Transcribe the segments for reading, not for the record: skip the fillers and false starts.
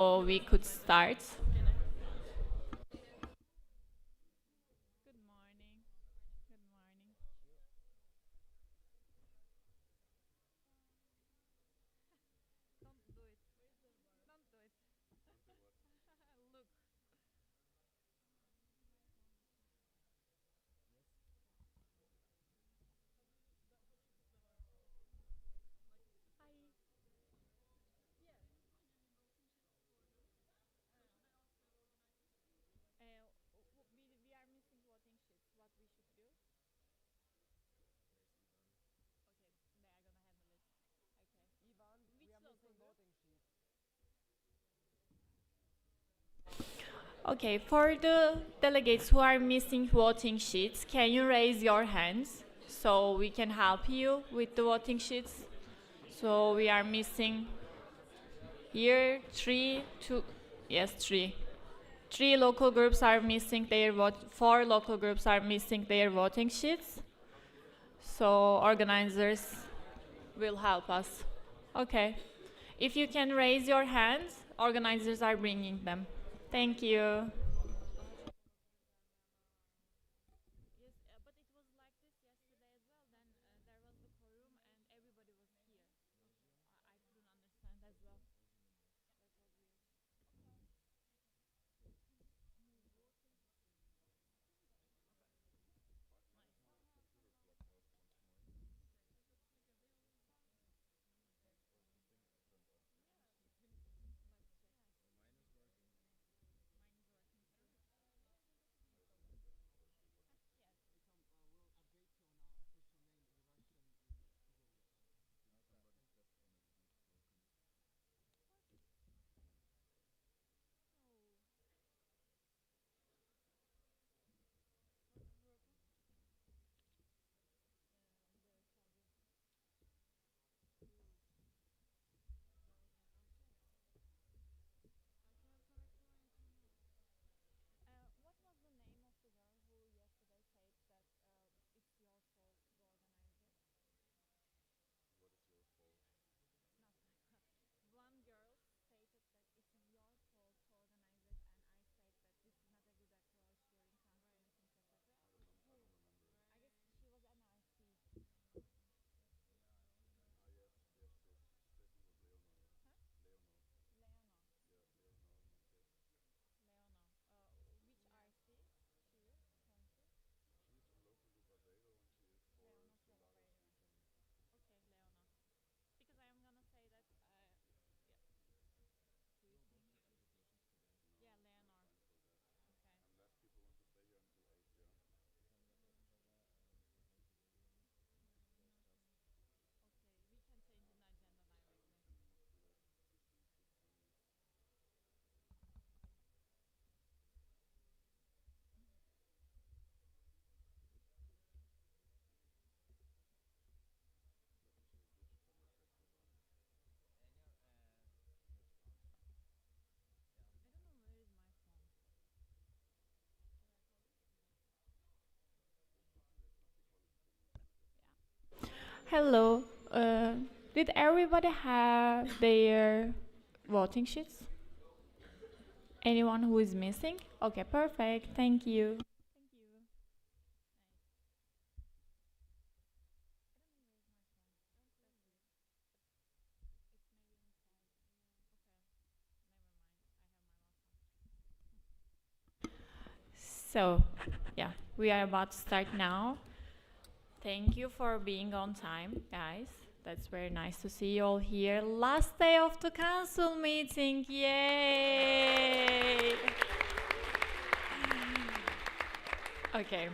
So we could start. Okay, for the delegates who are missing voting sheets, can you raise your hands so we can help you with the voting sheets? So we are missing here three, two, yes, three. Three local groups are missing their vote. Four local groups are missing their voting sheets. So organizers will help us. Okay. If you can raise your hands, organizers are bringing them. Thank you. Hello. Did everybody have their voting sheets? Anyone who is missing? Okay, perfect. Thank you. So, yeah, we are about to start now. Thank you for being on time, guys. That's very nice to see you all here. Last day of the council meeting. Yay! Okay.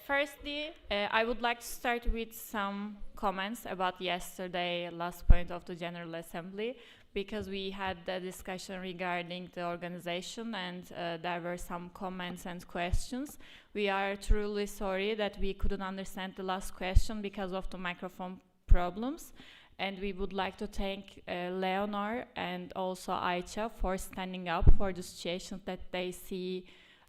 Firstly, I would like to start with some comments about yesterday, last point of the General Assembly, because we had the discussion regarding the organization and there were some comments and questions. We are truly sorry that we couldn't understand the last question because of the microphone problems. And we would like to thank Leonor and also Ayça for standing up for the situations that they see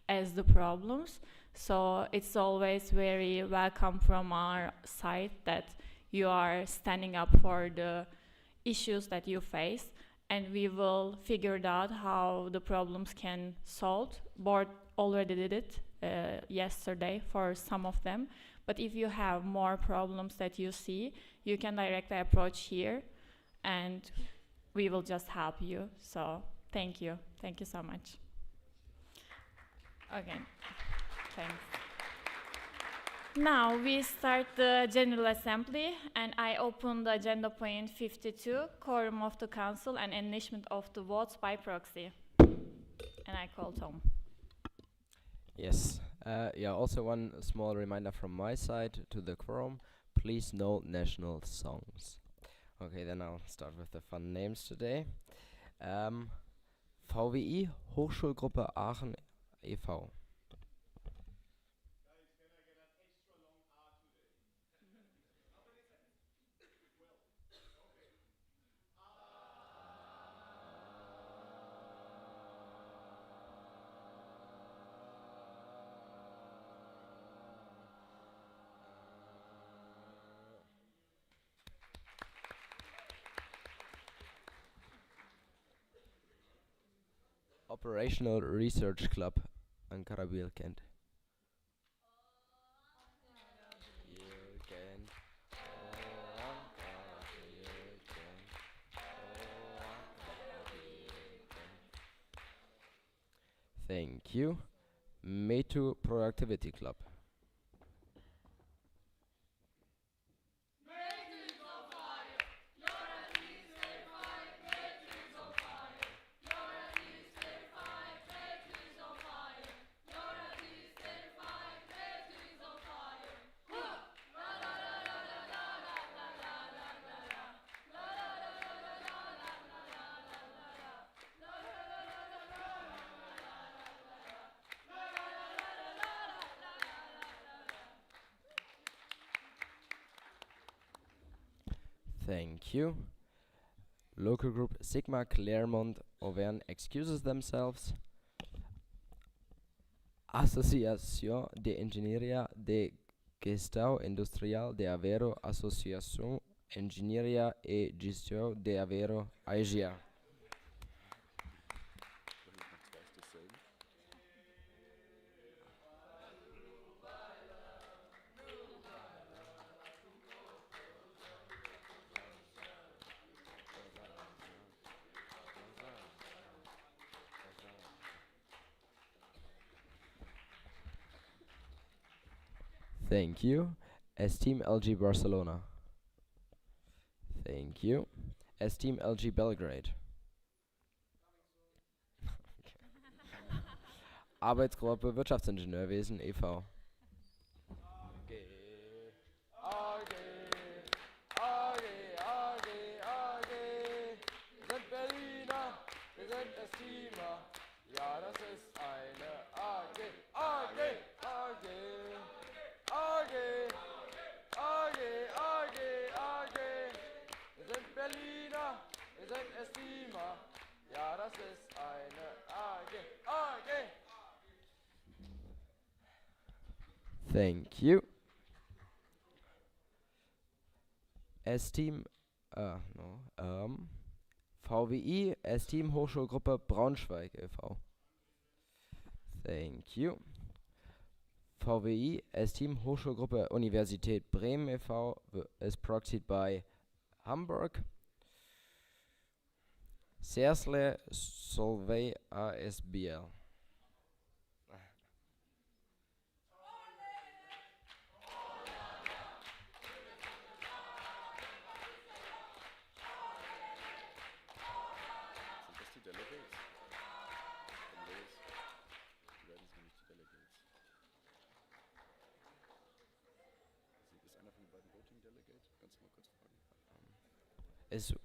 as the problems. So it's always very welcome from our side that you are standing up for the issues that you face. and we will figure it out how the problems can solved. Board already did it yesterday for some of them, but if you have more problems that you see, you can directly approach here and we will just help you. So thank you so much. Okay, thanks. Now we start the General Assembly, and I open the agenda point 52, quorum of the council and enlistment of the votes by proxy. And I call Tom. Yes. Yeah, also one small reminder from my side to the quorum. Please no national songs. Okay, then I'll start with the fun names today. VWI, Hochschulgruppe Aachen e.V. Operational Research Club, Ankara Bilkent. Thank you. Metu Productivity Club. Thank you. Local group Sigma Clermont Auvergne excuses themselves. Associación de Ingeniería de Gestão Industrial de Aveiro, Associação Engenharia e Gestão de Aveiro, AEGEA. Thank you. S-Team LG Barcelona. Thank you. S-Team LG Belgrade. Arbeitsgruppe Wirtschaftsingenieurwesen e.V. Wir sind Berliner, wir sind Esteamer. Ja, das ist eine AG. AG, AG. AG, AG, AG, AG. Wir sind Berliner, wir sind Esteamer. Ja, das ist eine AG. AG. Thank you. S-Team, VWI, S-Team Hochschulgruppe Braunschweig e.V. Thank you. VWI, S-Team Hochschulgruppe Universität Bremen e.V. is proxied by Hamburg. Sersle Solvay ASBL.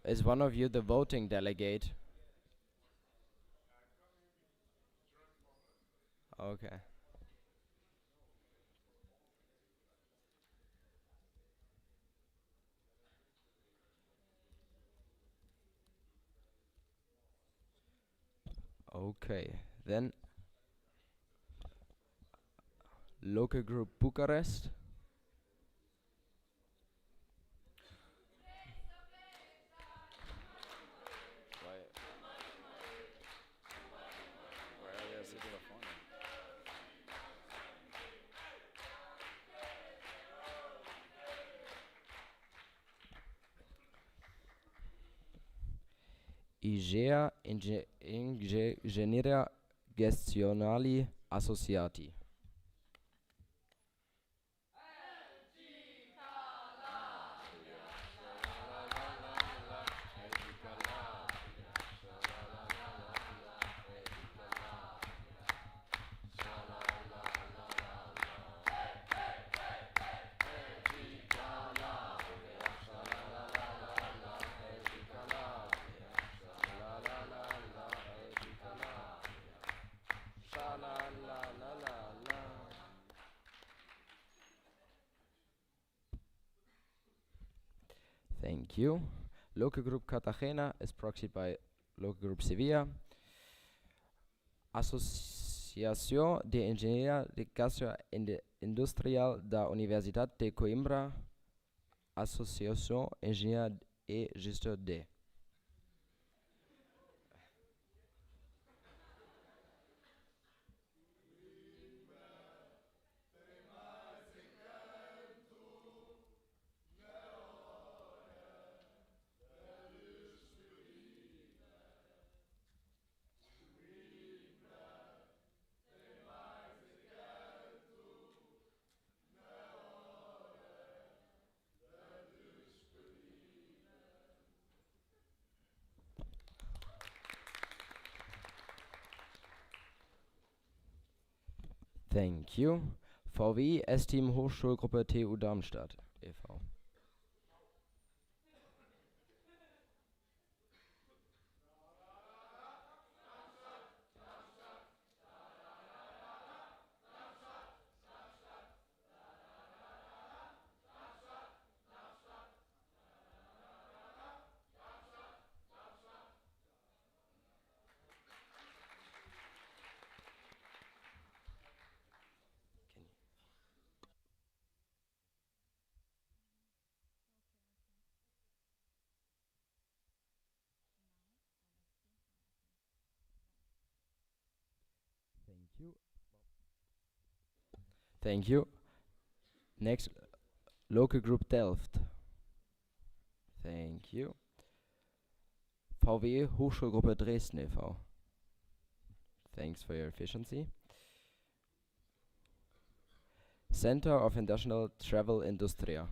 Is one of you the voting delegate? Okay. Okay, then local group Bucharest. IGEA Ingegneria Gestionali Associati. Thank you. Local Group Cartagena is proxied by Local Group Sevilla. Asociación de Ingeniería de Gastra Industrial da Universidad de Coimbra. Association Ingénieur et Gesteur de. Thank you. VW S-Team Hochschulgruppe TU Darmstadt e.V. Thank you. Thank you. Next, Local Group Delft. Thank you. VW Hochschulgruppe Dresden e.V. Thanks for your efficiency. Center of International Travel Industria.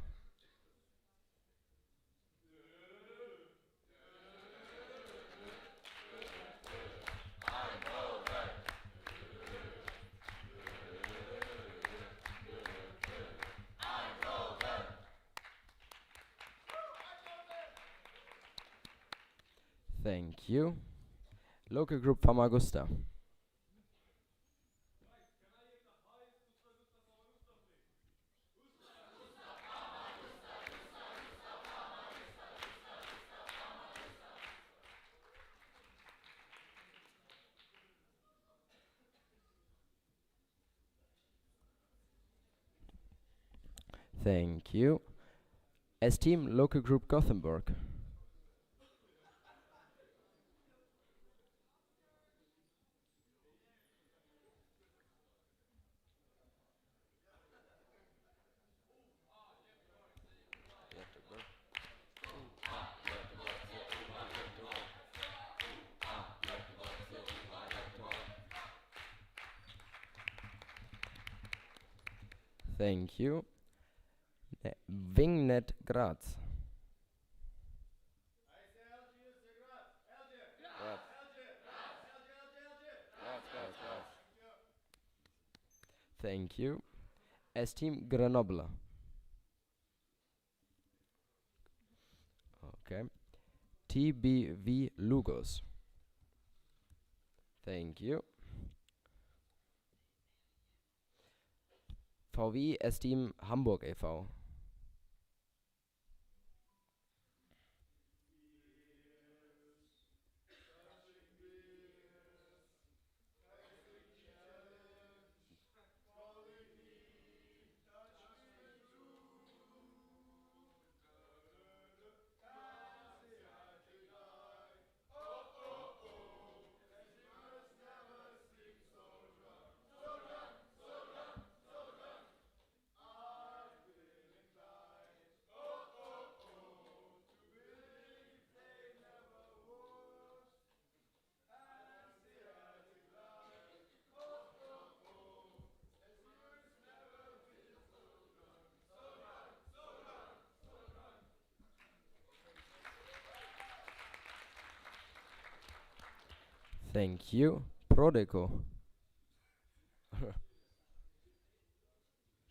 Thank you. Local Group Famagusta. Thank you. S-Team Local Group Gothenburg. Thank you. Wingnet Graz. Thank you. S-Team Grenoble. Okay. TBV Lugos. Thank you. VW S-Team Hamburg e.V. Thank you. Prodeco.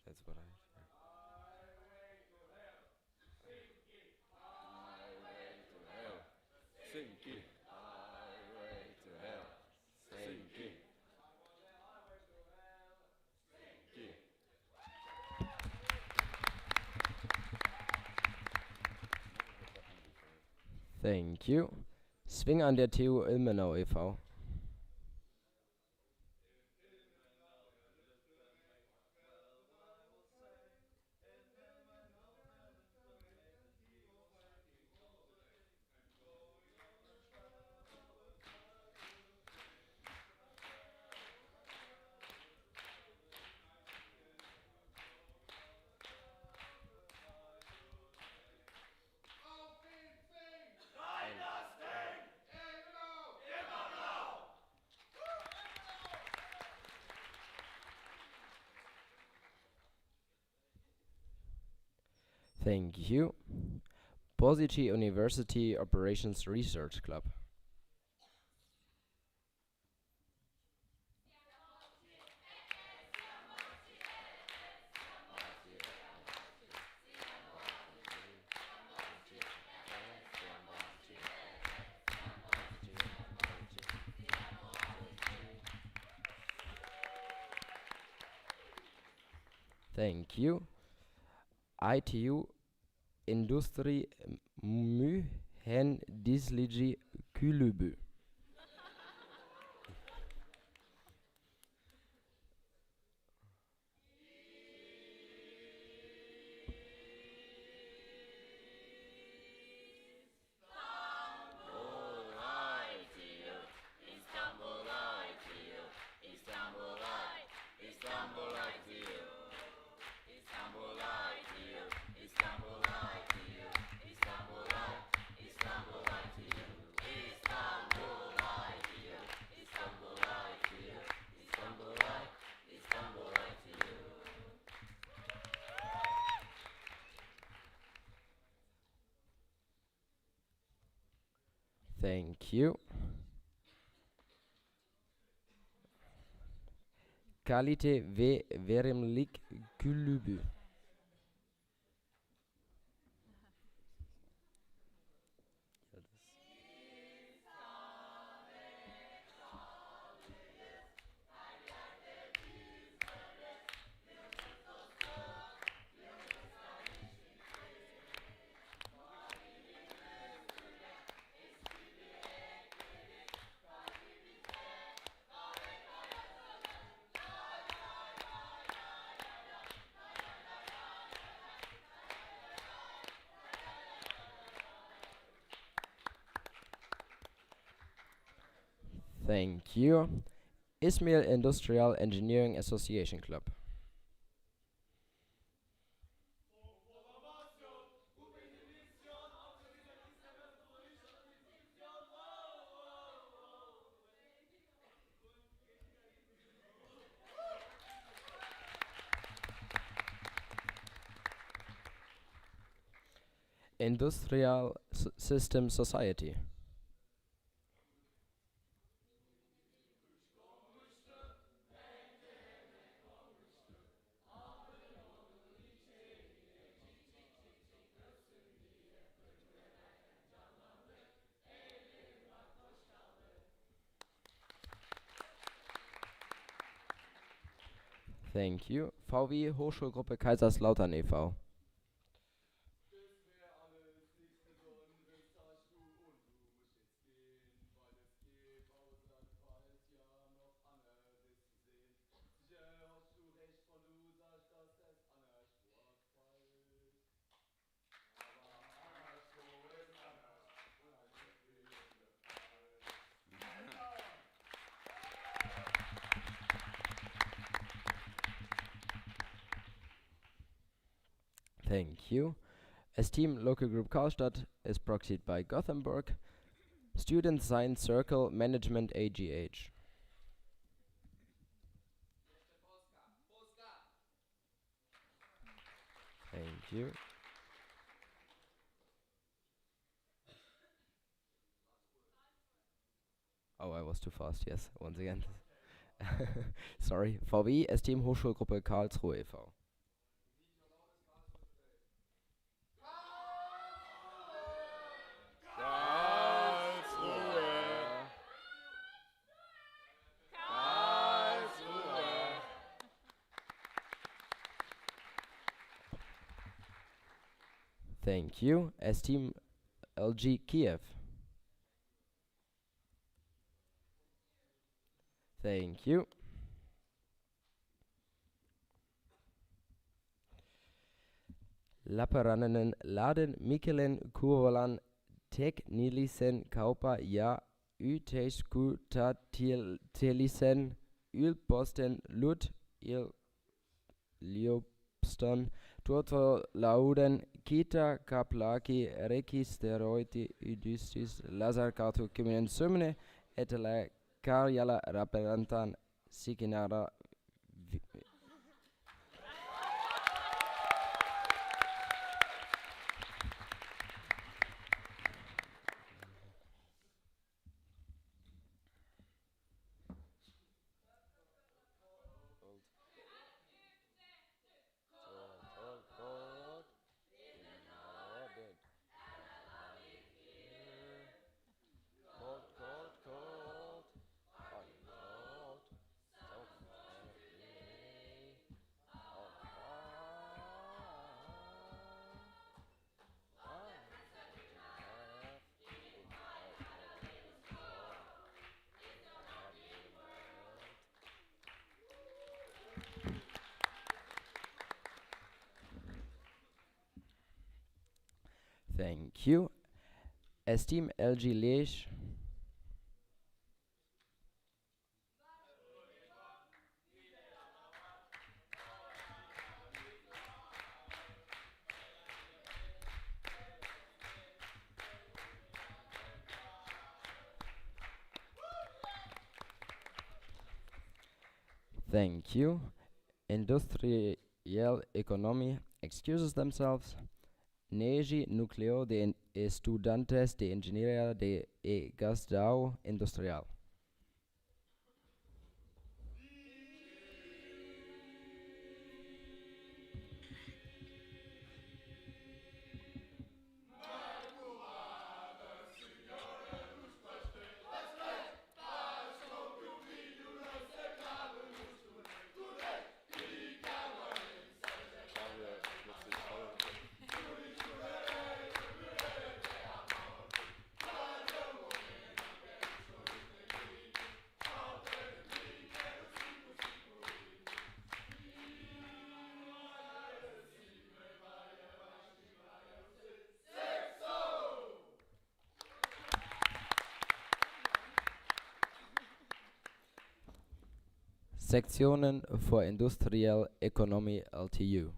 That's what I. Sinky. Highway to hell. Sinky. Thank you. Swing an der TU Ilmenau e.V. Thank you. Bozici University Operations Research Club. Thank you. ITU Industrie Mühendisliche Kulübü. Thank you. Kalite ve verimlilik kulübü. Thank you. Ismail Industrial Engineering Association Club. Industrial System Society. Thank you. VW Hochschulgruppe Kaiserslautern e.V. Thank you. Esteem Local Group Karlstadt is proxied by Gothenburg. Student Science Circle Management AGH. Thank you. Oh, I was too fast, yes, once again. Sorry. VW Esteem Hochschulgruppe Karlsruhe e.V. Karlsruhe. Karlsruhe. Thank you. Esteem LG Kiev. Thank you. Lapparanen Laden Mikelen Kurolan Tek Nilisen Kaupa Ja Telisen Ylposten Lut Il Liopston Tuoto Lauden Kita Kaplaki Rekisteroiti Ydystis Lazarkatu Kymenen Symne Etele Karjala Raperantan Sikinara Thank you. Esteem LG Liège. Thank you. Industrial Economy excuses themselves. Negi Nucleo de Estudantes de Ingeniería de Gastão Industrial. Sektionen for Industrial Economy LTU.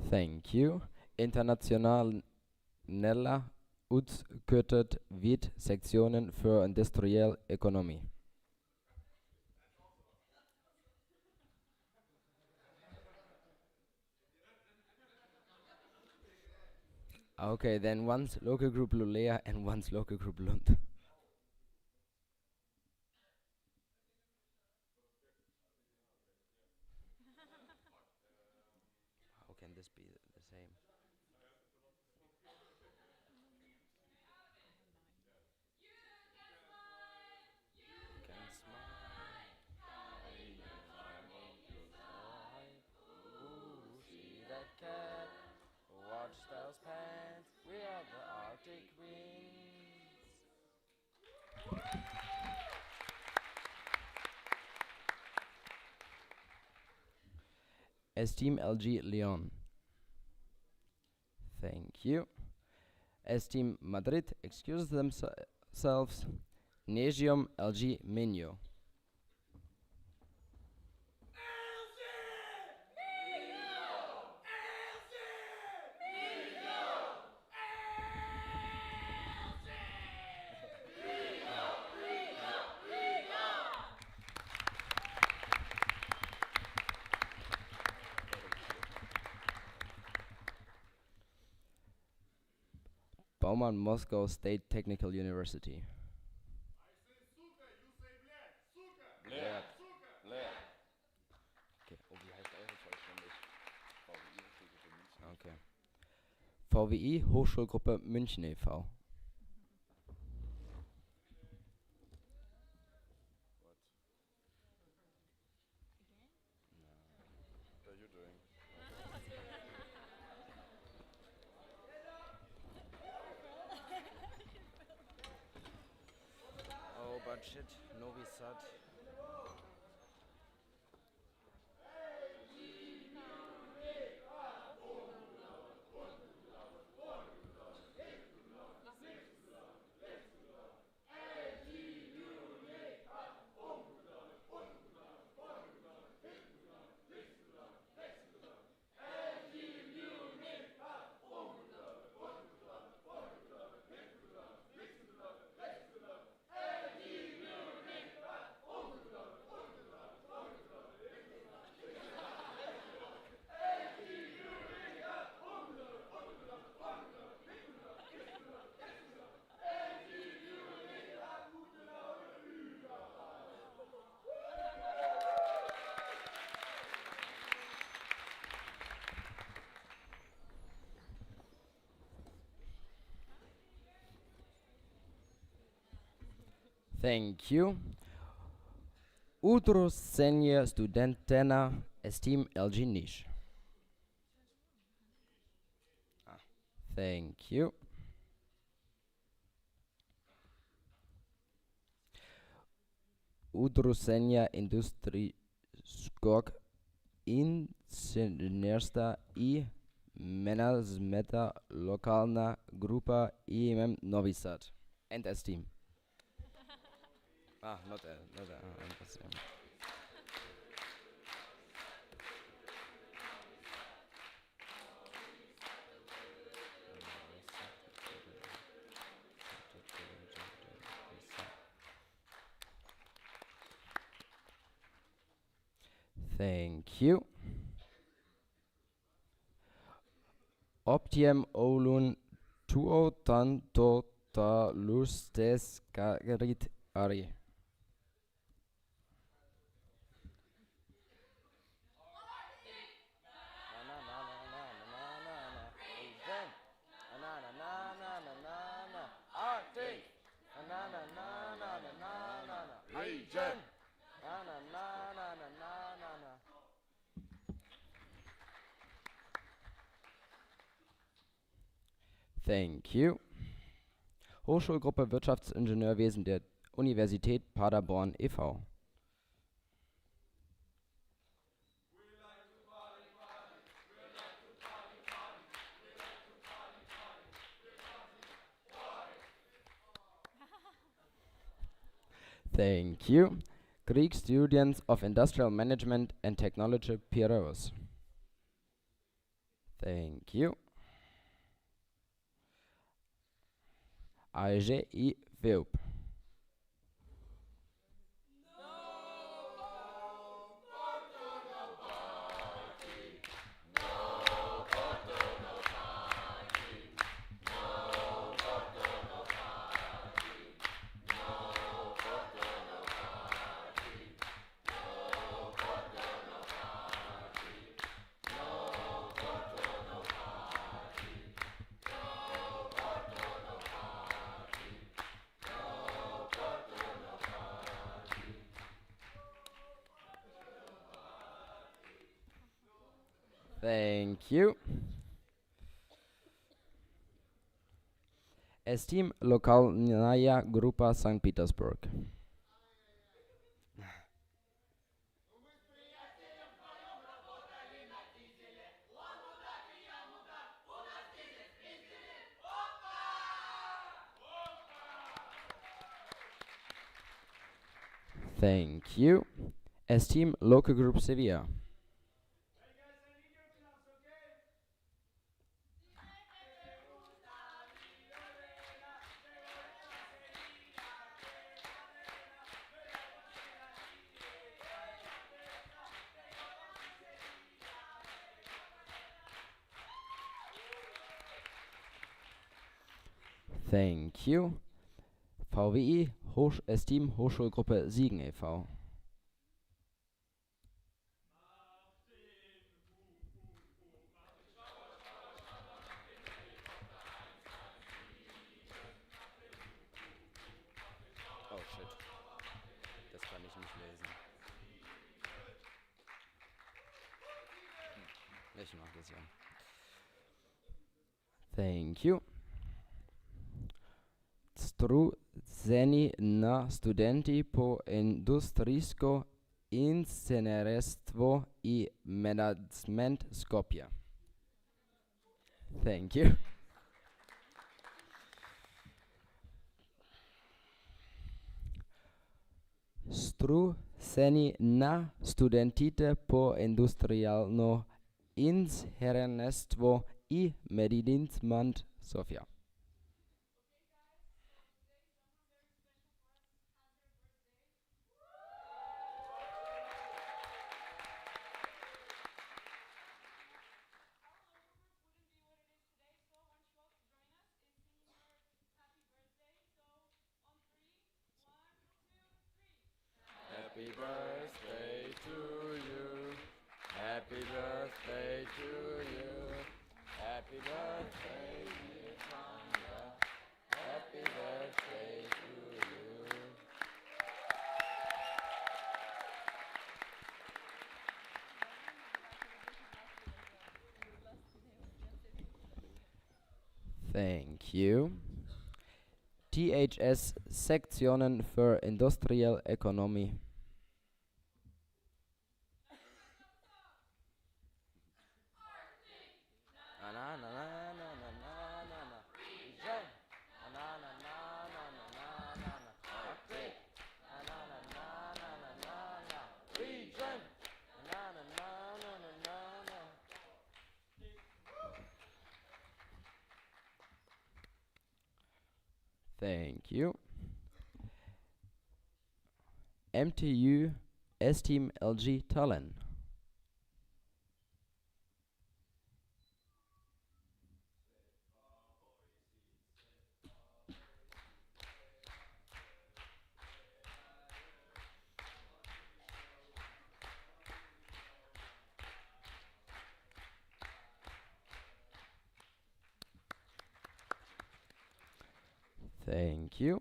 Thank you. Internationaler utgöttet vid Sektionen för Industriell Economy. Okay, then one's local group Lulea and one's local group Lund. How can this be the same? Can smile. Ooh, see that cat. Watch those pants. We are the Arctic Queens. Esteem LG Lyon. Thank you. Esteem Madrid excuse themselves. Negium LG Minho. Baumann Moscow State Technical University. Blair. Blair. Okay. Oh, wie heißt eure vollständig? Okay. VWI Hochschulgruppe München e.V. What are you doing? Oh, but shit, Novi Sad. Thank you. Udruženje studentena Esteem LG Niš. Thank you. Udruženje industrijskog inženjerstva i menadžmenta lokalna grupa IMM Novi Sad. And Esteem. Not Esteem. Thank you. Optiem olun tuo tanto ta lustes garit ari. Region. Thank you. Hochschulgruppe Wirtschaftsingenieurwesen der Universität Paderborn e.V. Thank you. Greek Students of Industrial Management and Technology Piraeus. Thank you. AEG-I VEUP. Thank you. Esteem Lokalnaya Grupa St. Petersburg. Thank you. Esteem Local Group Sevilla. Thank you. VWI Esteem Hochschulgruppe Siegen e.V. Oh shit, das kann ich nicht lesen. Ich mach das ja. Thank you. Struzeni na studenti po industrijsko inženjerstvo I management Skopje. Thank you. Struzeni na studentite po industrialno inženjerstvo I management Sofia. Happy birthday to you. Happy birthday to you. Happy birthday, dear Tanya. Happy birthday to you. Thank you. THS Sektionen für Industrial Economy. Na na na na na na na na na. Region. Na na na na na na na na. Arctic. Na na na na na na na na. Region. Na na na na na na na. Thank you. MTU S-Team LG Tallinn. Thank you.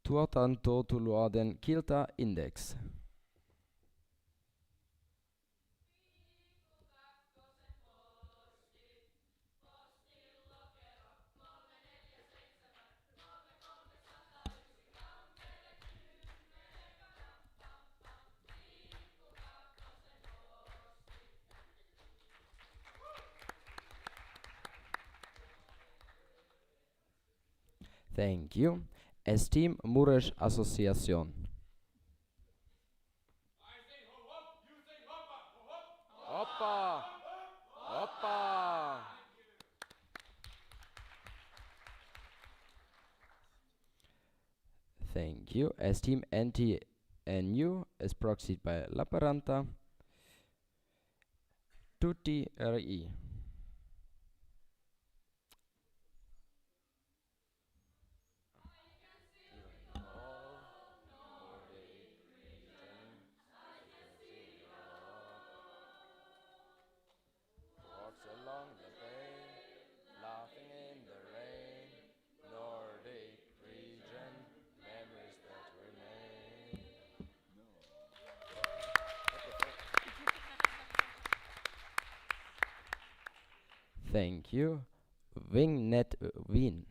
Tuotantotuluiden Kilta Index. Thank you. Esteem Muresh Association. Hoppa! Hoppa! Thank you. Esteem NTNU is proxied by Laparanta. Tutti RI. Walks along the bay, laughing in the rain. Nordic region, memories that remain. Thank you. Wingnet Wien.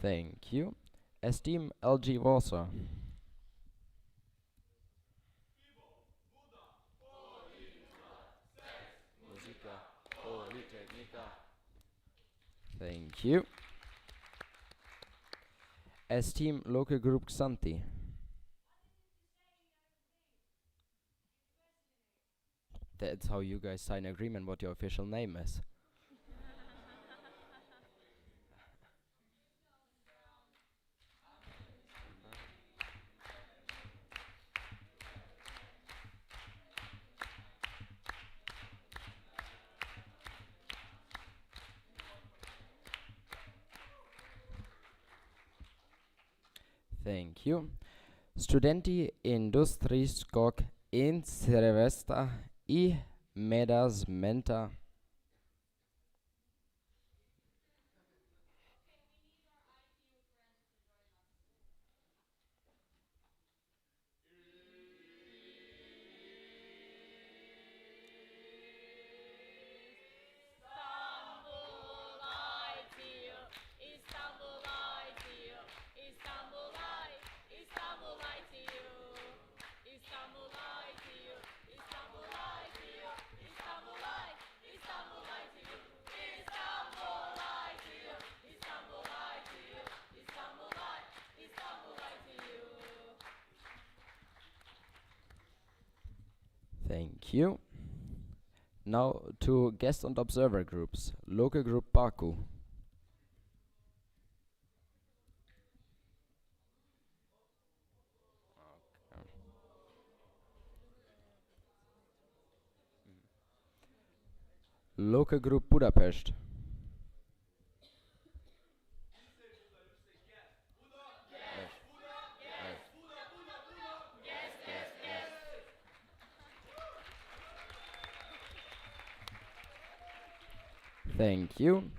Thank you. Esteem LG Warsaw. Thank you. Esteem local group Xanthi. That's how you guys sign agreement what your official name is. Thank you. Studenti industriskog in Silvesta I Medasmenta. Thank you. Now to guest and observer groups. Local group Baku. Local group Budapest. Thank you.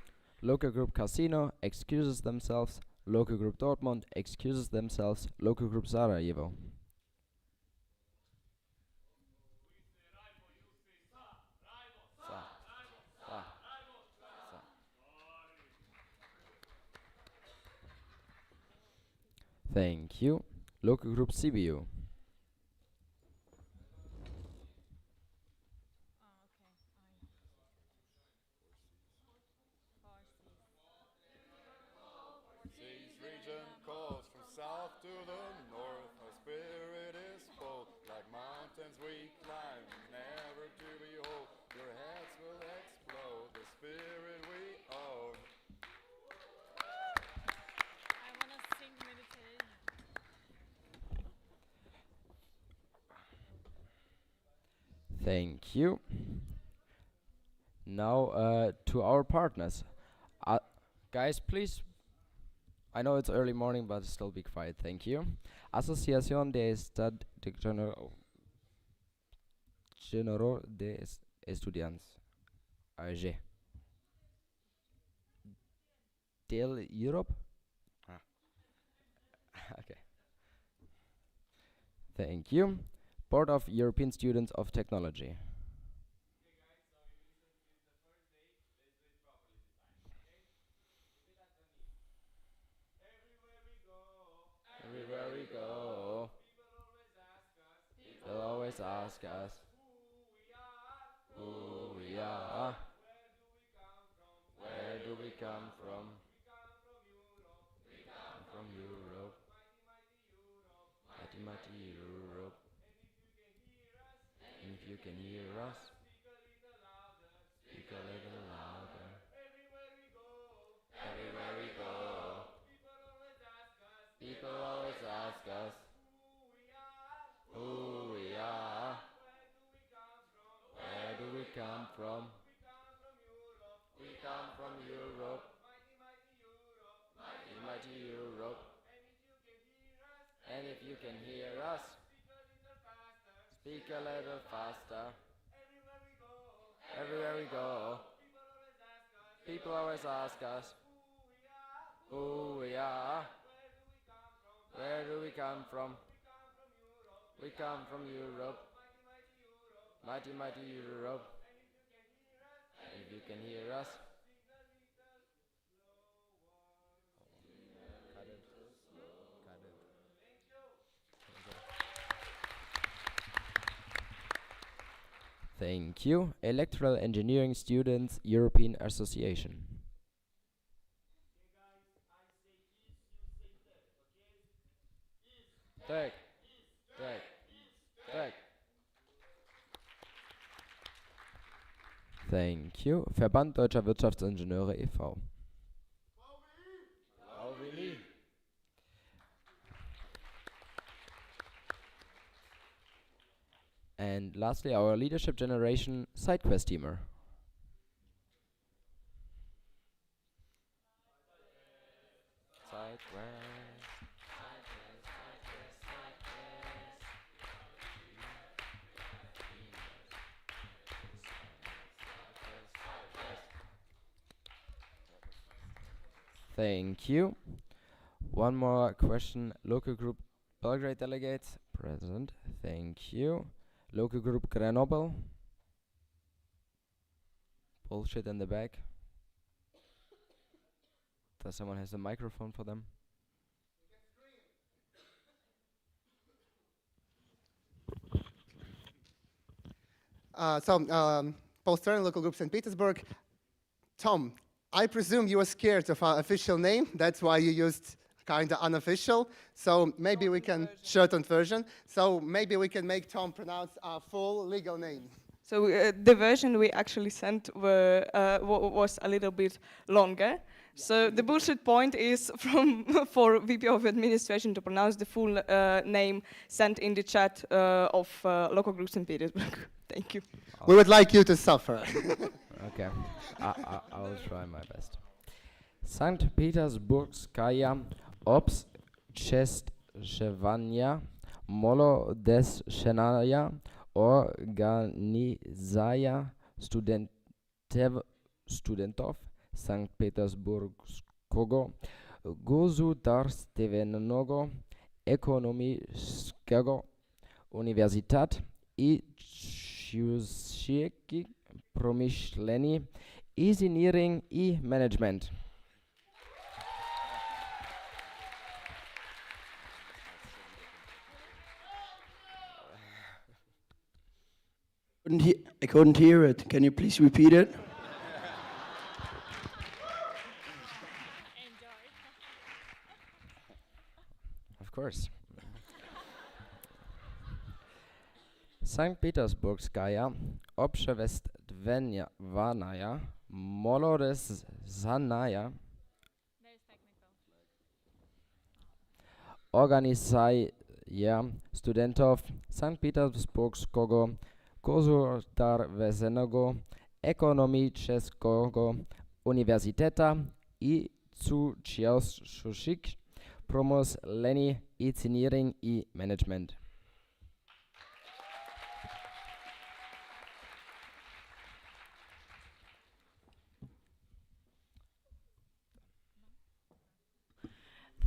Local group Casino excuses themselves. Local group Dortmund excuses themselves. Local group Sarajevo. Thank you. Local group Sibiu. Seas region calls from south to the north. Our spirit is full, like mountains we climb, never to behold. Your heads will explode, the spirit we own. I wanna sing meditation. Thank you. Now to our partners. Guys, please. I know it's early morning, but still be quiet. Thank you. Asociación de Género de Estudiantes. AG. Del Europe? Ah. Okay. Thank you. Board of European Students of Technology. Everywhere we go, they'll always ask us who we are, where do we come from? We come from Europe, mighty, mighty Europe. And if you can hear us, speak a little louder. Everywhere we go, people always ask us who we are, where do we come from? We come from Europe, mighty, mighty Europe. And if you can hear us, speak a little faster. Everywhere we go, people always ask us who we are, where do we come from? We come from Europe, mighty, mighty Europe. And if you can hear us, cut it. Thank you. Electrical Engineering Students European Association. Tag. Tag. Tag. Thank you. Verband Deutscher Wirtschaftsingenieure e.V. VWI. And lastly, our leadership generation side quest teamer. Side quest. Thank you. One more question. Local group Belgrade delegates present. Thank you. Local group Grenoble. Bullshit in the back. Does someone has a microphone for them? Post-Turn local group St. Petersburg. Tom, I presume you were scared of our official name. That's why you used kind of unofficial. So maybe we can shortened version. So maybe we can make Tom pronounce our full legal name. So the version we actually sent was a little bit longer. So the bullshit point is for VP of Administration to pronounce the full name sent in the chat of local group St. Petersburg. Thank you. We would like you to suffer. Okay, I will try my best. St. Petersburgskaya Obczeszewania Molodeszczenaya Organizacja Studentów Sankt Petersburskiego Gozdarstewnego Ekonomicznego Uniwersytet i Książki Promyśleni Engineering i Management. I couldn't hear it. Can you please repeat it? Of course. Sankt Petersburgskaya Obczeszewania Molodeszczenaya Organizacja Studentów Sankt Petersburskiego Gospodarczego Ekonomicznego Uniwersytetu i Książki Promyśleni Engineering i Management.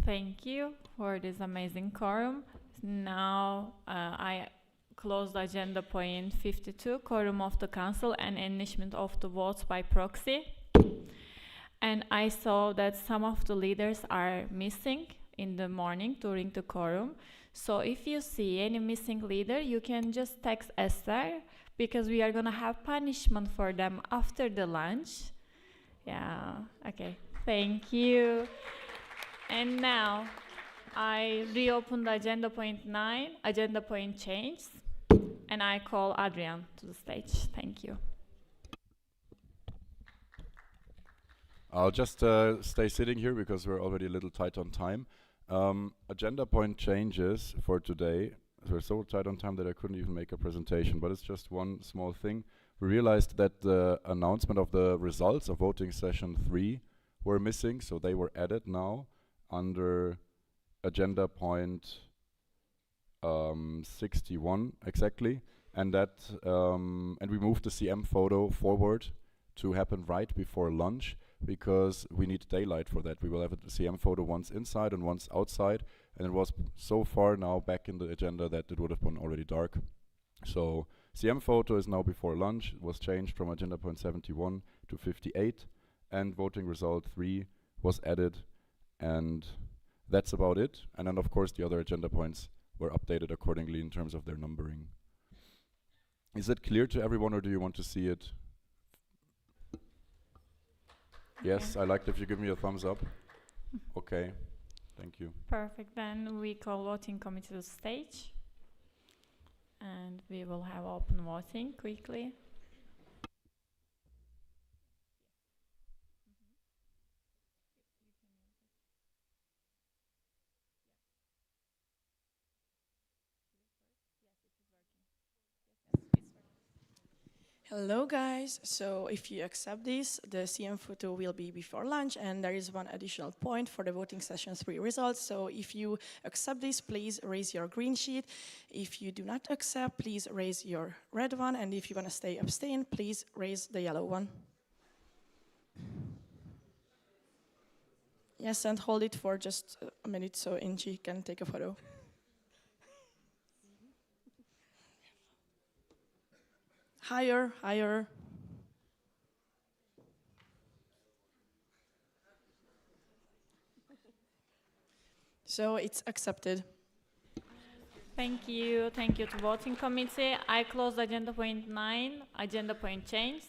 Thank you for this amazing quorum. Now I close the agenda point 52, quorum of the council and enlistment of the votes by proxy. And I saw that some of the leaders are missing in the morning during the quorum. So if you see any missing leader, you can just text Esther because we are gonna have punishment for them after the lunch. Yeah, okay, thank you. And now I reopen the agenda point 9, agenda point change, and I call Adrian to the stage. Thank you. I'll just stay sitting here because we're already a little tight on time. Agenda point changes for today. We're so tight on time that I couldn't even make a presentation, but it's just one small thing. We realized that the announcement of the results of voting session 3 were missing, so they were added now under agenda point 61 exactly, and that and we moved the CM photo forward to happen right before lunch because we need daylight for that. We will have a CM photo once inside and once outside, and it was so far now back in the agenda that it would have been already dark. So CM photo is now before lunch. It was changed from agenda point 71 to 58, and voting result 3 was added, and that's about it. And then of course the other agenda points were updated accordingly in terms of their numbering. Is it clear to everyone, or do you want to see it? Yes, I liked if you give me a thumbs up. Okay. Thank you. Perfect. Then we call voting committee to the stage. And we will have open voting quickly. Hello guys, so if you accept this, the CM photo will be before lunch, and there is one additional point for the voting session 3 results. So if you accept this, please raise your green sheet. If you do not accept, please raise your red one, and if you want to stay abstain, please raise the yellow one. Yes, and hold it for just a minute so Inchi can take a photo. Higher, higher. So it's accepted. Thank you. Thank you to voting committee. I closed agenda point 9, agenda point changed.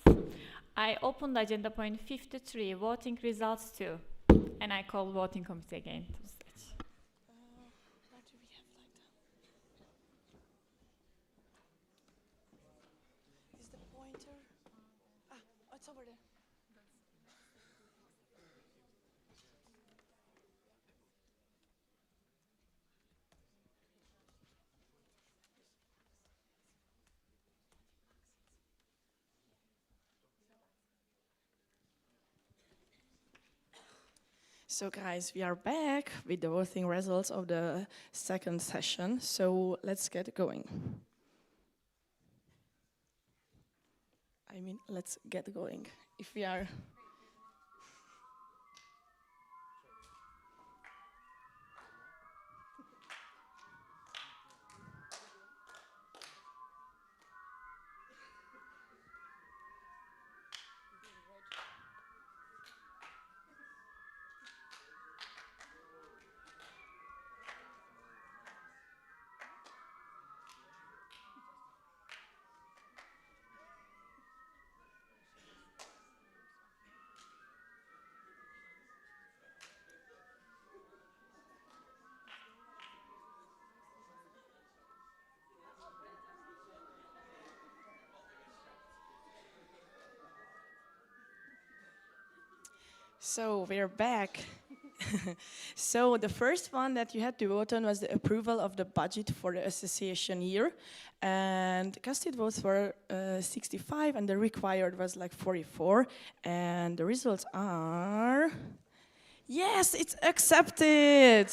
I opened agenda point 53, voting results 2. And I call voting committee again to the stage. What do we have like that? Is the pointer? Ah, it's over there. So guys, we are back with the voting results of the second session. So let's get going. I mean, let's get going. If we are... So we're back. So the first one that you had to vote on was the approval of the budget for the association year. And casted votes were 65 and the required was like 44. And the results are... Yes, it's accepted!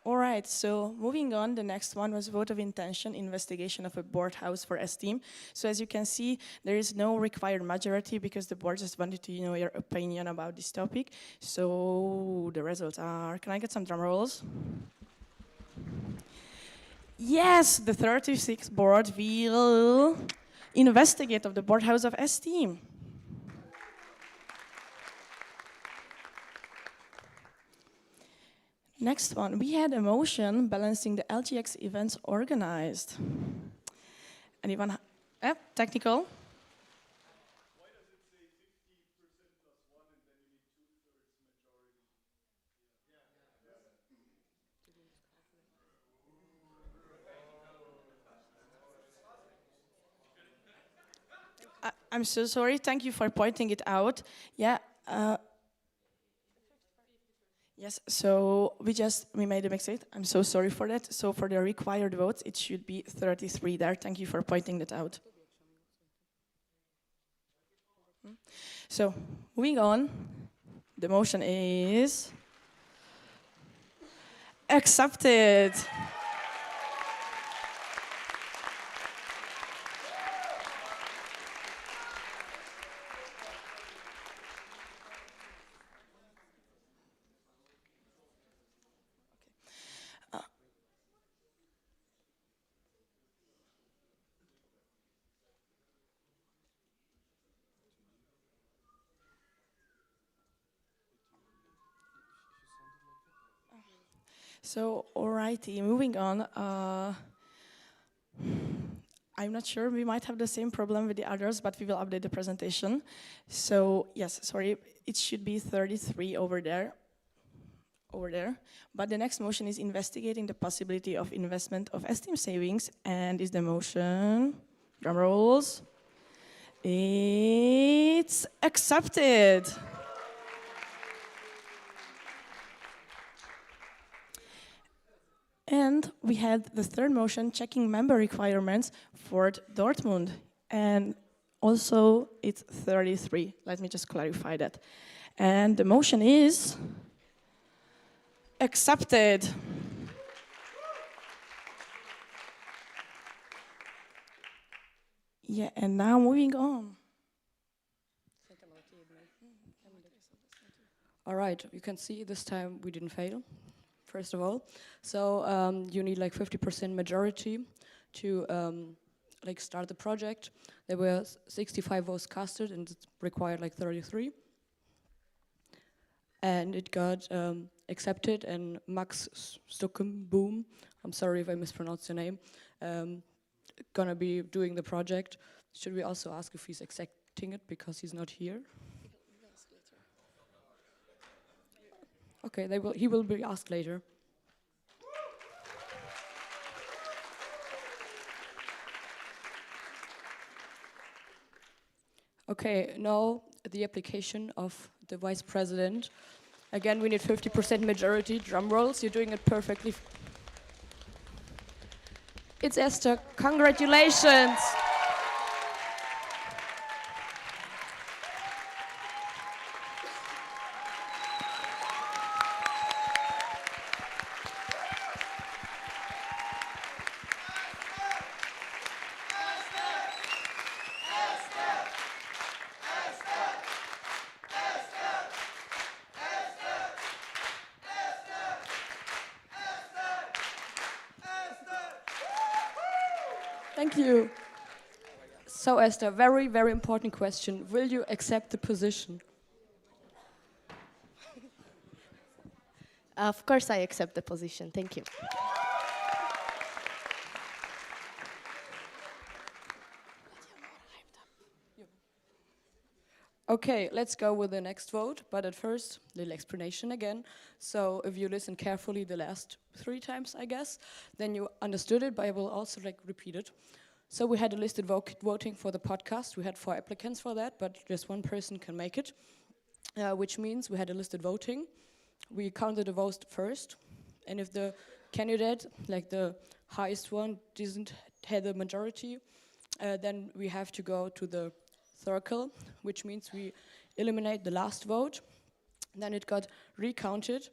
All right, so moving on, the next one was vote of intention, investigation of a board house for esteem. So as you can see, there is no required majority because the board just wanted to know your opinion about this topic. So the results are, can I get some drum rolls? Yes, the 36th board will investigate of the board house of esteem. Next one, we had a motion balancing the LGX events organized. Anyone? Technical? Why does it say 50% plus 1 and then you need 2/3 majority? I'm so sorry. Thank you for pointing it out. Yeah. Yes, so we made a mistake. I'm so sorry for that. So for the required votes, it should be 33 there. Thank you for pointing that out. So moving on, the motion is accepted. So, alrighty, moving on. I'm not sure, we might have the same problem with the others, but we will update the presentation. So yes, sorry, it should be 33 over there. But the next motion is investigating the possibility of investment of esteem savings, and is the motion, drum rolls, it's accepted. And we had the third motion, checking member requirements for Dortmund. And also it's 33. Let me just clarify that. And the motion is accepted. Yeah, and now moving on. All right, you can see this time we didn't fail, first of all. So you need like 50% majority to like start the project. There were 65 votes casted and it required like 33. And it got accepted, and Max Stuckenboom, I'm sorry if I mispronounced your name, gonna be doing the project. Should we also ask if he's accepting it because he's not here? Okay, he will be asked later. Okay, now the application of the vice president. Again, we need 50% majority. Drum rolls, you're doing it perfectly. It's Esther, congratulations. Thank you. So Esther, very, very important question. Will you accept the position? Of course I accept the position. Thank you. Okay, let's go with the next vote, but at first, little explanation again. So if you listen carefully the last 3 times, I guess, then you understood it, but I will also repeat it. So we had a listed voting for the podcast. We had 4 applicants for that, but just 1 person can make it, which means we had a listed voting. We counted the votes first, and if the candidate, like the highest one, doesn't have the majority, then we have to go to the circle, which means we eliminate the last vote. Then it got recounted,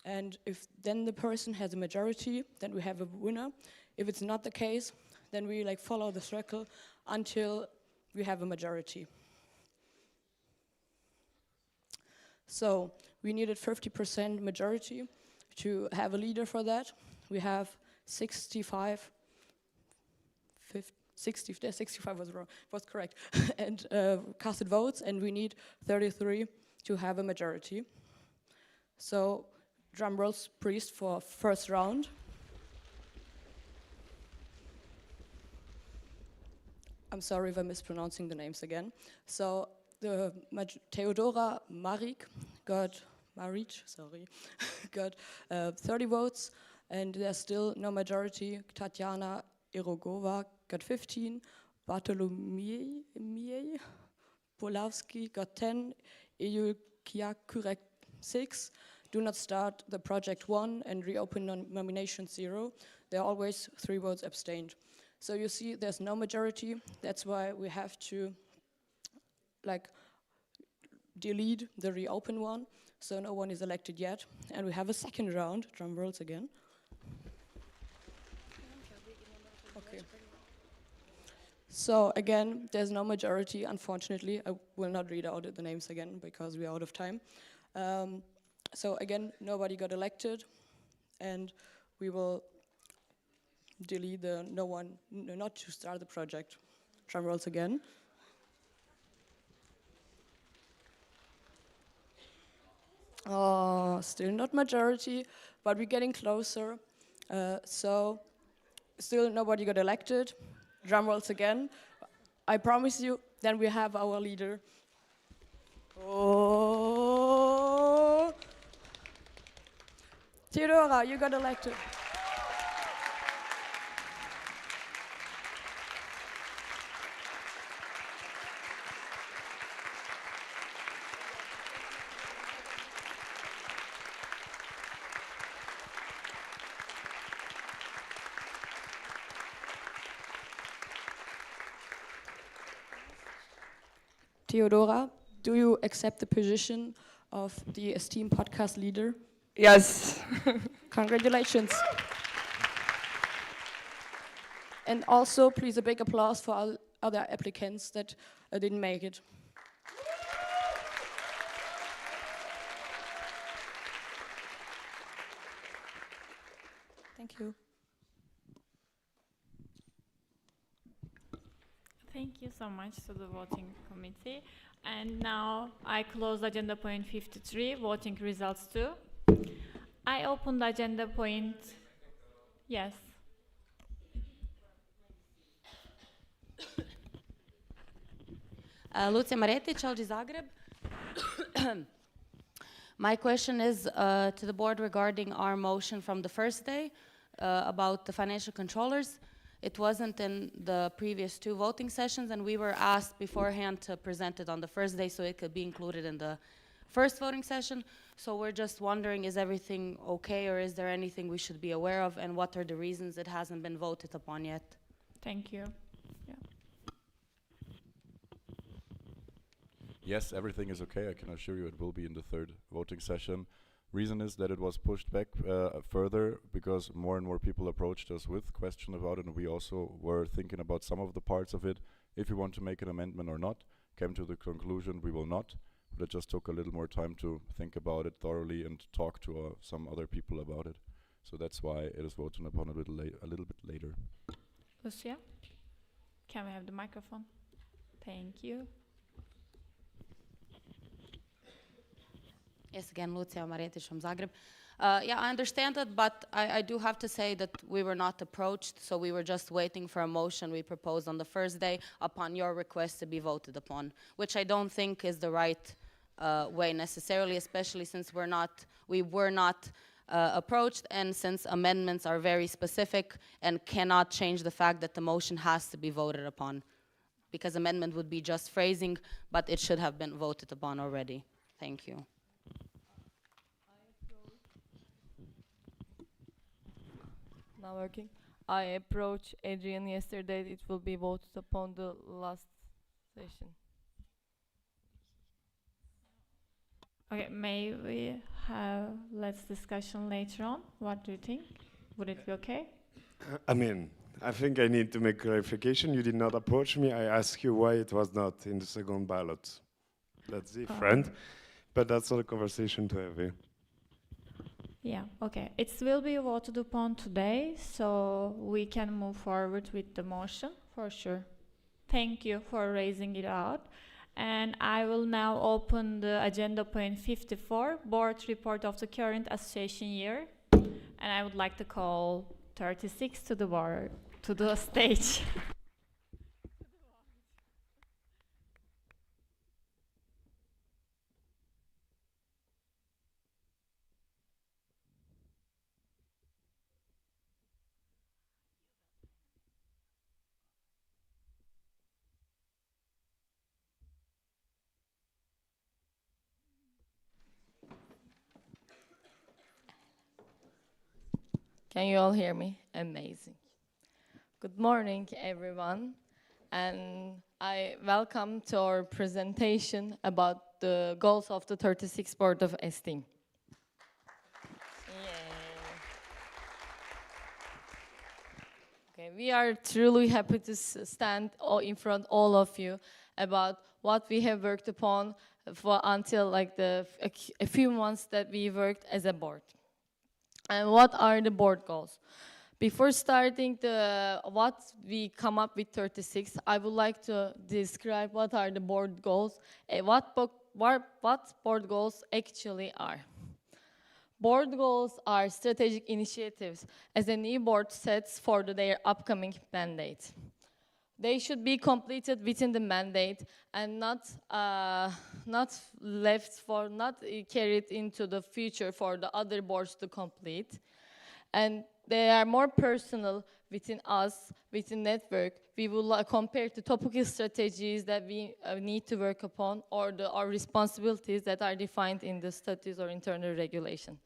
and if then the person has a majority, then we have a winner. If it's not the case, then we follow the circle until we have a majority. So we needed 50% majority to have a leader for that. We have 65 was correct, and casted votes, and we need 33 to have a majority. So drum rolls, priest, for first round. I'm sorry if I'm mispronouncing the names again. So the Theodora Maric got 30 votes, and there's still no majority. Tatiana Irogova got 15, Bartolomiej Polawski got 10, Eukia Kurek 6. Do not start the project 1 and reopen nomination 0. There are always 3 votes abstained. So you see there's no majority. That's why we have to delete the reopen one. So no one is elected yet. And we have a second round, drum rolls again. Okay. So again, there's no majority, unfortunately. I will not read out the names again because we're out of time. So again, nobody got elected, and we will delete the not to start the project. Drum rolls again. Oh, still not majority, but we're getting closer. So still nobody got elected. Drum rolls again. I promise you, then we have our leader. Oh. Theodora, you got elected. Theodora, do you accept the position of the esteemed podcast leader? Yes. Congratulations. And also, please, a big applause for all other applicants that didn't make it. Thank you. Thank you so much to the voting committee. And now I close agenda point 53, voting results too. I open the agenda point. Yes. Lucia Maretić, LG Zagreb. My question is to the board regarding our motion from the first day about the financial controllers. It wasn't in the previous two voting sessions, and we were asked beforehand to present it on the first day so it could be included in the first voting session. So we're just wondering, is everything okay, or is there anything we should be aware of, and what are the reasons it hasn't been voted upon yet? Thank you. Yes, everything is okay. I can assure you it will be in the third voting session. Reason is that it was pushed back further because more and more people approached us with questions about it, and we also were thinking about some of the parts of it, if we want to make an amendment or not. Came to the conclusion we will not, but it just took a little more time to think about it thoroughly and talk to some other people about it. So that's why it is voted upon a little bit later. Lucia, can we have the microphone? Thank you. Yes, again, Lucia Maretić from Zagreb. Yeah, I understand that, but I do have to say that we were not approached, so we were just waiting for a motion we proposed on the first day upon your request to be voted upon, which I don't think is the right way necessarily, especially since we were not approached, and since amendments are very specific and cannot change the fact that the motion has to be voted upon, because amendment would be just phrasing, but it should have been voted upon already. Thank you. Now working. I approached Adrian yesterday. It will be voted upon the last session. Okay, may we have let's discussion later on? What do you think? Would it be okay? I mean, I think I need to make clarification. You did not approach me. I asked you why it was not in the second ballot. That's different, but that's not a conversation to have here. Yeah, okay. It will be voted upon today, so we can move forward with the motion for sure. Thank you for raising it out. And I will now open the agenda point 54, board report of the current association year. And I would like to call 36 to the board, to the stage. Can you all hear me? Amazing. Good morning, everyone. And I welcome to our presentation about the goals of the 36th Board of Esteem. Okay, we are truly happy to stand in front of all of you about what we have worked upon for until like a few months that we worked as a board. And what are the board goals? Before starting what we come up with 36, I would like to describe what are the board goals, what board goals actually are. Board goals are strategic initiatives as a new board sets for their upcoming mandate. They should be completed within the mandate and not carried into the future for the other boards to complete. And they are more personal within us, within network. We will compare the topical strategies that we need to work upon or our responsibilities that are defined in the statutes or internal regulation.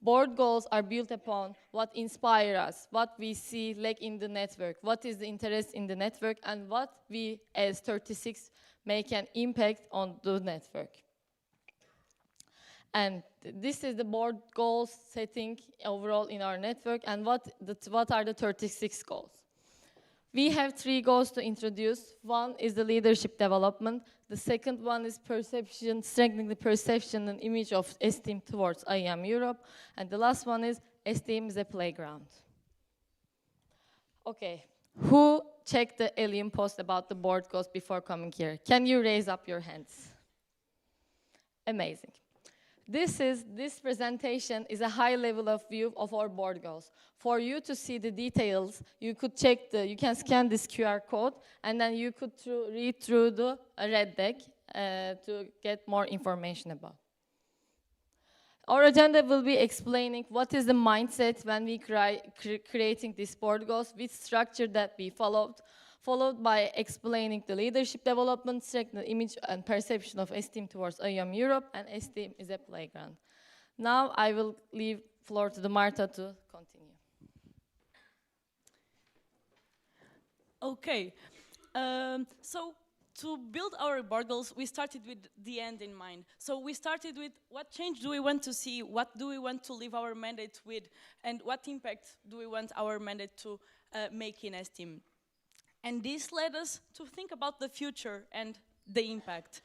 Board goals are built upon what inspires us, what we see like in the network, what is the interest in the network, and what we as 36 make an impact on the network. And this is the board goals setting overall in our network, and what are the 36 goals? We have 3 goals to introduce. One is the leadership development. The second one is perception, strengthening the perception and image of STEAM towards IAM Europe. And the last one is STEAM is a playground. Okay, who checked the alien post about the board goals before coming here? Can you raise up your hands? Amazing. This presentation is a high level of view of our board goals. For you to see the details, you can scan this QR code, and then you could read through the red deck to get more information about. Our agenda will be explaining what is the mindset when we creating these board goals, which structure that we followed by explaining the leadership development, strengthen the image and perception of STEAM towards IAM Europe, and STEAM is a playground. Now I will leave floor to the Marta to continue. Okay, so to build our board goals, we started with the end in mind. So we started with what change do we want to see, what do we want to leave our mandate with, and what impact do we want our mandate to make in STEAM. And this led us to think about the future and the impact.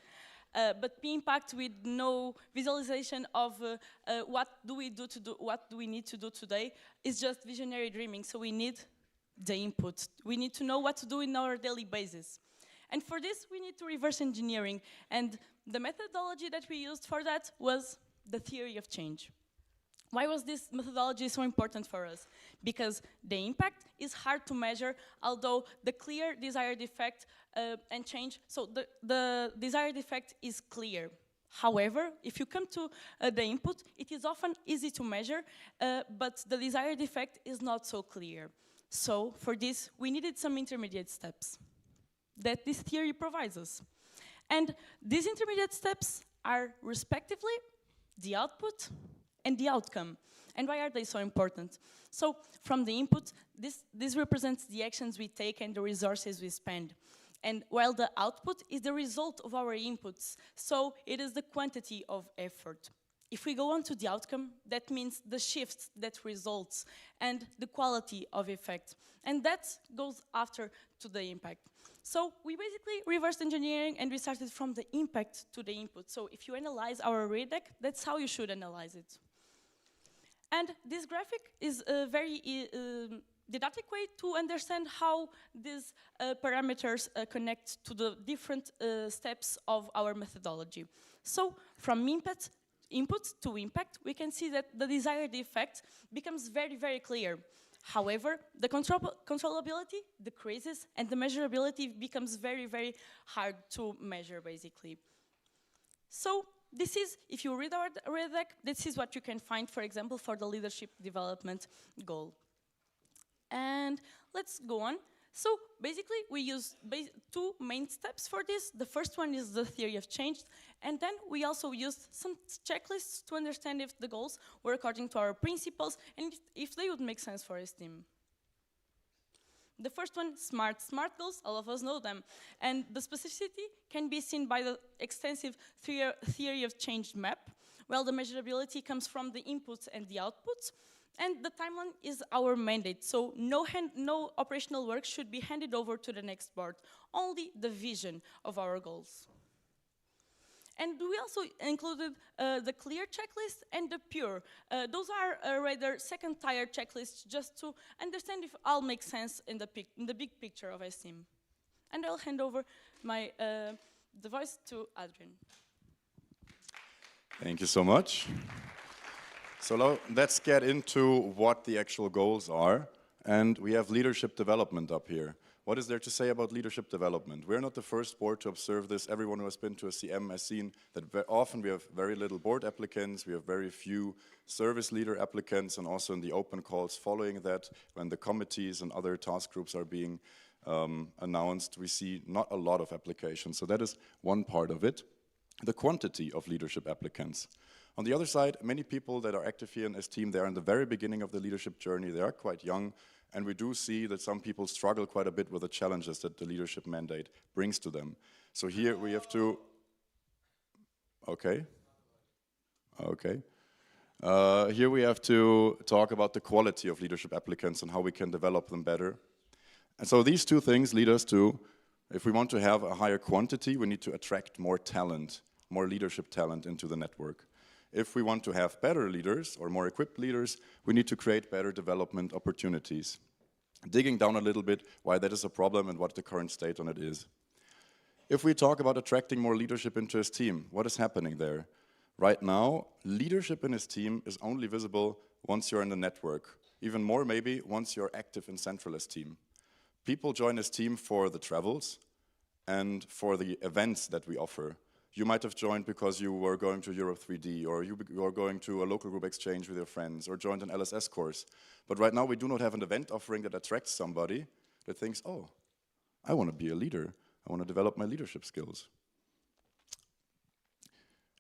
But the impact with no visualization of what do we need to do today is just visionary dreaming. So we need the input. We need to know what to do in our daily basis. And for this, we need to reverse engineering. And the methodology that we used for that was the theory of change. Why was this methodology so important for us? Because the impact is hard to measure, although the clear desired effect and change, so the desired effect is clear. However, if you come to the input, it is often easy to measure, but the desired effect is not so clear. So for this, we needed some intermediate steps that this theory provides us. And these intermediate steps are respectively the output and the outcome. And why are they so important? So from the input, this represents the actions we take and the resources we spend. And while the output is the result of our inputs, so it is the quantity of effort. If we go on to the outcome, that means the shift that results and the quality of effect. And that goes after to the impact. So we basically reversed engineering and we started from the impact to the input. So if you analyze our red deck, that's how you should analyze it. And this graphic is a very didactic way to understand how these parameters connect to the different steps of our methodology. So from input to impact, we can see that the desired effect becomes very, very clear. However, the controllability decreases and the measurability becomes very, very hard to measure, basically. So this is, if you read our red deck, this is what you can find, for example, for the leadership development goal. And let's go on. So basically, we use 2 main steps for this. The first one is the theory of change, and then we also used some checklists to understand if the goals were according to our principles and if they would make sense for a team. The first one, SMART goals, all of us know them. And the specificity can be seen by the extensive theory of change map, while the measurability comes from the inputs and the outputs. And the timeline is our mandate, so no operational work should be handed over to the next board, only the vision of our goals. And we also included the clear checklist and the pure. Those are rather second-tier checklists just to understand if all makes sense in the big picture of STEAM. And I'll hand over the voice to Adrian. Thank you so much. So let's get into what the actual goals are And we have leadership development up here. What is there to say about leadership development? We're not the first board to observe this. Everyone who has been to a CM has seen that often we have very little board applicants, we have very few service leader applicants, and also in the open calls following that, when the committees and other task groups are being announced, we see not a lot of applications. So that is one part of it. The quantity of leadership applicants. On the other side, many people that are active here in this team, they are in the very beginning of the leadership journey, they are quite young, and we do see that some people struggle quite a bit with the challenges that the leadership mandate brings to them. So here we have to, here we have to talk about the quality of leadership applicants and how we can develop them better. And so these two things lead us to, if we want to have a higher quantity, we need to attract more talent, more leadership talent into the network. If we want to have better leaders or more equipped leaders, we need to create better development opportunities. Digging down a little bit why that is a problem and what the current state on it is. If we talk about attracting more leadership into his team, what is happening there? Right now, leadership in his team is only visible once you're in the network. Even more maybe once you're active in Centralist team. People join his team for the travels and for the events that we offer. You might have joined because you were going to Europe 3D, or you are going to a local group exchange with your friends, or joined an LSS course. But right now we do not have an event offering that attracts somebody that thinks, oh, I want to be a leader. I want to develop my leadership skills.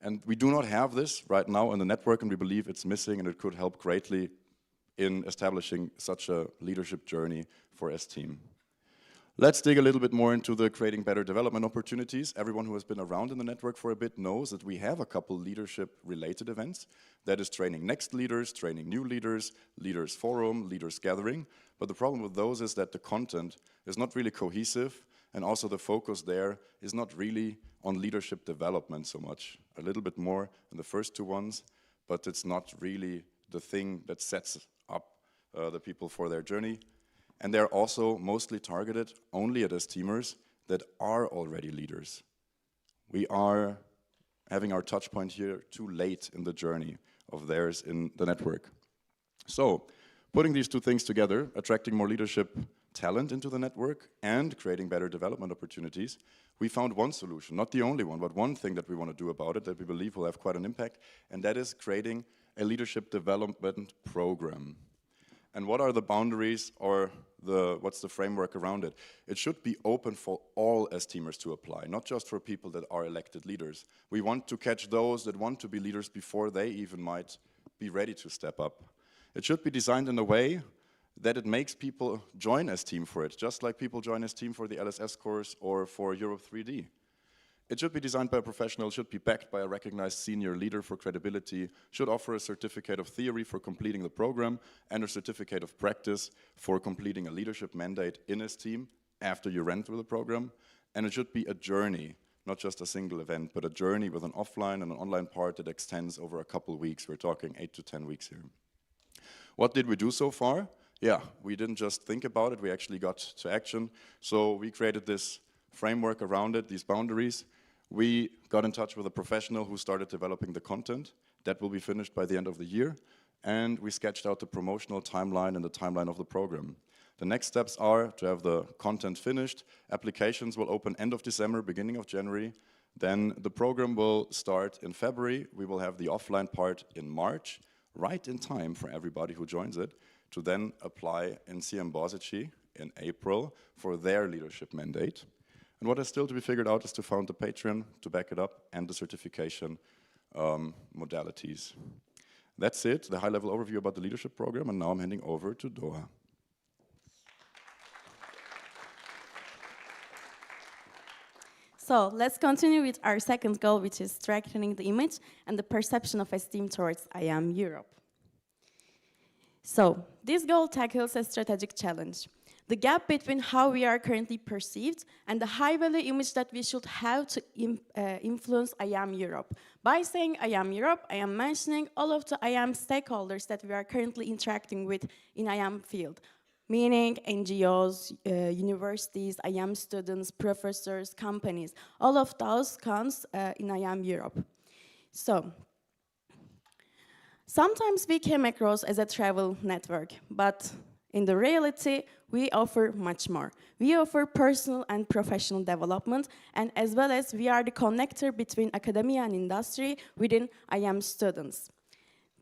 And we do not have this right now in the network, and we believe it's missing, and it could help greatly in establishing such a leadership journey for S-Team. Let's dig a little bit more into the creating better development opportunities. Everyone who has been around in the network for a bit knows that we have a couple leadership-related events. That is training next leaders, training new leaders, leaders forum, leaders gathering. But the problem with those is that the content is not really cohesive, and also the focus there is not really on leadership development so much. A little bit more in the first two ones, but it's not really the thing that sets up the people for their journey. And they're also mostly targeted only at S-teamers that are already leaders. We are having our touch point here too late in the journey of theirs in the network. So, putting these two things together, attracting more leadership talent into the network and creating better development opportunities, we found one solution, not the only one, but one thing that we want to do about it that we believe will have quite an impact, and that is creating a leadership development program. And what are the boundaries or what's the framework around it? It should be open for all S-teamers to apply, not just for people that are elected leaders. We want to catch those that want to be leaders before they even might be ready to step up. It should be designed in a way that it makes people join S-team for it, just like people join S-team for the LSS course or for Europe 3D. It should be designed by a professional, should be backed by a recognized senior leader for credibility, should offer a certificate of theory for completing the program and a certificate of practice for completing a leadership mandate in his team after you ran through the program. And it should be a journey, not just a single event, but a journey with an offline and an online part that extends over a couple of weeks. We're talking 8 to 10 weeks here. What did we do so far? Yeah, we didn't just think about it, we actually got to action. So we created this framework around it, these boundaries. We got in touch with a professional who started developing the content. That will be finished by the end of the year. And we sketched out the promotional timeline and the timeline of the program. The next steps are to have the content finished. Applications will open end of December, beginning of January. Then the program will start in February. We will have the offline part in March, right in time for everybody who joins it, to then apply in CM LXXI in April for their leadership mandate. And what is still to be figured out is to found the Patreon to back it up and the certification modalities. That's it, the high-level overview about the leadership program, and now I'm handing over to Doha. So let's continue with our second goal, which is strengthening the image and the perception of esteem towards IAM Europe. So this goal tackles a strategic challenge. The gap between how we are currently perceived and the high-value image that we should have to influence IAM Europe. By saying IAM Europe, I am mentioning all of the IAM stakeholders that we are currently interacting with in IAM field, meaning NGOs, universities, IAM students, professors, companies. All of those counts in IAM Europe. So, sometimes we came across as a travel network, but In the reality, we offer much more. We offer personal and professional development, and as well as we are the connector between academia and industry within IAM students.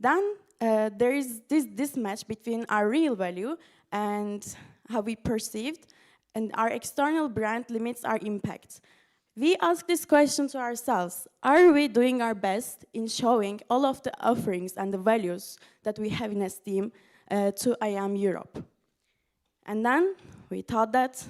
Then there is this match between our real value and how we perceived, and our external brand limits our impact. We ask this question to ourselves: are we doing our best in showing all of the offerings and the values that we have in esteem to IAM Europe? And then we thought that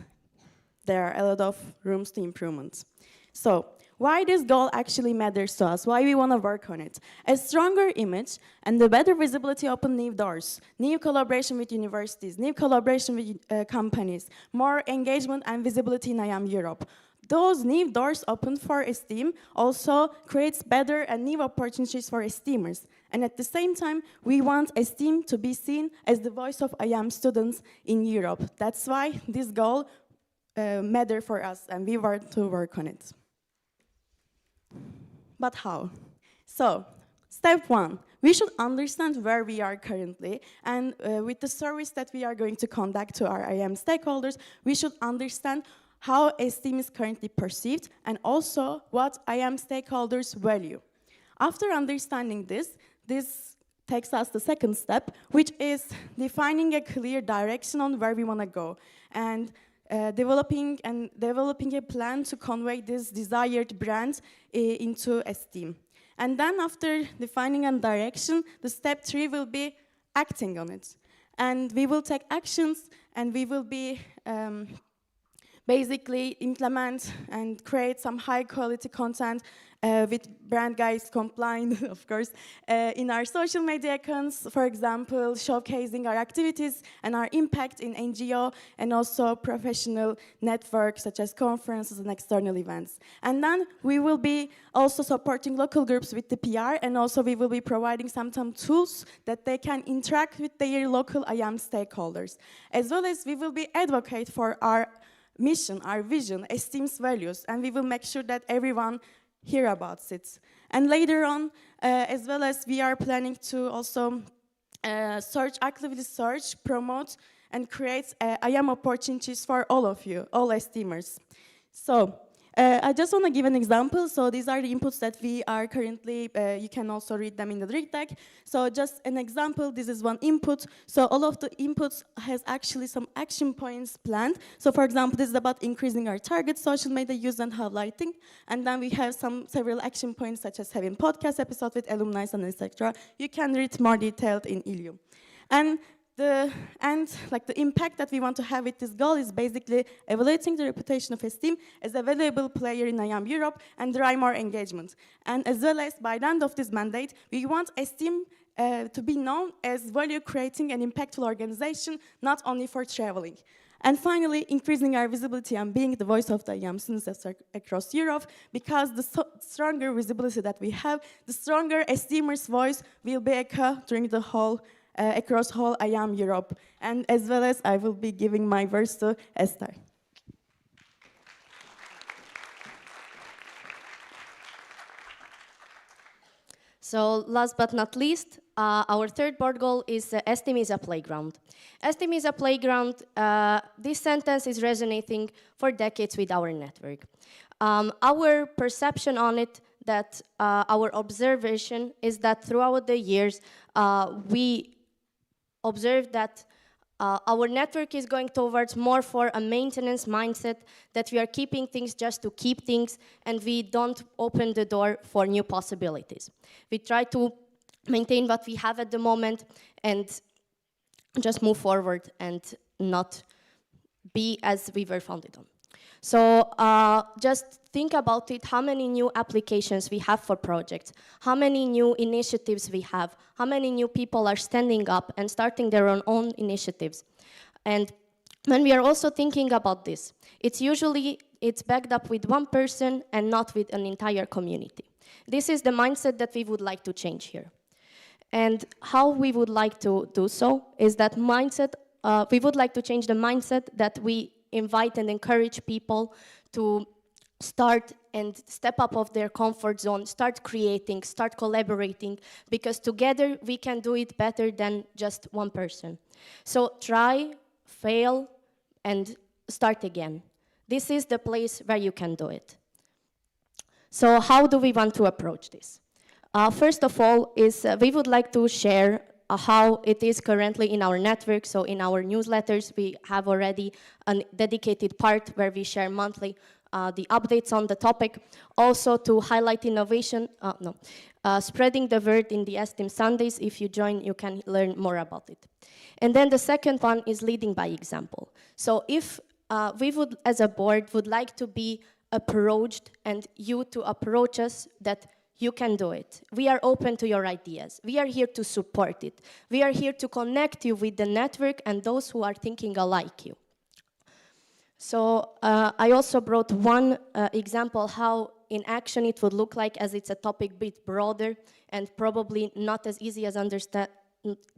there are a lot of rooms to improvement. So why this goal actually matters to us, why we want to work on it. A stronger image and the better visibility open new doors, new collaboration with universities, new collaboration with companies, more engagement and visibility in IAM Europe. Those new doors open for esteem also creates better and new opportunities for esteemers. And at the same time, we want esteem to be seen as the voice of IAM students in Europe. That's why this goal matters for us, and we want to work on it. But how? So, step one, we should understand where we are currently, and with the service that we are going to conduct to our IAM stakeholders, we should understand how esteem is currently perceived, and also what IAM stakeholders value. After understanding this takes us to the second step, which is defining a clear direction on where we want to go, and developing a plan to convey this desired brand into esteem. And then after defining a direction, the step 3 will be acting on it. And we will take actions, and we will be basically implement and create some high quality content with brand guides compliant, of course, in our social media accounts, for example, showcasing our activities and our impact in NGO, and also professional networks such as conferences and external events. And then we will be also supporting local groups with the PR, and also we will be providing some tools that they can interact with their local IAM stakeholders. As well as we will be advocate for our mission, our vision, esteem's values, and we will make sure that everyone hear about it. And later on, as well as we are planning to also actively search, promote, and create IAM opportunities for all of you, all esteemers. So, I just want to give an example. So these are the inputs that we are currently, you can also read them in the read deck. So just an example, this is one input. So all of the inputs has actually some action points planned. So for example, this is about increasing our target social media use and highlighting. And then we have several action points such as having podcast episodes with alumni and etc. You can read more detailed in Ilium. And the impact that we want to have with this goal is basically evaluating the reputation of esteem as a valuable player in IAM Europe and drive more engagement. And as well as by the end of this mandate, we want esteem to be known as value-creating and impactful organization, not only for traveling. And finally, increasing our visibility and being the voice of the IAM students across Europe, because the stronger visibility that we have, the stronger esteemers' voice will be echoed during the whole across whole IAM Europe. And as well as I will be giving my verse to Esther. So last but not least, our third board goal is esteem is a playground. Esteem is a playground. This sentence is resonating for decades with our network. Our perception on it, that our observation is that throughout the years, we observe that our network is going towards more for a maintenance mindset, that we are keeping things just to keep things, and we don't open the door for new possibilities. We try to maintain what we have at the moment and just move forward and not be as we were founded on. So just think about it, how many new applications we have for projects, how many new initiatives we have, how many new people are standing up and starting their own initiatives. And when we are also thinking about this, it's backed up with one person and not with an entire community. This is the mindset that we would like to change here. And how we would like to do so is that mindset, we would like to change the mindset that we invite and encourage people to start and step up of their comfort zone, start creating, start collaborating, because together we can do it better than just one person. So try, fail, and start again. This is the place where you can do it. So how do we want to approach this? First of all, we would like to share how it is currently in our network. So in our newsletters, we have already a dedicated part where we share monthly the updates on the topic. Also to highlight innovation, spreading the word in the STEAM Sundays. If you join, you can learn more about it. And then the second one is leading by example. So if we would, as a board, would like to be approached and you to approach us that you can do it. We are open to your ideas. We are here to support it. We are here to connect you with the network and those who are thinking alike you. So I also brought one example how in action it would look like, as it's a topic a bit broader and probably not as easy as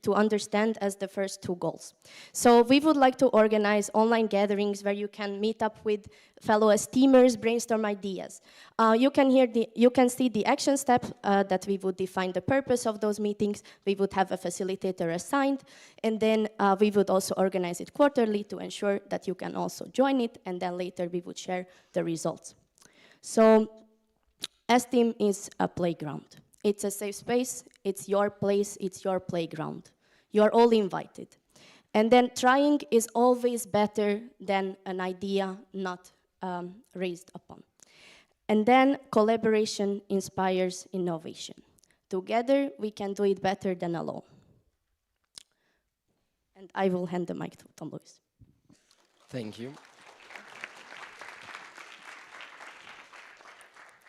to understand as the first two goals. So we would like to organize online gatherings where you can meet up with fellow esteemers, brainstorm ideas. You can see the action step that we would define the purpose of those meetings. We would have a facilitator assigned, and then we would also organize it quarterly to ensure that you can also join it, and then later we would share the results. So STEAM is a playground. It's a safe space, it's your place, it's your playground. You're all invited. And then trying is always better than an idea not raised upon. And then collaboration inspires innovation. Together, we can do it better than alone. And I will hand the mic to Tom Lewis. Thank you.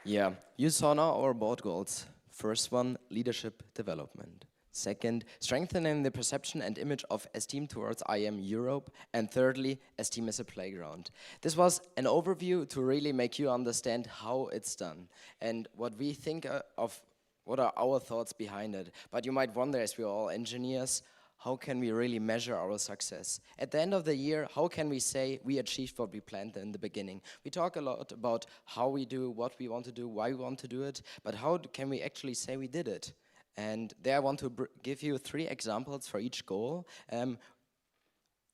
Yeah, you saw now our board goals. First one, leadership development. Second, strengthening the perception and image of esteem towards IAM Europe. And thirdly, esteem as a playground. This was an overview to really make you understand how it's done and what we think of, what are our thoughts behind it. But you might wonder, as we're all engineers, how can we really measure our success? At the end of the year, how can we say we achieved what we planned in the beginning? We talk a lot about how we do, what we want to do, why we want to do it, but how can we actually say we did it? And there I want to give you 3 examples for each goal.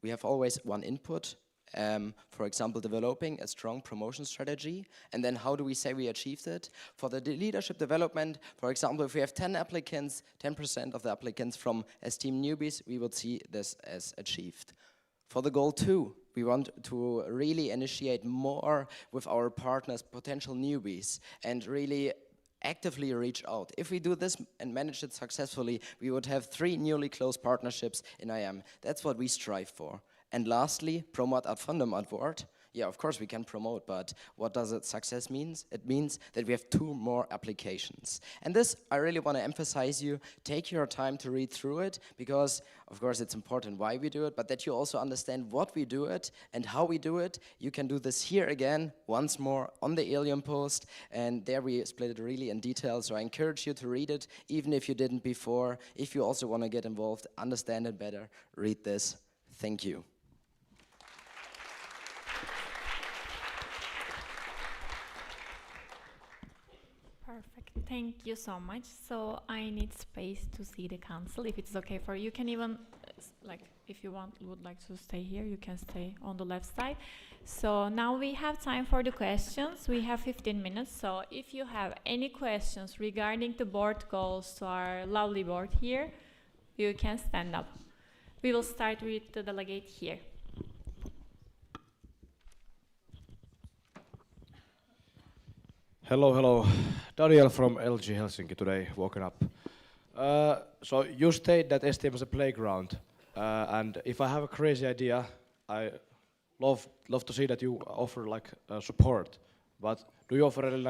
We have always one input. For example, developing a strong promotion strategy, and then how do we say we achieved it? For the leadership development, for example, if we have 10 applicants, 10% of the applicants from esteemed newbies, we would see this as achieved. For the goal 2, we want to really initiate more with our partners, potential newbies, and really actively reach out. If we do this and manage it successfully, we would have 3 newly closed partnerships in IAM. That's what we strive for. And lastly, promote ad fundum award. Yeah, of course we can promote, but what does it success means? It means that we have 2 more applications. And this, I really want to emphasize you, take your time to read through it, because of course it's important why we do it, but that you also understand what we do it and how we do it. You can do this here again, once more, on the Alien post, and there we split it really in detail, so I encourage you to read it, even if you didn't before. If you also want to get involved, understand it better, read this. Thank you. Perfect. Thank you so much. So I need space to see the council. If it's okay for you, you can even, if you would like to stay here, you can stay on the left side. So now we have time for the questions. We have 15 minutes. So if you have any questions regarding the board goals to our lovely board here, you can stand up. We will start with the delegate here. Hello. Daniel from LG Helsinki today, woken up. So you state that STM is a playground, and if I have a crazy idea, I love to see that you offer support. But do you offer any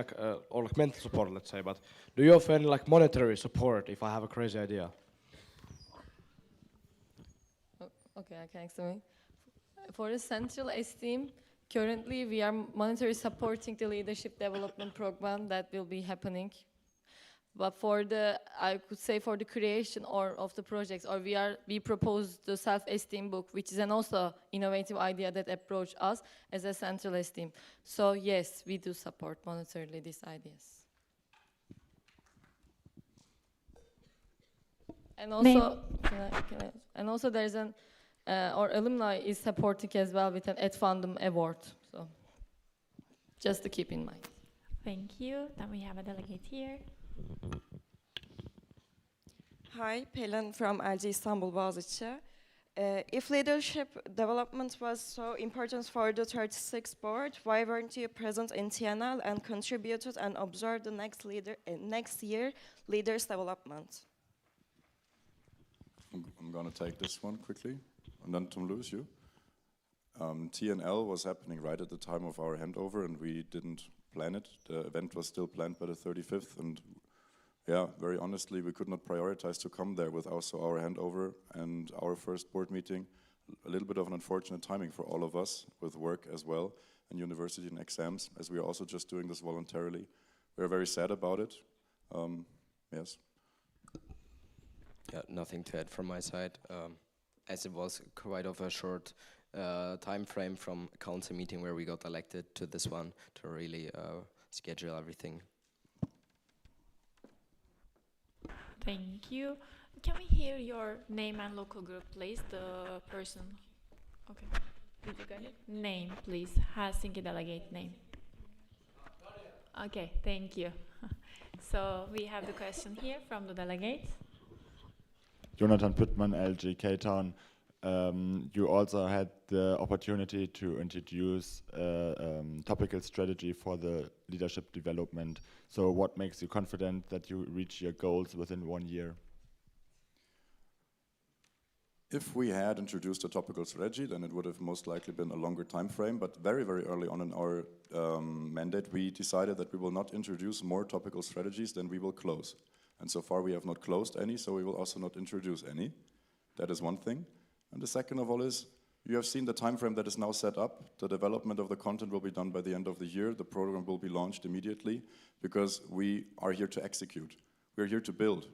or mental support, let's say? But do you offer any monetary support if I have a crazy idea? Okay, I can explain. For the central esteem, currently we are monetary supporting the leadership development program that will be happening But for the, I could say for the creation or of the projects, or we propose the self-esteem book, which is an also innovative idea that approach us as a central esteem. So yes, we do support monetarily these ideas. And also, and also there's an, our alumni is supporting as well with an Ed Fundum award. So just to keep in mind. Thank you. Then we have a delegate here. Hi, Pelin from LG İstanbul Boğaziçi. If leadership development was so important for the 36 board, why weren't you present in TNL and contributed and observed the next year leaders development? I'm going to take this one quickly, and then Tom Lewis, you. TNL was happening right at the time of our handover, and we didn't plan it. The event was still planned by the 35th, and yeah, very honestly, we could not prioritize to come there with also our handover and our first board meeting. A little bit of an unfortunate timing for all of us with work as well, and university and exams, as we are also just doing this voluntarily. We're very sad about it. Yes. Yeah, nothing to add from my side, as it was quite of a short time frame from a council meeting where we got elected to this one to really schedule everything. Thank you. Can we hear your name and local group, please? The person. Okay. Did you get it? Name, please. Helsinki delegate name. Okay, thank you. So we have the question here from the delegate. Jonathan Pittman, LG K-Town. You also had the opportunity to introduce a topical strategy for the leadership development. So what makes you confident that you reach your goals within 1 year? If we had introduced a topical strategy, then it would have most likely been a longer time frame, but very, very early on in our mandate, we decided that we will not introduce more topical strategies than we will close. And so far we have not closed any, so we will also not introduce any. That is one thing. And the second of all is, you have seen the time frame that is now set up. The development of the content will be done by the end of the year. The program will be launched immediately, because we are here to execute. We're here to build.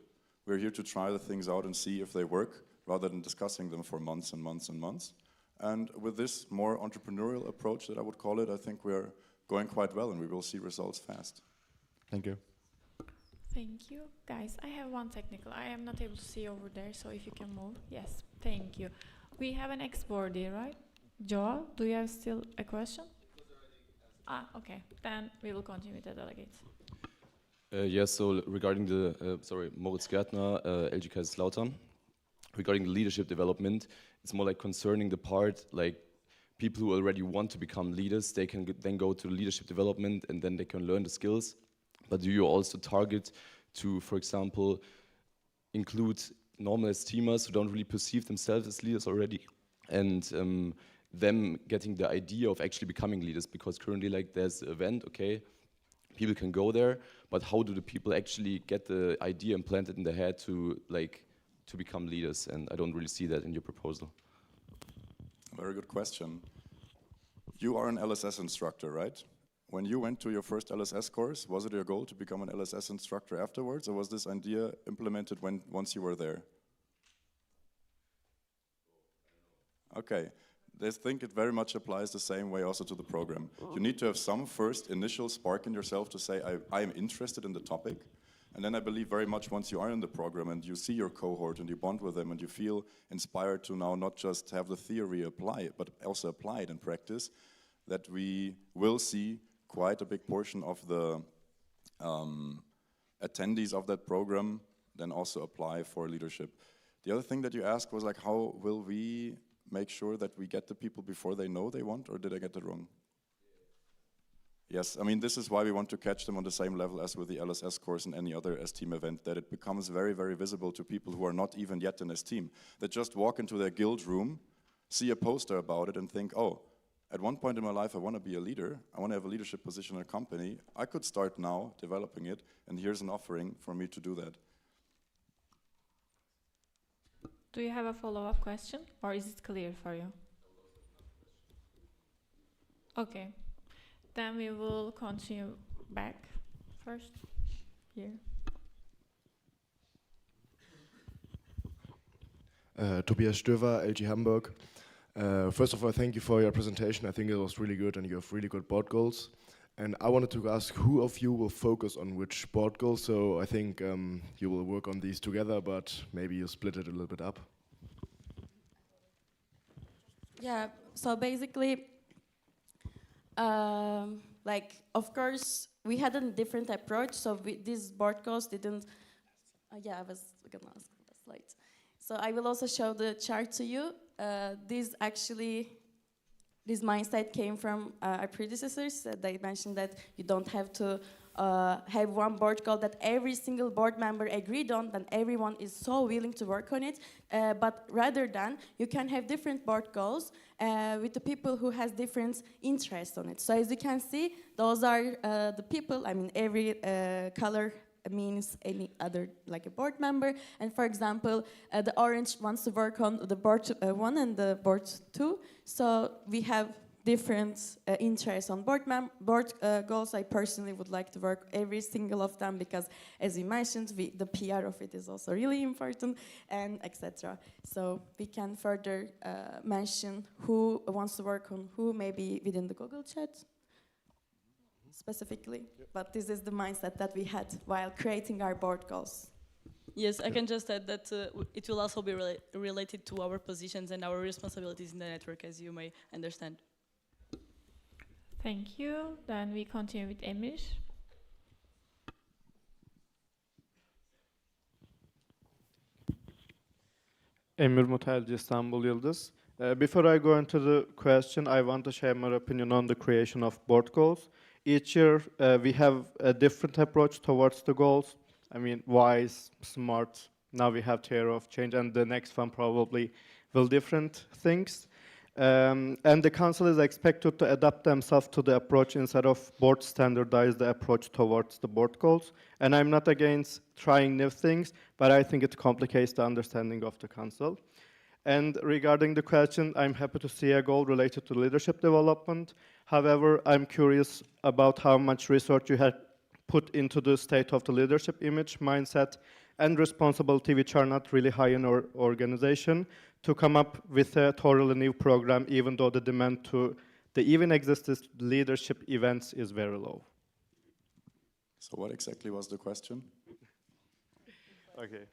We're here to try the things out and see if they work, rather than discussing them for months and months and months. And with this more entrepreneurial approach that I would call it, I think we're going quite well and we will see results fast. Thank you. Thank you. Guys, I have one technical. I am not able to see over there, so if you can move. Yes, thank you. We have an ex-boardee, right? Joel, do you have still a question? Okay. Then we will continue with the delegates. Yes, so regarding the, Moritz Gärtner, LG Kaiserslautern. Regarding the leadership development, it's more like concerning the part, like people who already want to become leaders, they can then go to leadership development and then they can learn the skills. But do you also target to, for example, include normal esteemers who don't really perceive themselves as leaders already, and them getting the idea of actually becoming leaders? Because currently, like, there's an event, okay, people can go there, but how do the people actually get the idea implanted in their head to, like, to become leaders? And I don't really see that in your proposal. Very good question. You are an LSS instructor, right? When you went to your first LSS course, was it your goal to become an LSS instructor afterwards, or was this idea implemented once you were there? Okay, I think it very much applies the same way also to the program. You need to have some first initial spark in yourself to say, I am interested in the topic. And then I believe very much once you are in the program and you see your cohort and you bond with them and you feel inspired to now not just have the theory apply, but also apply it in practice, that we will see quite a big portion of the attendees of that program then also apply for leadership. The other thing that you asked was, like, how will we make sure that we get the people before they know they want, or did I get that wrong? Yes, I mean, this is why we want to catch them on the same level as with the LSS course and any other S-Team event, that it becomes very, very visible to people who are not even yet in S-Team, that just walk into their guild room, see a poster about it and think, oh, at one point in my life I want to be a leader, I want to have a leadership position in a company, I could start now developing it, and here's an offering for me to do that. Do you have a follow-up question, or is it clear for you? Okay. Then we will continue back first, here. Tobias Stöver, LG Hamburg. First of all, thank you for your presentation. I think it was really good and you have really good board goals. And I wanted to ask who of you will focus on which board goal? So I think you will work on these together, but maybe you split it a little bit up. Yeah, so basically, like, of course, we had a different approach, so these board goals didn't, yeah, I was gonna ask for the slides. So I will also show the chart to you. This mindset came from our predecessors. They mentioned that you don't have to have one board goal that every single board member agreed on, then everyone is so willing to work on it. But rather than, you can have different board goals with the people who has different interests on it. So as you can see, those are the people, I mean, every color means any other, like a board member. And for example, the orange wants to work on the board 1 and the board 2. So we have different interests on board goals. I personally would like to work every single of them because, as you mentioned, the PR of it is also really important, and etc. So we can further mention who wants to work on who, maybe within the Google chat specifically, but this is the mindset that we had while creating our board goals. Yes, I can just add that it will also be related to our positions and our responsibilities in the network, as you may understand. Thank you. Then we continue with Emir. Emir Mutelci, İstanbul Yıldız. Before I go into the question, I want to share my opinion on the creation of board goals. Each year, we have a different approach towards the goals. I mean, wise, smart. Now we have theory of change, and the next one probably will different things. And the council is expected to adapt themselves to the approach instead of board standardize the approach towards the board goals. And I'm not against trying new things, but I think it complicates the understanding of the council. And regarding the question, I'm happy to see a goal related to leadership development. However, I'm curious about how much research you had put into the state of the leadership image, mindset, and responsibility, which are not really high in our organization, to come up with a totally new program, even though the demand to the even existing leadership events is very low. So what exactly was the question? Okay,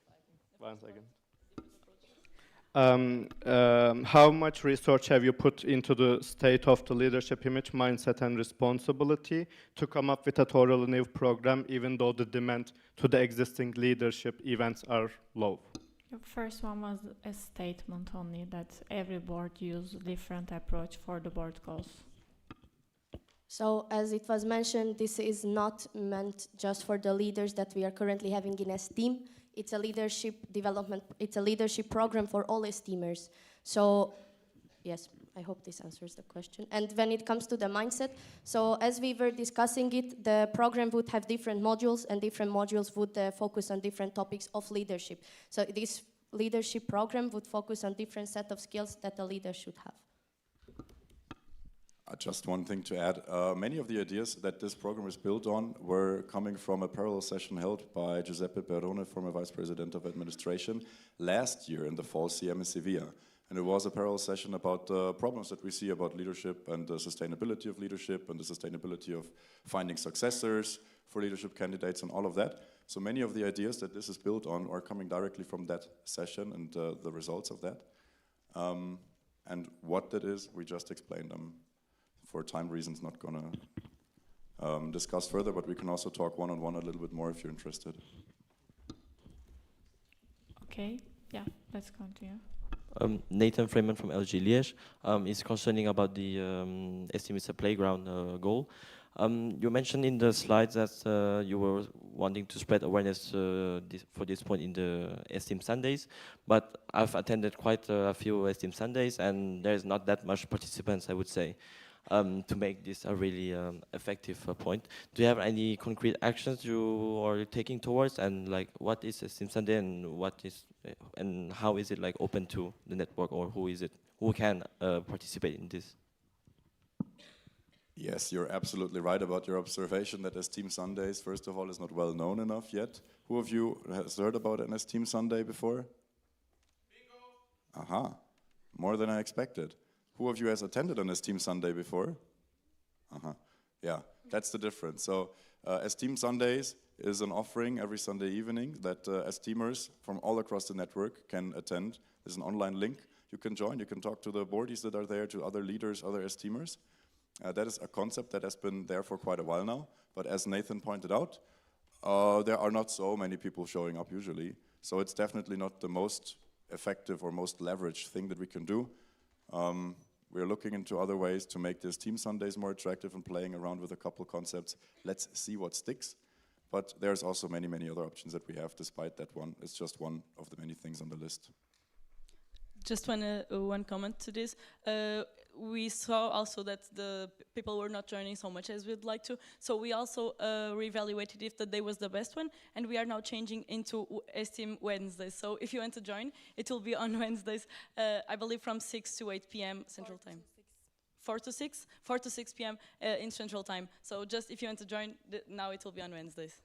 1 second. How much research have you put into the state of the leadership image, mindset, and responsibility to come up with a totally new program, even though the demand to the existing leadership events are low? The first one was a statement only that every board use different approach for the board goals. So as it was mentioned, this is not meant just for the leaders that we are currently having in STEAM. It's a leadership development, it's a leadership program for all STEAMers. So yes, I hope this answers the question. And when it comes to the mindset, so as we were discussing it, the program would have different modules, and different modules would focus on different topics of leadership. So this leadership program would focus on different set of skills that a leader should have. Just one thing to add. Many of the ideas that this program is built on were coming from a parallel session held by Giuseppe Perrone, former Vice President of Administration, last year in the fall CM in Sevilla. And it was a parallel session about problems that we see about leadership and the sustainability of leadership and the sustainability of finding successors for leadership candidates and all of that. So many of the ideas that this is built on are coming directly from that session and the results of that. And what that is, we just explained them. For time reasons, not gonna discuss further, but we can also talk one-on-one a little bit more if you're interested. Okay, yeah, let's continue. Nathan Freeman from LG Liège is concerning about the STEAM is a playground goal. You mentioned in the slides that you were wanting to spread awareness for this point in the STEAM Sundays, but I've attended quite a few STEAM Sundays, and there's not that much participants, I would say. To make this a really effective point. Do you have any concrete actions you are taking towards, and like what is a STEAM Sunday and what is and how is it like open to the network, or who is it who can participate in this? Yes, you're absolutely right about your observation that STEAM Sundays, first of all, is not well known enough yet. Who of you has heard about an STEAM Sunday before? Aha, more than I expected. Who of you has attended an Esteem Sunday before? Yeah, that's the difference. So Esteem Sundays is an offering every Sunday evening that Esteemers from all across the network can attend. There's an online link you can join. You can talk to the boardies that are there, to other leaders, other Esteemers. That is a concept that has been there for quite a while now. But as Nathan pointed out, there are not so many people showing up usually. So it's definitely not the most effective or most leveraged thing that we can do. We're looking into other ways to make this Team Sundays more attractive and playing around with a couple concepts. Let's see what sticks. But there's also many, many other options that we have despite that one. It's just one of the many things on the list. Just one comment to this. We saw also that the people were not joining so much as we'd like to. So we also reevaluated if the day was the best one, and we are now changing into Esteem Wednesdays. So if you want to join, it will be on Wednesdays, I believe from 6 to 8 p.m. Central Time. 4 to 6? 4 to 6 p.m. In Central Time. So just if you want to join, now it will be on Wednesdays.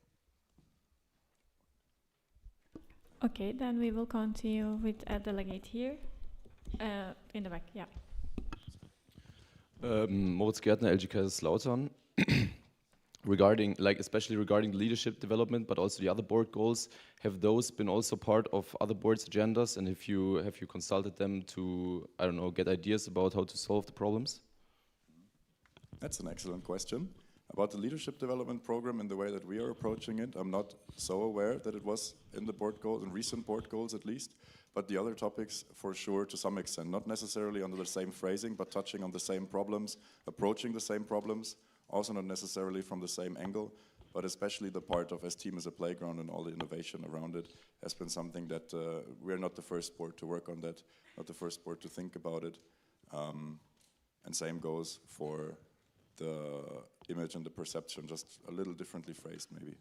Okay, then we will continue with a delegate here. In the back, yeah. Moritz Gärtner, LG Kaiserslautern. Regarding, especially regarding leadership development, but also the other board goals, have those been also part of other boards' agendas? And have you consulted them to, I don't know, get ideas about how to solve the problems? That's an excellent question. About the leadership development program and the way that we are approaching it, I'm not so aware that it was in the board goals, in recent board goals at least, but the other topics for sure to some extent, not necessarily under the same phrasing, but touching on the same problems, approaching the same problems, also not necessarily from the same angle, but especially the part of Esteem as a playground and all the innovation around it has been something that we're not the first board to work on that, not the first board to think about it. And same goes for the image and the perception, just a little differently phrased maybe.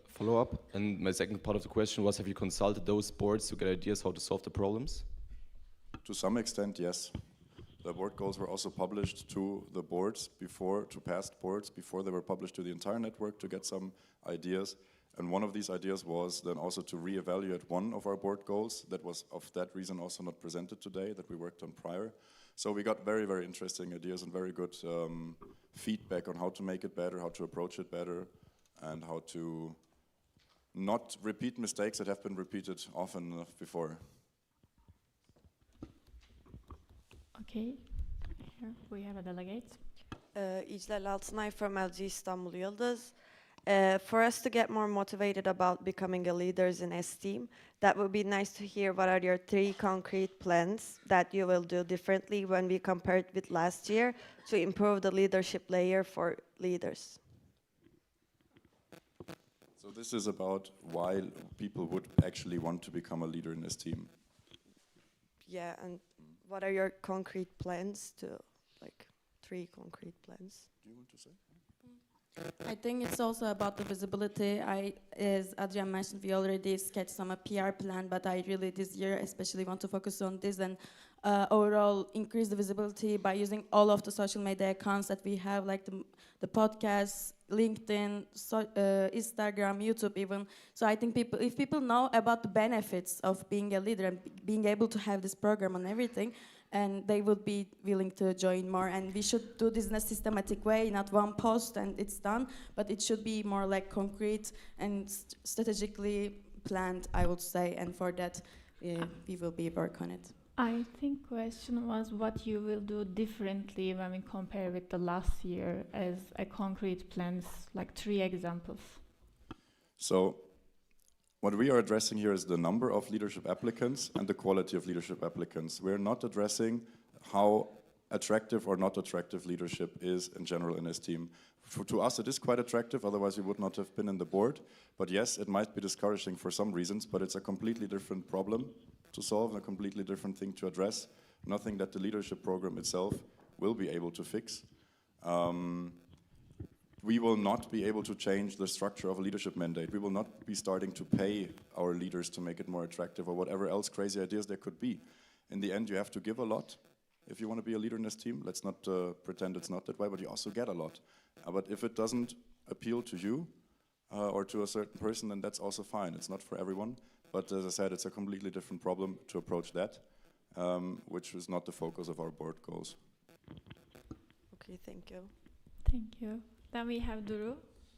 Follow-up, and my second part of the question was, have you consulted those boards to get ideas how to solve the problems? To some extent, yes. The board goals were also published to the boards before, to past boards, before they were published to the entire network to get some ideas. And one of these ideas was then also to reevaluate one of our board goals that was of that reason also not presented today, that we worked on prior. So we got very, very interesting ideas and very good feedback on how to make it better, how to approach it better, and how to not repeat mistakes that have been repeated often enough before. Okay, here we have a delegate. LXXI from LG İstanbul Yıldız. For us to get more motivated about becoming a leaders in Esteem, that would be nice to hear what are your 3 concrete plans that you will do differently when we compared with last year to improve the leadership layer for leaders. So this is about why people would actually want to become a leader in Esteem. Yeah, and what are your concrete plans to, 3 concrete plans? Do you want to say? I think it's also about the visibility. As Adrian mentioned, we already sketched some PR plan, but I really this year especially want to focus on this and overall increase the visibility by using all of the social media accounts that we have, like the podcast, LinkedIn, Instagram, YouTube even. So I think if people know about the benefits of being a leader and being able to have this program and everything, and they would be willing to join more. And we should do this in a systematic way, not one post and it's done, but it should be more like concrete and strategically planned, I would say, and for that we will be work on it. I think question was what you will do differently when we compare with the last year as a concrete plans, like 3 examples. So what we are addressing here is the number of leadership applicants and the quality of leadership applicants. We're not addressing how attractive or not attractive leadership is in general in Esteem. To us it is quite attractive, otherwise we would not have been in the board. But yes, it might be discouraging for some reasons, but it's a completely different problem to solve and a completely different thing to address. Nothing that the leadership program itself will be able to fix. We will not be able to change the structure of a leadership mandate. We will not be starting to pay our leaders to make it more attractive or whatever else crazy ideas there could be. In the end, you have to give a lot if you want to be a leader in this team. Let's not pretend it's not that way, but you also get a lot. But if it doesn't appeal to you or to a certain person, then that's also fine. It's not for everyone. But as I said, it's a completely different problem to approach that, which is not the focus of our board goals. Okay, thank you. Thank you. Then we have Duru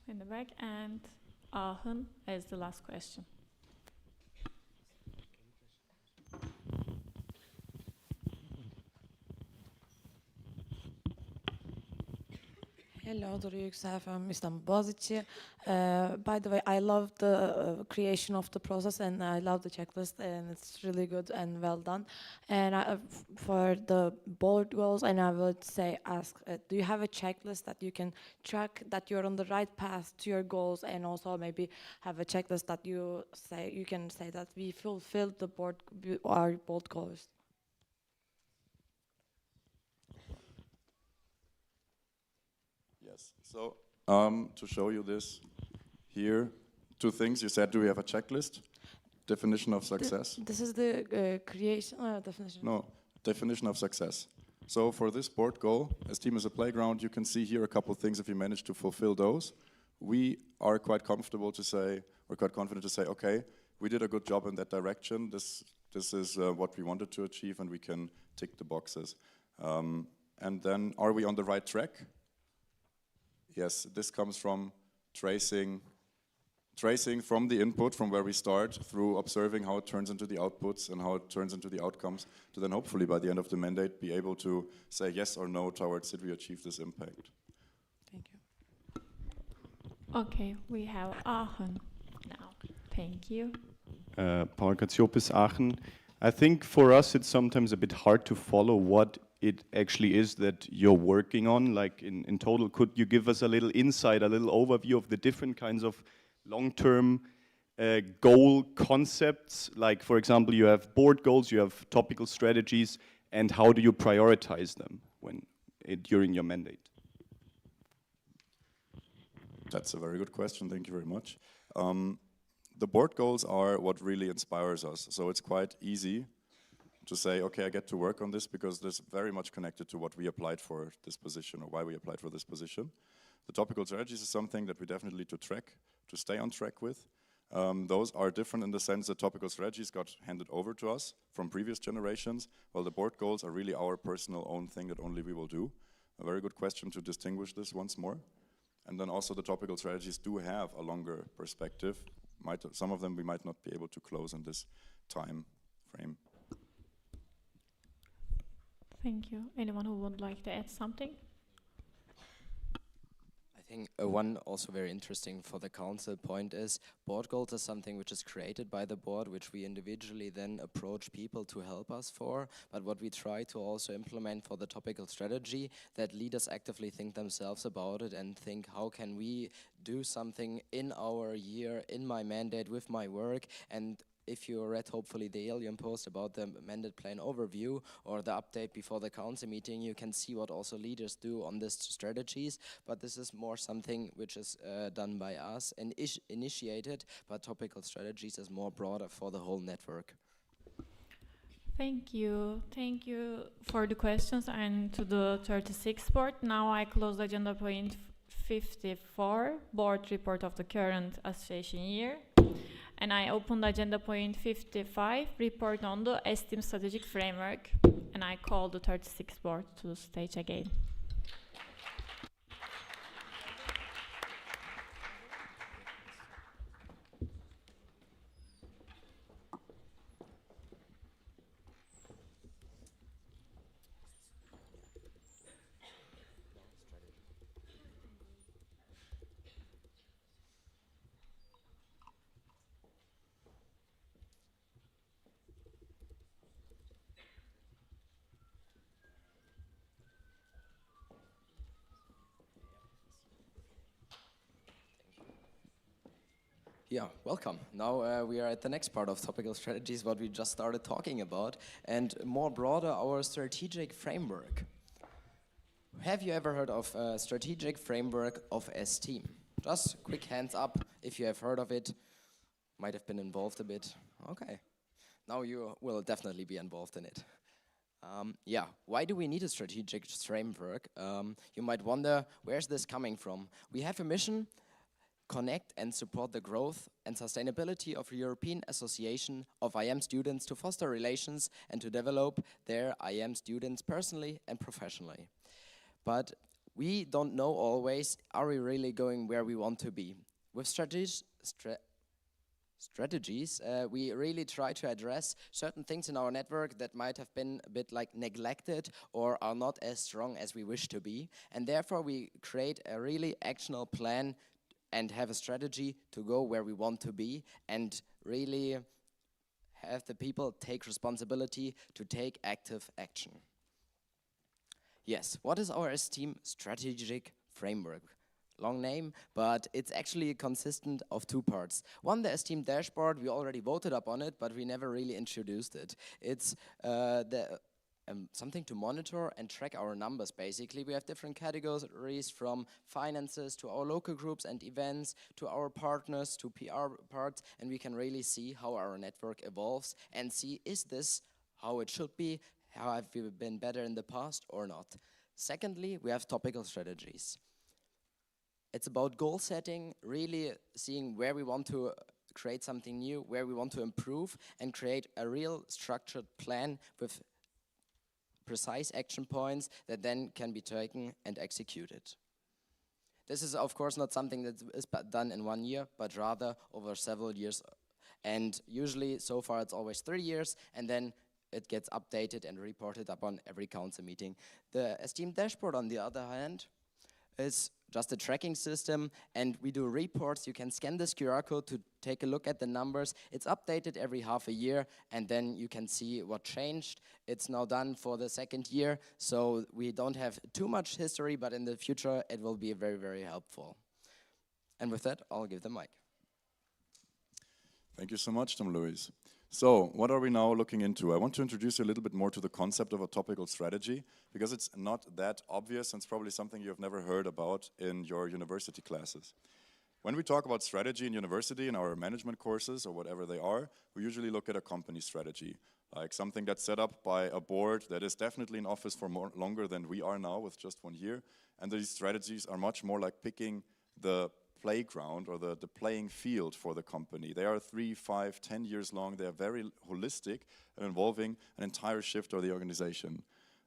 in the back and Ahun as the last question. Hello, Duru Yüksel from Istanbul Boğaziçi. By the way, I love the creation of the process and I love the checklist and it's really good and well done. And for the board goals, and I would say ask, do you have a checklist that you can track that you're on the right path to your goals, and also maybe have a checklist that you can say that we fulfilled our board goals? Yes. So to show you this here, two things. You said, do we have a checklist? Definition of success? This is the creation definition. No, definition of success. So for this board goal, as team as a playground, you can see here a couple of things. If you manage to fulfill those, we are quite comfortable to say, we're quite confident to say, okay, we did a good job in that direction. This is what we wanted to achieve, and we can tick the boxes. And then, are we on the right track? Yes, this comes from tracing from the input, from where we start, through observing how it turns into the outputs and how it turns into the outcomes, to then hopefully by the end of the mandate be able to say yes or no towards did we achieve this impact. Thank you. Okay, we have Ahun now. Thank you. Paul Katsiopis, Aachen. I think for us it's sometimes a bit hard to follow what it actually is that you're working on. Like in total, could you give us a little insight, a little overview of the different kinds of long-term goal concepts? Like, for example, you have board goals, you have topical strategies, and how do you prioritize them during your mandate? That's a very good question. Thank you very much. The board goals are what really inspires us. So it's quite easy to say, okay, I get to work on this because this is very much connected to what we applied for this position or why we applied for this position. The topical strategies is something that we definitely need to track, to stay on track with. Those are different in the sense that topical strategies got handed over to us from previous generations, while the board goals are really our personal own thing that only we will do. A very good question to distinguish this once more. And then also the topical strategies do have a longer perspective. Some of them we might not be able to close in this time frame. Thank you. Anyone who would like to add something? I think one also very interesting for the council point is board goals is something which is created by the board, which we individually then approach people to help us for. But what we try to also implement for the topical strategy, that leaders actively think themselves about it and think, how can we do something in our year, in my mandate, with my work? And if you read hopefully the Alien post about the mandate plan overview or the update before the council meeting, you can see what also leaders do on these strategies. But this is more something which is done by us and initiated, but topical strategies is more broader for the whole network. Thank you. Thank you for the questions and to the 36 board. Now I close the agenda point 54, board report of the current association year. And I open the agenda point 55, report on the STEAM strategic framework. And I call the 36 board to the stage again. Yeah, welcome. Now we are at the next part of topical strategies, what we just started talking about, and more broader, our strategic framework. Have you ever heard of a strategic framework of STEAM? Just quick hands up if you have heard of it, might have been involved a bit. Okay, now you will definitely be involved in it. Yeah, why do we need a strategic framework? You might wonder, where's this coming from? We have a mission connect and support the growth and sustainability of European Association of IM students to foster relations and to develop their IM students personally and professionally. But we don't know always, are we really going where we want to be? With strategies, we really try to address certain things in our network that might have been a bit like neglected or are not as strong as we wish to be. And therefore we create a really actionable plan and have a strategy to go where we want to be and really have the people take responsibility to take active action. Yes, what is our Esteem strategic framework? Long name, but it's actually consistent of two parts. One, the Esteem dashboard, we already voted upon it, but we never really introduced it. It's something to monitor and track our numbers, basically. We have different categories from finances to our local groups and events, to our partners, to PR parts, and we can really see how our network evolves and see, is this how it should be? How have we been better in the past or not? Secondly, we have topical strategies. It's about goal setting, really seeing where we want to create something new, where we want to improve, and create a real structured plan with precise action points that then can be taken and executed. This is, of course, not something that is done in 1 year, but rather over several years. And usually, so far, it's always 3 years, and then it gets updated and reported upon every council meeting. The Esteem dashboard, on the other hand, is just a tracking system, and we do reports. You can scan this QR code to take a look at the numbers. It's updated every half a year, and then you can see what changed. It's now done for the 2nd year, so we don't have too much history, but in the future it will be very, very helpful. And with that, I'll give the mic. Thank you so much, Tom Luis. So, what are we now looking into? I want to introduce you a little bit more to the concept of a topical strategy, because it's not that obvious and it's probably something you've never heard about in your university classes. When we talk about strategy in university, in our management courses or whatever they are, we usually look at a company strategy, like something that's set up by a board that is definitely in office for longer than we are now with just 1 year. And these strategies are much more like picking the playground or the playing field for the company. They are 3, 5, 10 years long. They are very holistic and involving an entire shift of the organization.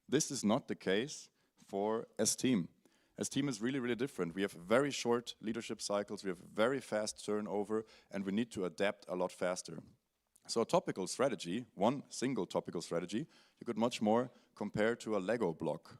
This is not the case for Esteem. Esteem is really, really different. We have very short leadership cycles, we have very fast turnover, and we need to adapt a lot faster. So a topical strategy, one single topical strategy, you could much more compare to a Lego block.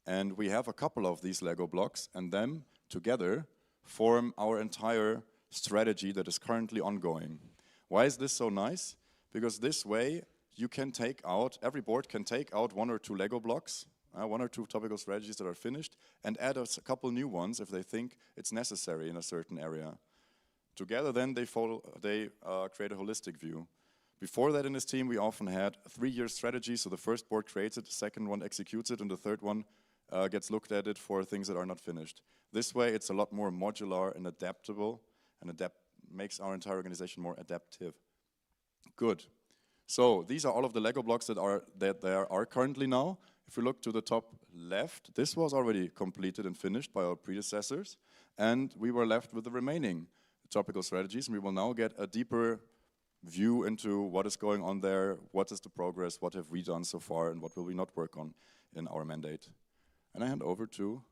And we have a couple of these Lego blocks, and them together form our entire strategy that is currently ongoing. Why is this so nice? Because this way you can take out, every board can take out 1 or 2 Lego blocks, 1 or 2 topical strategies that are finished, and add a couple new ones if they think it's necessary in a certain area. Together then they create a holistic view. Before that in this team we often had 3-year strategies, so the first board creates it, the second one executes it, and the third one gets looked at it for things that are not finished. This way it's a lot more modular and adaptable, and makes our entire organization more adaptive. Good. So these are all of the Lego blocks that there are currently now. If we look to the top left, this was already completed and finished by our predecessors, and we were left with the remaining topical strategies, and we will now get a deeper view into what is going on there, what is the progress, what have we done so far, and what will we not work on in our mandate. And I hand over to,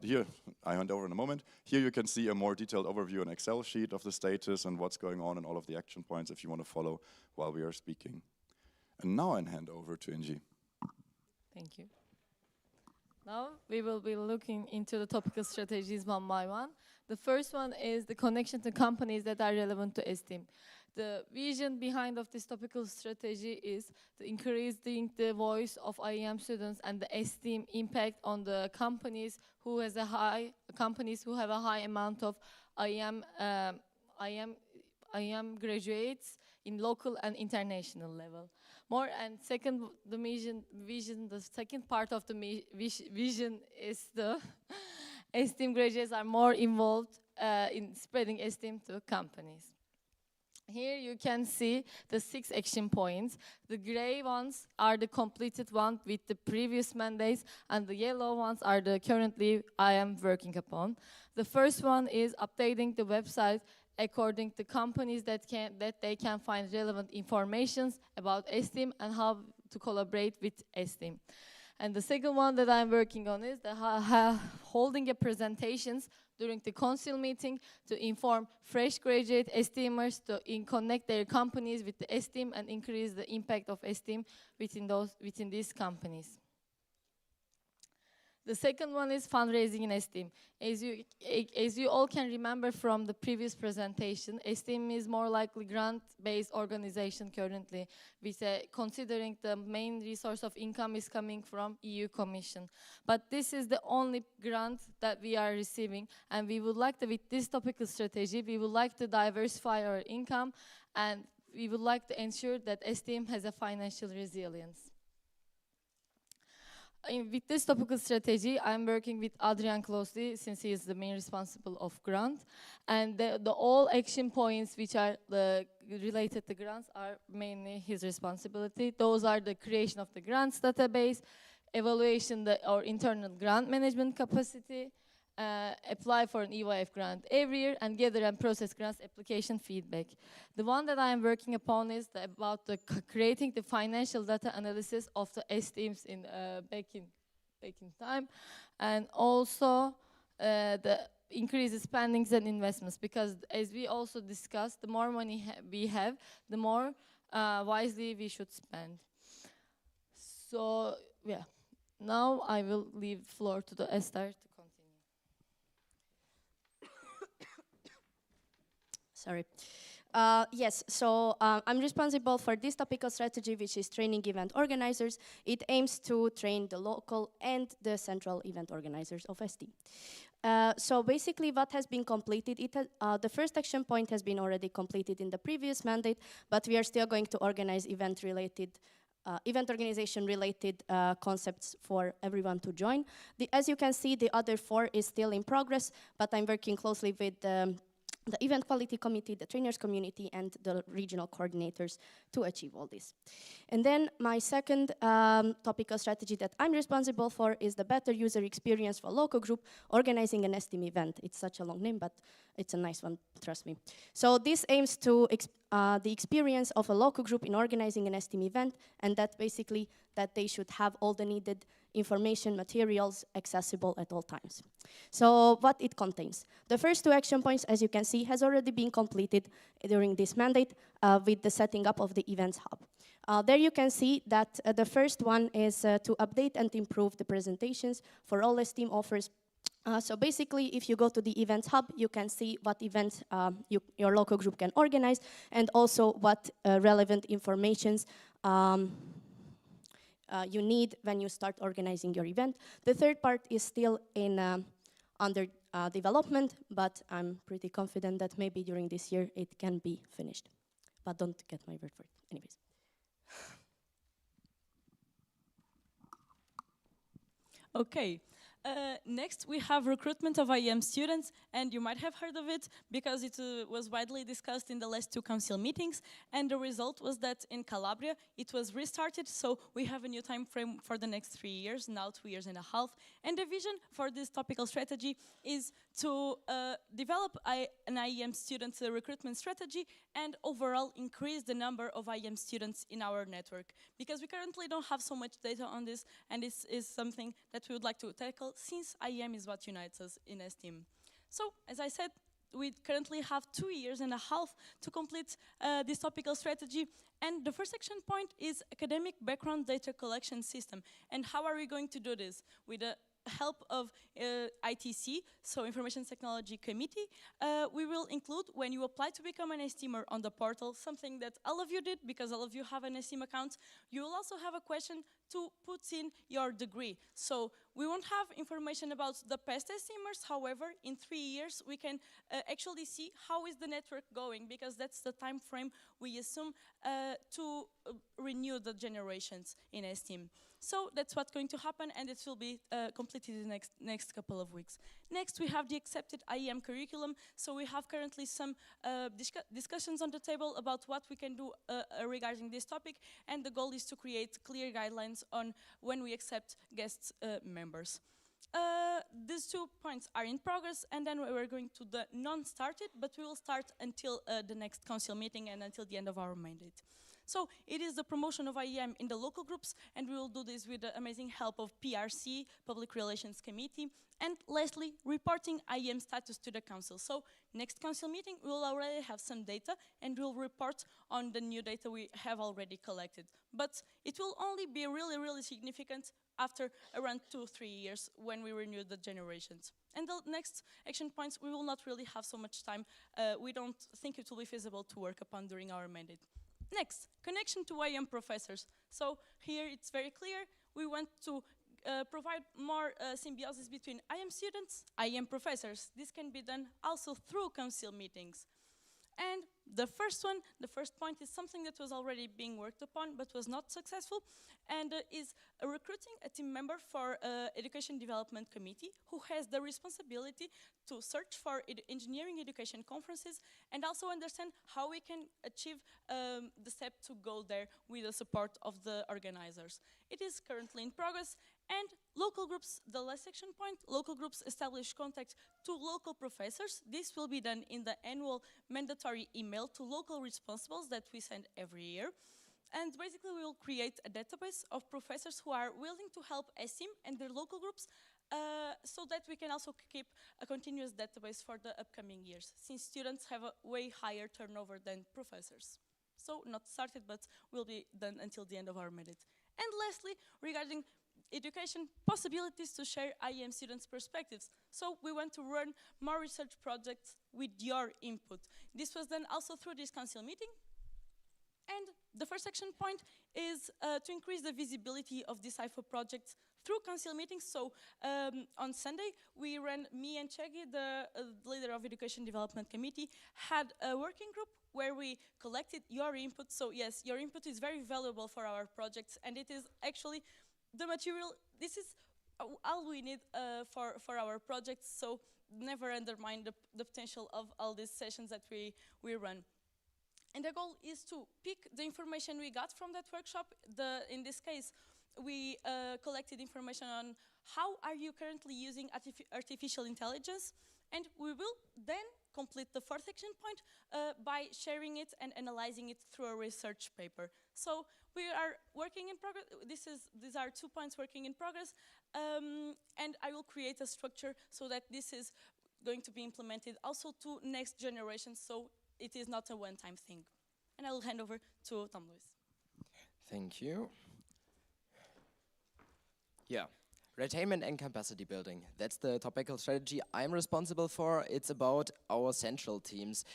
here, I hand over in a moment. Here you can see a more detailed overview, an Excel sheet of the status and what's going on and all of the action points if you want to follow while we are speaking. And now I hand over to Inji. Thank you. Now we will be looking into the topical strategies one by one. The first one is the connection to companies that are relevant to Esteem. The vision behind of this topical strategy is to increasing the voice of IEM students and the Esteem impact on the companies who have a high amount of IEM graduates in local and international level. More and second, the second part of the vision is the Esteem graduates are more involved in spreading Esteem to companies. Here you can see the 6 action points. The gray ones are the completed one with the previous mandates, and the yellow ones are the currently I am working upon. The first one is updating the website according to companies that they can find relevant informations about STEAM and how to collaborate with STEAM. And the second one that I'm working on is the holding a presentations during the council meeting to inform fresh graduate STEAMers to connect their companies with the STEAM and increase the impact of STEAM within these companies. The second one is fundraising in STEAM. As you all can remember from the previous presentation, STEAM is more likely grant-based organization currently, with considering the main resource of income is coming from EU Commission. But this is the only grant that we are receiving, and we would like to, with this topical strategy, we would like to diversify our income, and we would like to ensure that STEAM has a financial resilience. With this topical strategy, I'm working with Adrian closely since he is the main responsible of grant. And the all action points which are related to grants are mainly his responsibility. Those are the creation of the grants database, evaluation our internal grant management capacity, apply for an EYF grant every year, and gather and process grants application feedback. The one that I am working upon is about creating the financial data analysis of the STEAMs in back in time, and also the increase spendings and investments, because as we also discussed, the more money we have, the more wisely we should spend. So yeah, now I will leave the floor to the Esther to continue. Sorry. Yes, so I'm responsible for this topical strategy, which is training event organizers. It aims to train the local and the central event organizers of ST. So basically what has been completed, the first action point has been already completed in the previous mandate, but we are still going to organize event organization related concepts for everyone to join. As you can see, the other 4 is still in progress, but I'm working closely with the event quality committee, the trainers community, and the regional coordinators to achieve all this. And then my second topical strategy that I'm responsible for is the better user experience for local group organizing an STEAM event. It's such a long name, but it's a nice one, trust me. So this aims to the experience of a local group in organizing an STEAM event, and that basically that they should have all the needed information, materials accessible at all times. So what it contains. The first 2 action points, as you can see, has already been completed during this mandate with the setting up of the events hub. There you can see that the first one is to update and improve the presentations for all STEAM offers. So basically, if you go to the Events Hub, you can see what events your local group can organize, and also what relevant informations you need when you start organizing your event. The third part is still under development, but I'm pretty confident that maybe during this year it can be finished. But don't get my word for it. Anyways. Okay. Next, we have recruitment of IEM students, and you might have heard of it because it was widely discussed in the last 2 council meetings, and the result was that in Calabria it was restarted, so we have a new time frame for the next 3 years, now 2 years and a half, and the vision for this topical strategy is to develop an IEM student recruitment strategy and overall increase the number of IEM students in our network, because we currently don't have so much data on this, and this is something that we would like to tackle since IEM is what unites us in STEAM. So, as I said, we currently have 2 years and a half to complete this topical strategy, and the first action point is academic background data collection system. And how are we going to do this? With the help of ITC, so Information Technology Committee, we will include, when you apply to become an STEAmer on the portal, something that all of you did because all of you have an STEAM account, you will also have a question to put in your degree. So we won't have information about the past STEAmers, however, in 3 years we can actually see how is the network going, because that's the time frame we assume to renew the generations in STEAM. So that's what's going to happen, and it will be completed in the next couple of weeks. Next, we have the accepted IEM curriculum. So we have currently some discussions on the table about what we can do regarding this topic, and the goal is to create clear guidelines on when we accept guest members. These 2 points are in progress, and then we're going to the non-started, but we will start until the next council meeting and until the end of our mandate. So it is the promotion of IEM in the local groups, and we will do this with the amazing help of PRC, Public Relations Committee, and lastly, reporting IEM status to the council. So next council meeting, we will already have some data, and we'll report on the new data we have already collected. But it will only be really, really significant after around 2-3 years when we renew the generations. And the next action points, we will not really have so much time. We don't think it will be feasible to work upon during our mandate. Next, connection to IM professors. So here it's very clear, we want to provide more symbiosis between IM students, IM professors. This can be done also through council meetings. And the first point is something that was already being worked upon but was not successful, and is recruiting a team member for Education Development Committee who has the responsibility to search for engineering education conferences and also understand how we can achieve the step to go there with the support of the organizers. It is currently in progress. And local groups, the last section point, local groups establish contact to local professors. This will be done in the annual mandatory email to local responsibles that we send every year. And basically we will create a database of professors who are willing to help STEAM and their local groups so that we can also keep a continuous database for the upcoming years, since students have a way higher turnover than professors. So not started, but will be done until the end of our mandate. And lastly, regarding education, possibilities to share IEM students' perspectives. So we want to run more research projects with your input. This was done also through this council meeting. And the first action point is to increase the visibility of this IFO project through council meetings. So on Sunday, me and Chegi, the leader of Education Development Committee, had a working group where we collected your input. So yes, your input is very valuable for our projects, and it is actually the material. This is all we need for our projects, so never undermine the potential of all these sessions that we run. And the goal is to pick the information we got from that workshop. In this case, we collected information on how are you currently using artificial intelligence, and we will then complete the fourth action point by sharing it and analyzing it through a research paper. So we are working in progress. These are 2 points working in progress, and I will create a structure so that this is going to be implemented also to next generations, so it is not a one-time thing. And I will hand over to Tom Lewis. Thank you. Yeah. Retainment and capacity building. That's the topical strategy I'm responsible for. It's about our central teams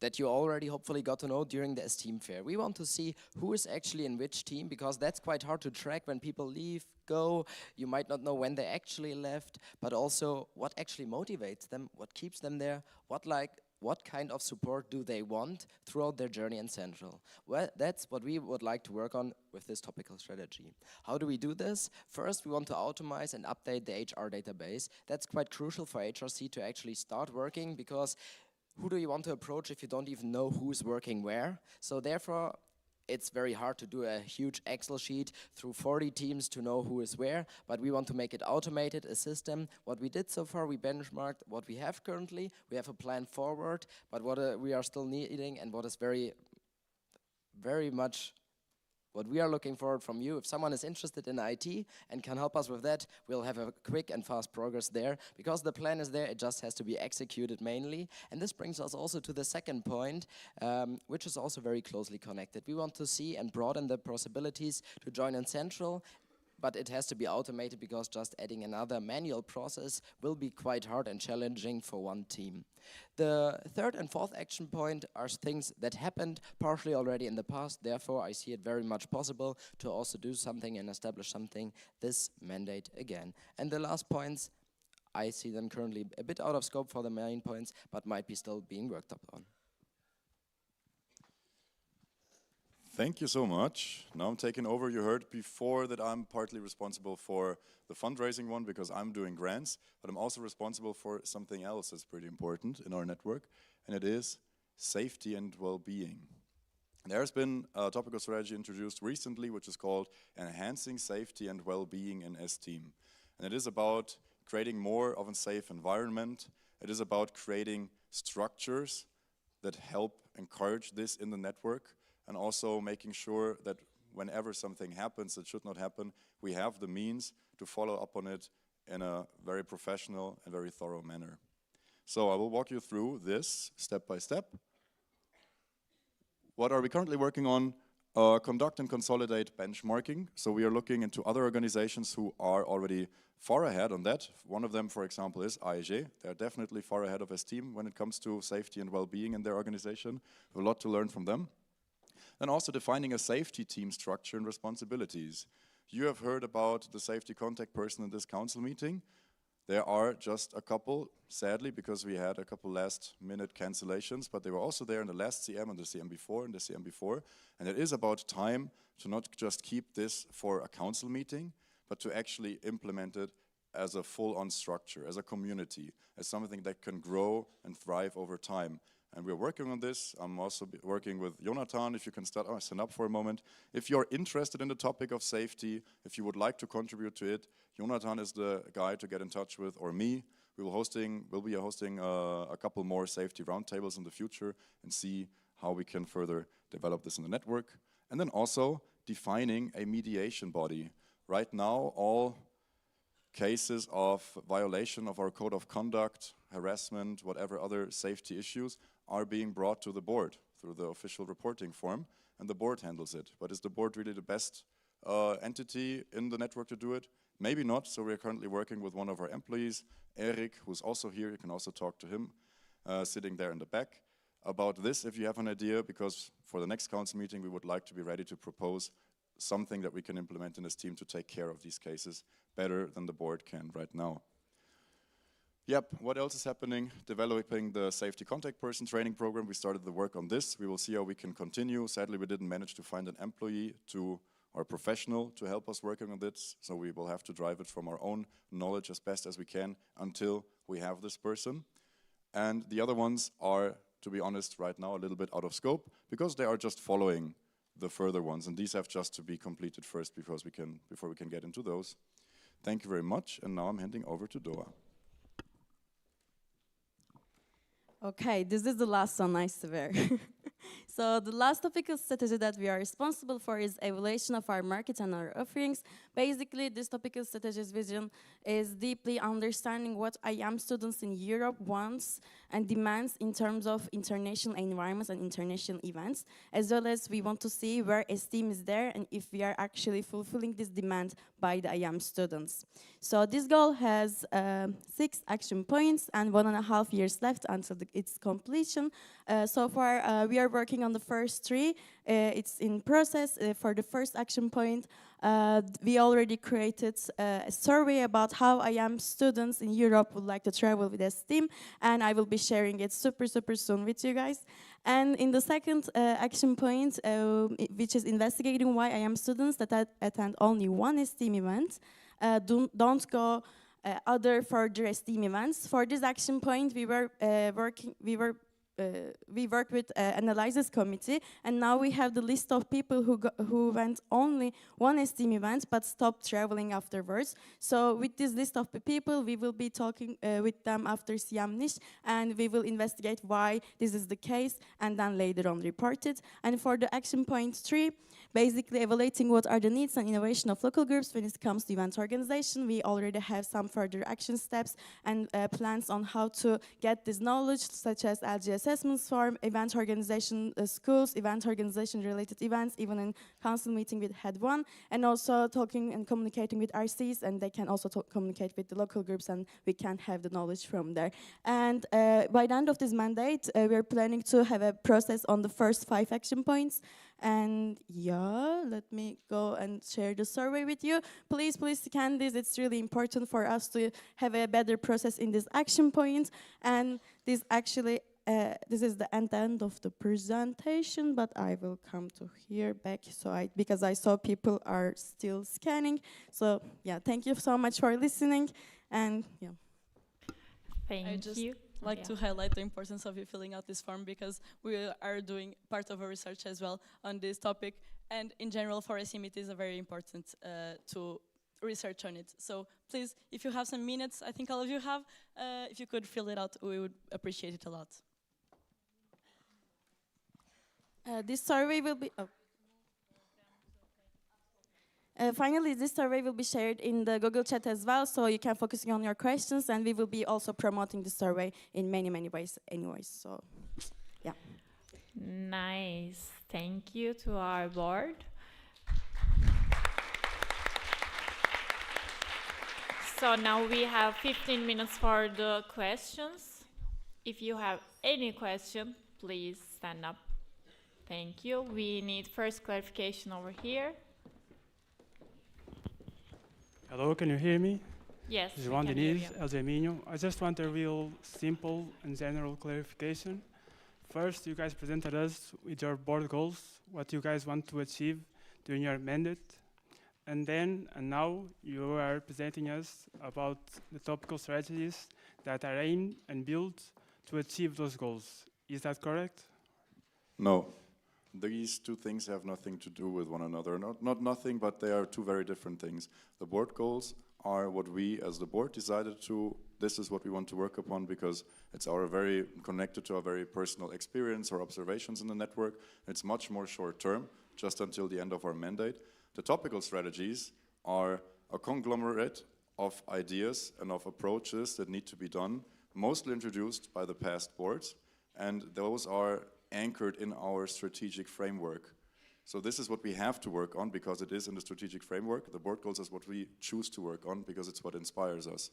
that you already hopefully got to know during the STEAM fair. We want to see who is actually in which team, because that's quite hard to track when people leave, go. You might not know when they actually left, but also what actually motivates them, what keeps them there, what kind of support do they want throughout their journey in Central? Well, that's what we would like to work on with this topical strategy. How do we do this? First, we want to automate and update the HR database. That's quite crucial for HRC to actually start working, because who do you want to approach if you don't even know who's working where? So therefore, it's very hard to do a huge Excel sheet through 40 teams to know who is where, but we want to make it automated, a system. What we did so far, we benchmarked what we have currently. We have a plan forward, but what we are still needing and what is very, very much what we are looking for from you. If someone is interested in IT and can help us with that, we'll have a quick and fast progress there, because the plan is there, it just has to be executed mainly. And this brings us also to the second point, which is also very closely connected. We want to see and broaden the possibilities to join in Central, but it has to be automated, because just adding another manual process will be quite hard and challenging for one team. The third and fourth action point are things that happened partially already in the past. Therefore, I see it very much possible to also do something and establish something this mandate again. And the last points, I see them currently a bit out of scope for the main points, but might be still being worked upon. Thank you so much. Now I'm taking over. You heard before that I'm partly responsible for the fundraising one because I'm doing grants, but I'm also responsible for something else that's pretty important in our network, and it is safety and well-being. There's been a topical strategy introduced recently, which is called Enhancing Safety and Well-being in S-Team. And it is about creating more of a safe environment. It is about creating structures that help encourage this in the network, and also making sure that whenever something happens that should not happen, we have the means to follow up on it in a very professional and very thorough manner. So I will walk you through this step by step. What are we currently working on? Conduct and consolidate benchmarking. So we are looking into other organizations who are already far ahead on that. One of them, for example, is AEG. They're definitely far ahead of S-Team when it comes to safety and well-being in their organization. We have a lot to learn from them. And also defining a safety team structure and responsibilities. You have heard about the safety contact person in this council meeting. There are just a couple, sadly, because we had a couple last-minute cancellations, but they were also there in the last CM and the CM before and the CM before. And it is about time to not just keep this for a council meeting, but to actually implement it as a full-on structure, as a community, as something that can grow and thrive over time. And we're working on this. I'm also working with Jonathan, if you can stand up for a moment. If you're interested in the topic of safety, if you would like to contribute to it, Jonathan is the guy to get in touch with, or me. We'll be hosting a couple more safety roundtables in the future and see how we can further develop this in the network. And then also defining a mediation body. Right now, all cases of violation of our code of conduct, harassment, whatever other safety issues are being brought to the board through the official reporting form, and the board handles it. But is the board really the best entity in the network to do it? Maybe not, so we're currently working with one of our employees, Eric, who's also here. You can also talk to him, sitting there in the back, about this if you have an idea, because for the next council meeting we would like to be ready to propose something that we can implement in this team to take care of these cases better than the board can right now. Yep, what else is happening? Developing the safety contact person training program. We started the work on this. We will see how we can continue. Sadly, we didn't manage to find an employee or a professional to help us working on this, so we will have to drive it from our own knowledge as best as we can until we have this person. And the other ones are, to be honest, right now a little bit out of scope because they are just following the further ones, and these have just to be completed first before we can get into those. Thank you very much, and now I'm handing over to Doa. Okay, this is the last one, I swear. So the last topical strategy that we are responsible for is evaluation of our market and our offerings. Basically, this topical strategy's vision is deeply understanding what IAM students in Europe wants and demands in terms of international environments and international events, as well as we want to see where esteem is there and if we are actually fulfilling this demand by the IAM students. So this goal has 6 action points and 1.5 years left until its completion. So far, we are working on the first 3. It's in process. For the first action point, we already created a survey about how IAM students in Europe would like to travel with esteem, and I will be sharing it super soon with you guys. And in the second action point, which is investigating why IAM students that attend only one esteem event don't go other further esteem events. For this action point, we worked with analysis committee, and now we have the list of people who went only one esteem event but stopped traveling afterwards. So with this list of people, we will be talking with them after Siam Nish, and we will investigate why this is the case and then later on report it. And for the action point 3, basically evaluating what are the needs and innovation of local groups when it comes to event organization. We already have some further action steps and plans on how to get this knowledge, such as LG assessments form, event organization schools, event organization related events, even in council meeting with Head 1, and also talking and communicating with RCs, and they can also communicate with the local groups, and we can have the knowledge from there. And by the end of this mandate, we are planning to have a process on the first 5 action points. And yeah, let me go and share the survey with you. Please scan this. It's really important for us to have a better process in this action point. And this actually this is the end of the presentation, but I will come to here back because I saw people are still scanning. So yeah, thank you so much for listening, and yeah. I just like to highlight the importance of you filling out this form because we are doing part of our research as well on this topic, and in general for STEAM it is a very important to research on it. So please, if you have some minutes, I think all of you have, if you could fill it out, we would appreciate it a lot. This survey will be. Finally, this survey will be shared in the Google chat as well, so you can focus on your questions, and we will be also promoting the survey in many ways anyways. So, yeah. Nice. Thank you to our board. So now we have 15 minutes for the questions. If you have any question, please stand up. Thank you. We need first clarification over here. Hello, can you hear me? Yes, This is we Juan can hear Diniz, you. El Gemino. I just want a real simple and general clarification. First, you guys presented us with your board goals, what you guys want to achieve during your mandate. And now, you are presenting us about the topical strategies that are aimed and built to achieve those goals. Is that correct? No. These two things have nothing to do with one another. Not nothing, but they are two very different things. The board goals are what we, as the board, decided to, this is what we want to work upon because it's our very connected to our very personal experience or observations in the network. It's much more short term, just until the end of our mandate. The topical strategies are a conglomerate of ideas and of approaches that need to be done, mostly introduced by the past boards, and those are anchored in our strategic framework. So this is what we have to work on because it is in the strategic framework. The board goals is what we choose to work on because it's what inspires us.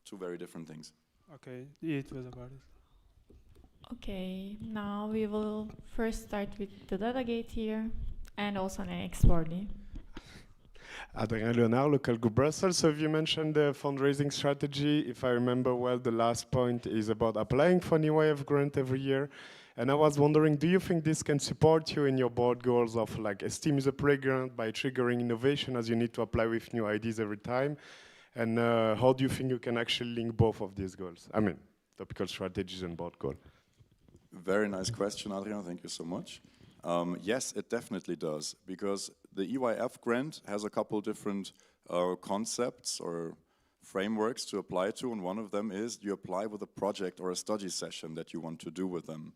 Two very different things. Okay, it was about it. Okay, now we will first start with the delegate here and also an ex-boardie. Adrien Leonard, local group Brussels. So you mentioned the fundraising strategy. If I remember well, the last point is about applying for an EYF grant every year. And I was wondering, do you think this can support you in your board goals of like STEAM is a playground by triggering innovation as you need to apply with new ideas every time? And how do you think you can actually link both of these goals? I mean, topical strategies and board goal. Very nice question, Adrian. Thank you so much. Yes, it definitely does, because the EYF grant has a couple different concepts or frameworks to apply to, and one of them is you apply with a project or a study session that you want to do with them.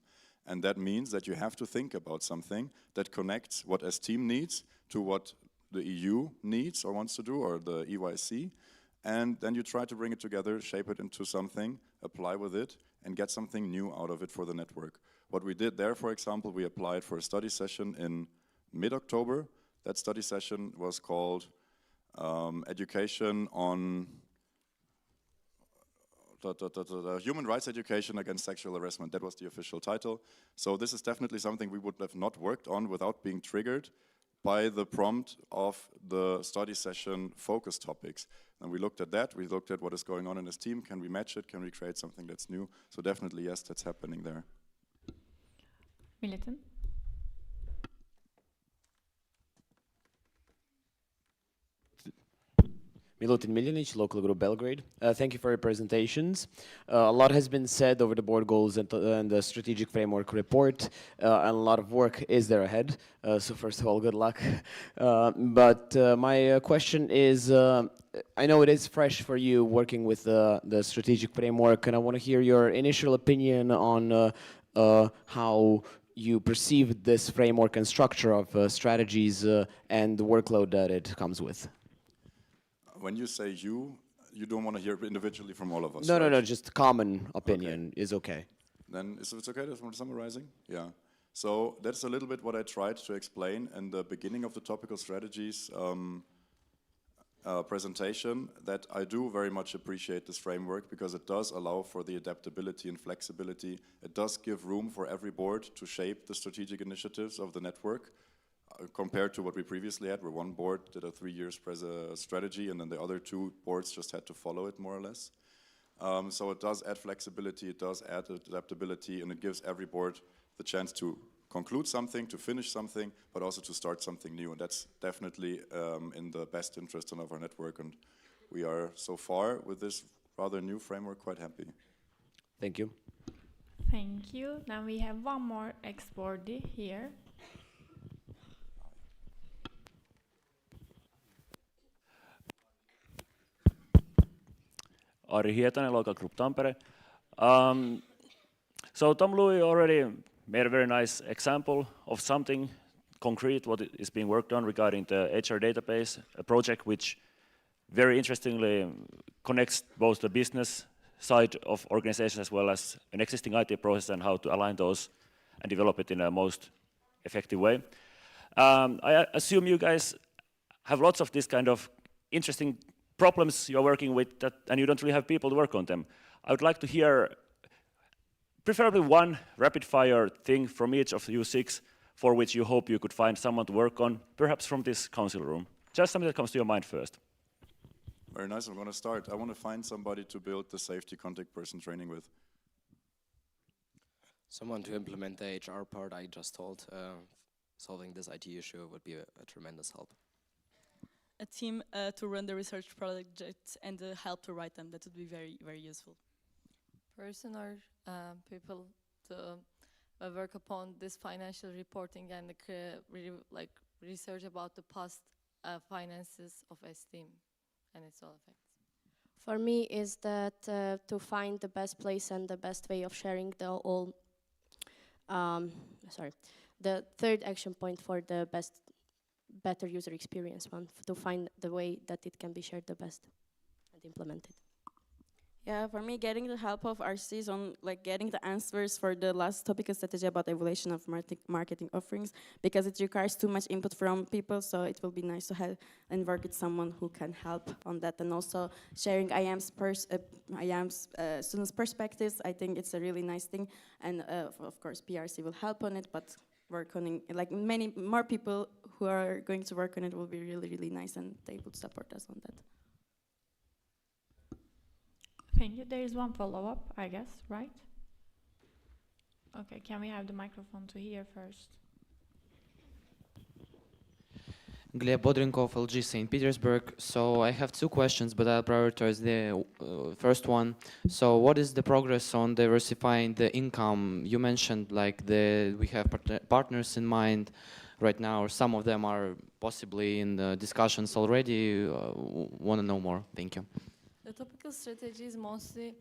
And that means that you have to think about something that connects what STEAM needs to what the EU needs or wants to do, or the EYC, and then you try to bring it together, shape it into something, apply with it, and get something new out of it for the network. What we did there, for example, we applied for a study session in mid-October. That study session was called Education on Human Rights Education Against Sexual Harassment. That was the official title. So this is definitely something we would have not worked on without being triggered by the prompt of the study session focus topics. And we looked at that, we looked at what is going on in this team, can we match it, can we create something that's new? So definitely, yes, that's happening there. Militant? Milutin Miljanic, local group Belgrade. Thank you for your presentations. A lot has been said over the board goals and the strategic framework report, and a lot of work is there ahead. So first of all, good luck. But my question is, I know it is fresh for you working with the strategic framework, and I want to hear your initial opinion on how you perceive this framework and structure of strategies and the workload that it comes with. When you say you don't want to hear individually from all of us, No, right? no, just common opinion is okay. Then is it okay for summarizing? Yeah. So that's a little bit what I tried to explain in the beginning of the topical strategies presentation, that I do very much appreciate this framework because it does allow for the adaptability and flexibility. It does give room for every board to shape the strategic initiatives of the network. Compared to what we previously had, where one board did a 3 years strategy and then the other two boards just had to follow it more or less. So it does add flexibility, it does add adaptability, and it gives every board the chance to conclude something, to finish something, but also to start something new. And that's definitely in the best interest of our network. And we are so far with this rather new framework quite happy. Thank you. Thank you. Now we have one more exportee here. Ari Hietanen, Local Group Tampere. So Tom Louis already made a very nice example of something concrete what is being worked on regarding the HR database, a project which very interestingly connects both the business side of organizations as well as an existing IT process and how to align those and develop it in a most effective way. I assume you guys have lots of this kind of interesting problems you're working with that, and you don't really have people to work on them. I would like to hear preferably one rapid fire thing from each of you six for which you hope you could find someone to work on, perhaps from this council room. Just something that comes to your mind first. Very nice, I'm going to start. I want to find somebody to build the safety contact person training with. Someone to implement the HR part I just told. Solving this IT issue would be a tremendous help. A team to run the research projects and help to write them. That would be very, very useful. Person or people to work upon this financial reporting and like research about the past finances of STEAM and its all effects. For me, is that to find the best place and the best way of sharing the all. The third action point for the better user experience one, to find the way that it can be shared the best and implemented. Yeah, for me, getting the help of RCs on like getting the answers for the last topical strategy about evaluation of marketing offerings, because it requires too much input from people, so it will be nice to have and work with someone who can help on that. And also sharing IAM's students' perspectives, I think it's a really nice thing. And of course, PRC will help on it, but work on it, like many more people who are going to work on it will be really, really nice, and they would support us on that. Thank you. There is one follow-up, I guess, right? Okay, can we have the microphone to hear first? Gleb Bodrinkov, LG St. Petersburg. So I have two questions, but I'll prioritize the first one. So what is the progress on diversifying the income? You mentioned like we have partners in mind right now, or some of them are possibly in the discussions already. Want to know more. Thank you. The topical strategy is mostly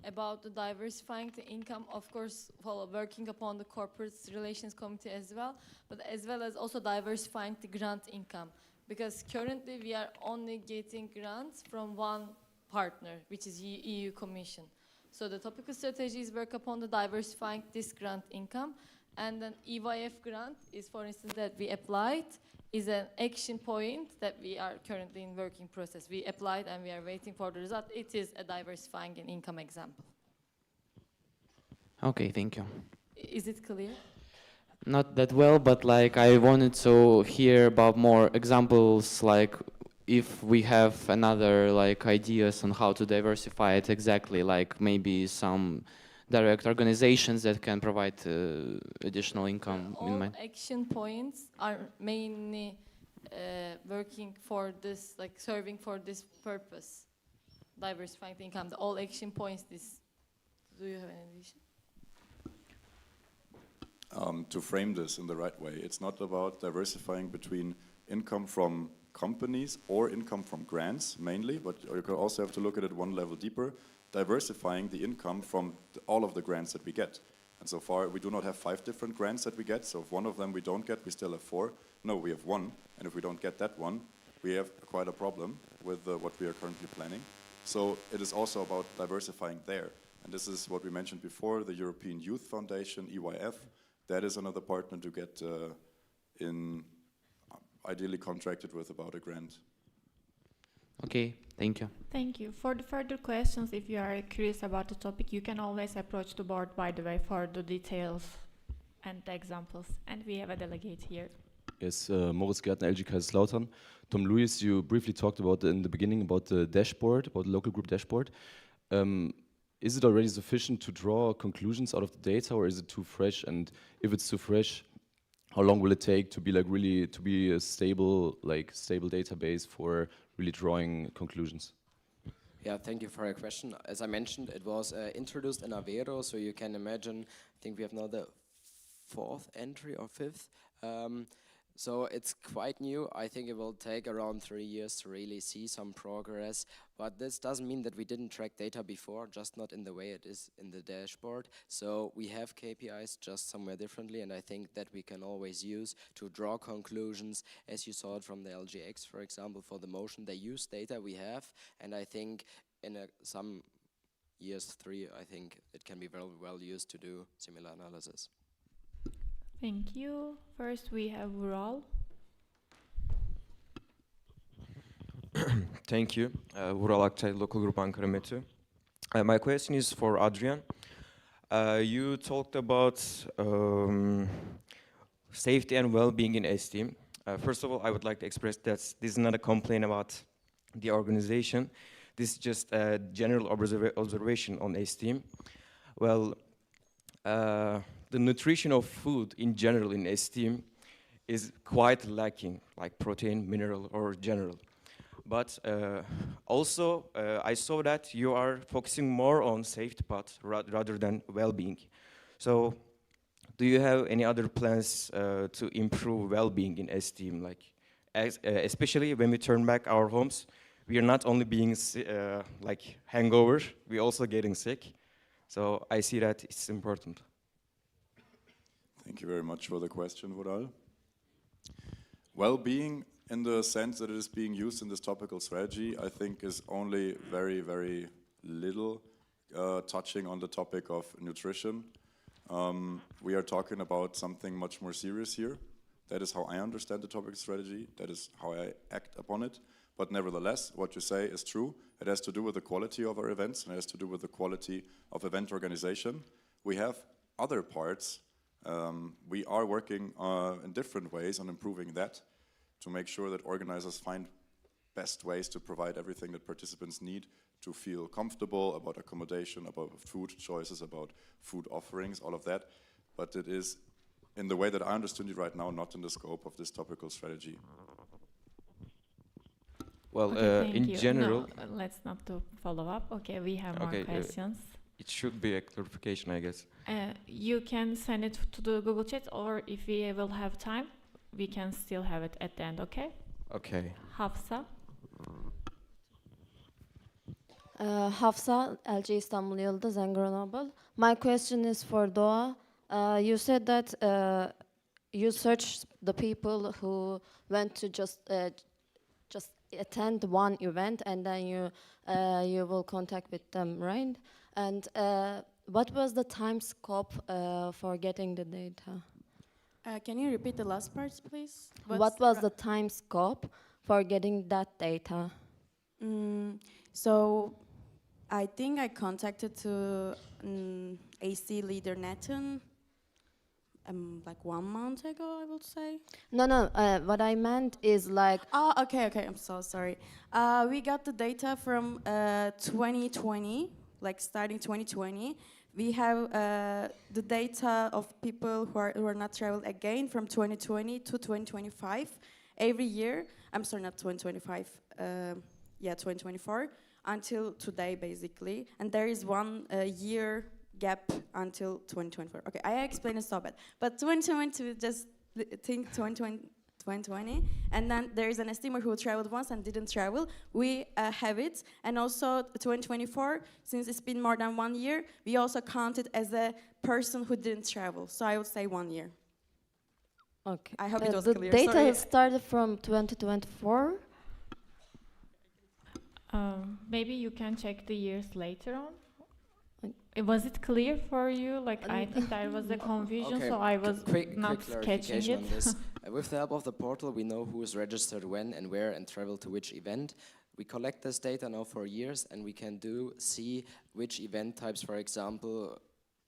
about the diversifying the income, of course, while working upon the corporate relations committee as well, but as well as also diversifying the grant income. Because currently we are only getting grants from one partner, which is EU Commission. So the topical strategies work upon the diversifying this grant income, and then EYF grant is, for instance, that we applied, is an action point that we are currently in working process. We applied and we are waiting for the result. It is a diversifying an income example. Okay, thank you. Is it clear? Not that well, but like I wanted to hear about more examples, like if we have another like ideas on how to diversify it exactly, like maybe some direct organizations that can provide additional income in mind. All action points are mainly working for this, like serving for this purpose, diversifying the income. The all action points, this, do you have any addition? To frame this in the right way, it's not about diversifying between income from companies or income from grants mainly, but you can also have to look at it one level deeper, diversifying the income from all of the grants that we get. And so far, we do not have 5 different grants that we get, so if one of them we don't get, we still have 4. No, we have 1, and if we don't get that one, we have quite a problem with what we are currently planning. So it is also about diversifying there. And this is what we mentioned before, the European Youth Foundation, EYF. That is another partner to get ideally contracted with about a grant. Okay, thank you. Thank you. For the further questions, if you are curious about the topic, you can always approach the board, by the way, for the details and the examples. And we have a delegate here. Yes, Moritz Gärtner, LG Kaiserslautern. Tom Lewis, you briefly talked about in the beginning about the dashboard, about the local group dashboard. is it already sufficient to draw conclusions out of the data, or is it too fresh? And if it's too fresh, how long will it take to be like really to be a stable database for really drawing conclusions? Yeah, thank you for your question. As I mentioned, it was introduced in Aveiro, so you can imagine, I think we have now the 4th entry or 5th. So it's quite new. I think it will take around 3 years to really see some progress. But this doesn't mean that we didn't track data before, just not in the way it is in the dashboard. So we have KPIs just somewhere differently, and I think that we can always use to draw conclusions, as you saw it from the LGX, for example, for the motion. They use data we have, and I think in some years, 3, I think it can be very well used to do similar analysis. Thank you. First we have Vural. Thank you. Vural Aktay, Local Group Ankara Metro. My question is for Adrian. You talked about safety and well-being in S-Team. First of all, I would like to express that this is not a complaint about the organization. This is just a general observation on S-Team. Well, the nutrition of food in general in S-Team is quite lacking, like protein, mineral, or general. But also, I saw that you are focusing more on safety part rather than well-being. So, do you have any other plans to improve well-being in S-Team? Like, especially when we turn back our homes, we are not only being like hangover, we're also getting sick. So I see that it's important. Thank you very much for the question, Vural. Well-being, in the sense that it is being used in this topical strategy, I think is only very, very little touching on the topic of nutrition. We are talking about something much more serious here. That is how I understand the topic strategy. That is how I act upon it. But nevertheless, what you say is true. It has to do with the quality of our events, and it has to do with the quality of event organization. We have other parts. We are working in different ways on improving that to make sure that organizers find best ways to provide everything that participants need to feel comfortable about accommodation, about food choices, about food offerings, all of that. But it is, in the way that I understand it right now, not in the scope of this topical strategy. Well, Okay, in you. general... No, let's not do follow up. Okay, we have more questions. It should be a clarification, I guess. You can send it to the Google Chat, or if we will have time, we can still have it at the end, okay? Okay. Hafsa. Hafsa, LG İstanbul Yıldız and Grenoble. My question is for Doğa. You said that you searched the people who went to just attend one event, and then you will contact with them, right? And what was the time scope for getting the data? Can you repeat the last part, please? What was the time scope for getting that data? So I think I contacted to AC leader Nathan like 1 month ago, I would say. No, what I meant is like... Oh, okay, I'm so sorry. We got the data from 2020, like starting 2020. We have the data of people who are not traveled again from 2020 to 2025 every year. I'm sorry, not 2025. 2024 until today, basically. And there is 1 year gap until 2024. Okay, I explained it so bad. But 2020, just think 2020, and then there is an estimator who traveled once and didn't travel. We have it, and also 2024, since it's been more than 1 year, we also count it as a person who didn't travel. So I would say 1 year. Okay. I hope it was the clear. Data Sorry. started from 2024. Maybe you can check the years later on. Was it clear for you? Like, I think there was a confusion, Okay, so I was quick not catching clarification it. on this. With the help of the portal, we know who is registered when and where and traveled to which event. We collect this data now for years, and we can see which event types, for example,